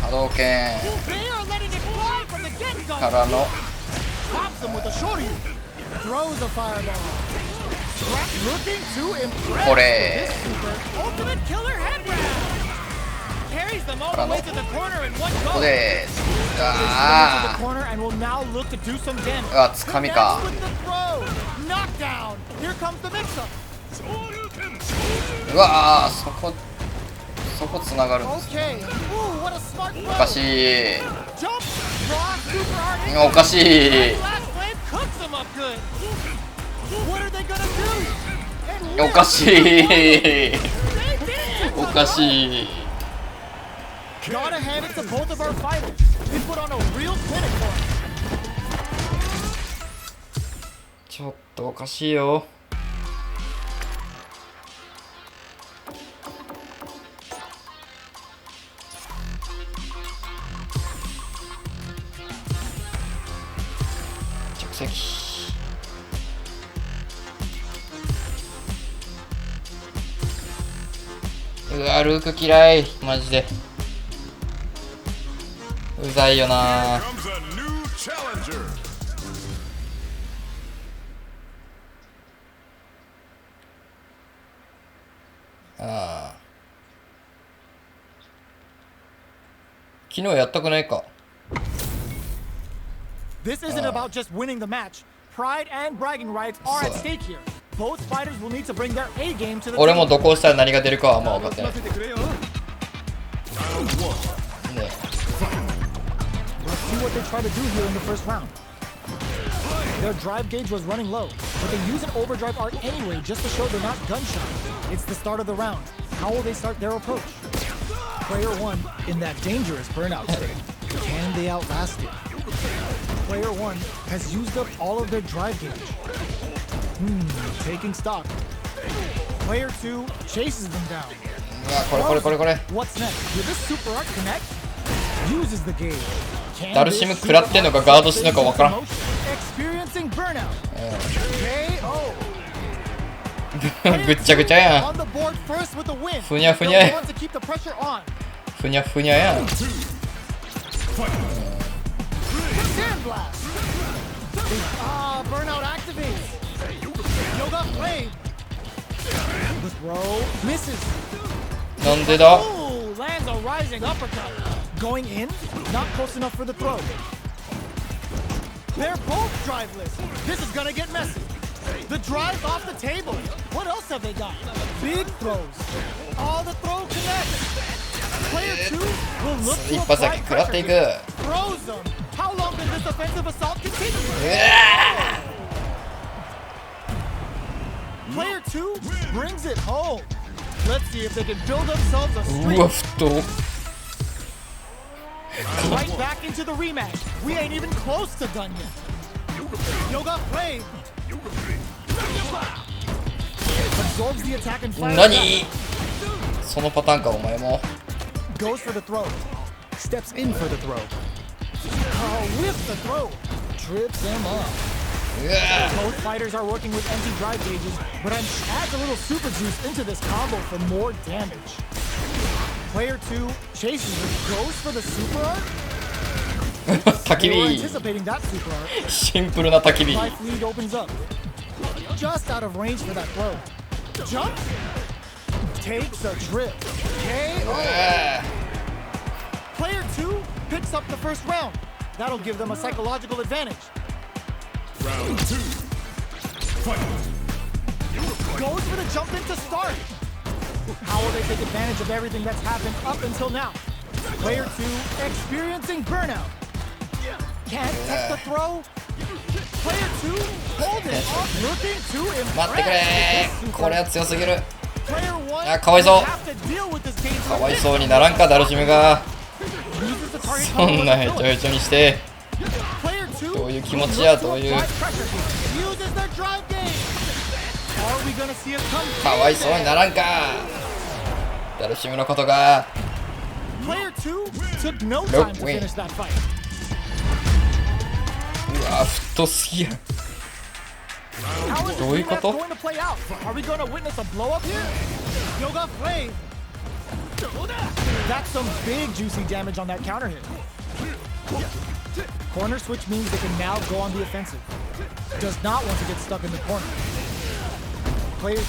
波動拳 They are letting it fly from the get-go. からの Pops him with a shorty. Throws a fireball. Looking to impress. これ Ultimate killer head grab. Carries them all the way to the corner in one こ go. こで To the あ corner and will now look to do some damage. あつかみか Connects with the throw. Knockdown. Here comes the mix-up. うわーそこつながるんです Okay. Ooh, what a smart おか throw. しい Jump. Draw super hard. おかしい Last flame cooks them up good. What are they gonna do? And おかしい They did it. おかしい Gotta hand it to both of our fighters. They put on a real clinic for us. ちょっとおかしいよ石。うわルーク嫌いマジで。うざいよな。ああ昨日やったくないか。This isn't about just winning the match. Pride and bragging rights are at stake here. Both fighters will need to bring their A game to the 俺もどこをしたら何が出るかはあんま分かってない。ね Let's see what they try to do here in the first round. Their drive gauge was running low, but they use an overdrive arc anyway just to show they're not gunshot. It's the start of the round. How will they start their approach? Player 1 in that dangerous burnout state. Can they outlast it? Player 1 has used up all of their drive gauge. Taking stock. Player 2 chases them down. うわこれ What's next? Will this super arc connect? Uses the gauge. ダルシム食らってんのかガードしてんのか分からん。Experiencing burnout. KO. ぐっちゃぐちゃやん。 On the board first with the win. ふにゃふにゃ They'll や want to keep the pressure on. ふにゃふにゃやん。 Sandblast. Burnout activates. Yoga blade. The throw misses. なんでだ。 Oh, lands a rising uppercut. Going in, not close enough for the throw. They're both driveless. This is gonna get messy. The drive off the table. What else have they got? Big throws. All the throw connects. Player 2 will look to 一発だけ apply 食らっていく。 pressure. Throws them. How long can this offensive assault continue? Player 2 brings it home. Let's see if they can build themselves a う streak. わ太。 Right back into the rematch. We ain't even close to done yet. Yoga blade. Absorbs the attack and fires. 何そのパターンかお前も。 Goes for the throw. Steps in for the throw. With the throw. Trips him up. うわ Both fighters are working with empty drive gauges, but adds a little super juice into this combo for more damage. Player 2 chases it, goes for the super arc. 焚き They were 火 anticipating that super arc. シンプルな焚き火。 Life lead opens up. Just out of range for that throw. Jump. Takes a trip. KO. Player 2 picks up the first round. That'll give them a psychological advantage. Round 2. Fight. Goes for the jump in to start. How will they take advantage of everything that's happened up until now? Player 2 experiencing burnout. Can't take the throw. Player 2 hold it off, looking to 待ってくれ impress. これは強すぎる。 Player 1あかわいそう will have to deal with this game かわいそうにならんかダルシムが。 Uses the target そんなへちょへちょにして。 Player 2どういう気持ちやどういう。 uses their drive game. Are we gonna see a come? かわいそうにならんかダルシムのことが。 Player 2 took no time to finish that fight. うわ太すぎや。 How is どう this いうこ rematch と going to play out? Are we going to witness a blow up here? Yoga blade. That's some big juicy damage on that counter hit. Corner switch means they can now go on the offensive. Does not want to get stuck in the corner. Player 2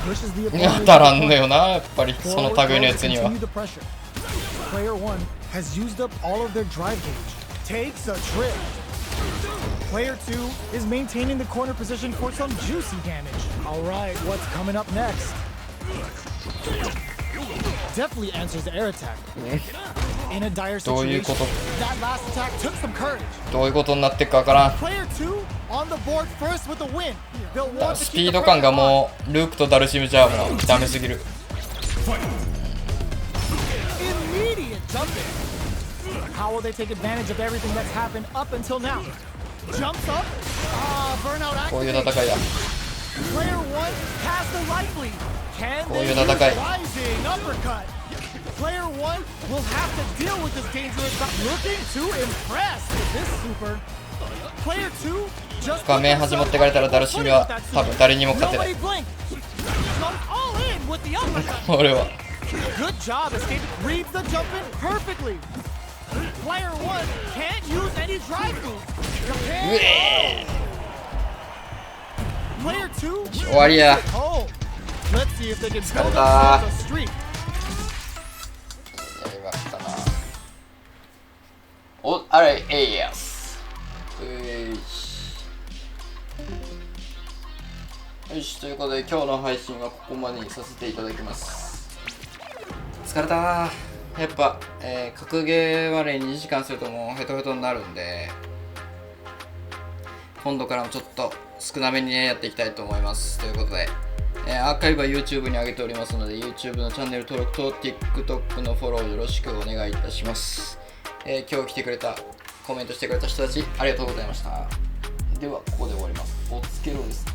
pushes the 当 opponent たらんのよなやっぱりその forward 類の throw や to つには。 continue the pressure. Player 1 has used up all of their drive gauge. Takes a trip. Player 2 is maintaining the corner position for some juicy damage. All right, what's coming up next? Definitely answers the air attack. In a dire どういう situation, こと that last attack took some courage. どういうことになってっかわからん。 Player 2 on the board first with the win. They'll want to ス keep ピ the ード感 pressure が on. もうルークとダルシムじゃもうダメすぎる。 Immediate jumping. How will they take advantage of everything that's happened up until now? Jumps up. Burnout こういう activated. 戦いだ。 Player 1 has the life lead. Can こう they いう use 戦い。 rising uppercut? Player 1 will have to deal with this dangerous but looking to impress with this super. Player 2 just 画面始まってからたらダルシミは多分誰にも勝てない。 Nobody blinked. Goes all in with the uppercut. 俺は Good job escaping. Reads the jump in perfectly. Player 1 can't use any drive moves. うえ Player 2ー終わりや。 cold. Let's see if they can 疲れ build た themselves a streak. やりましたな。おあれえいやよし、ということで今日の配信はここまでにさせていただきます。疲れたー。やっぱ、格ゲーまで2時間するともうヘトヘトになるんで、今度からもちょっと少なめにねやっていきたいと思います。ということで、アーカイブは YouTube に上げておりますので YouTube のチャンネル登録と TikTok のフォローよろしくお願いいたします。今日来てくれたコメントしてくれた人たちありがとうございました。ではここで終わります。おつけろです。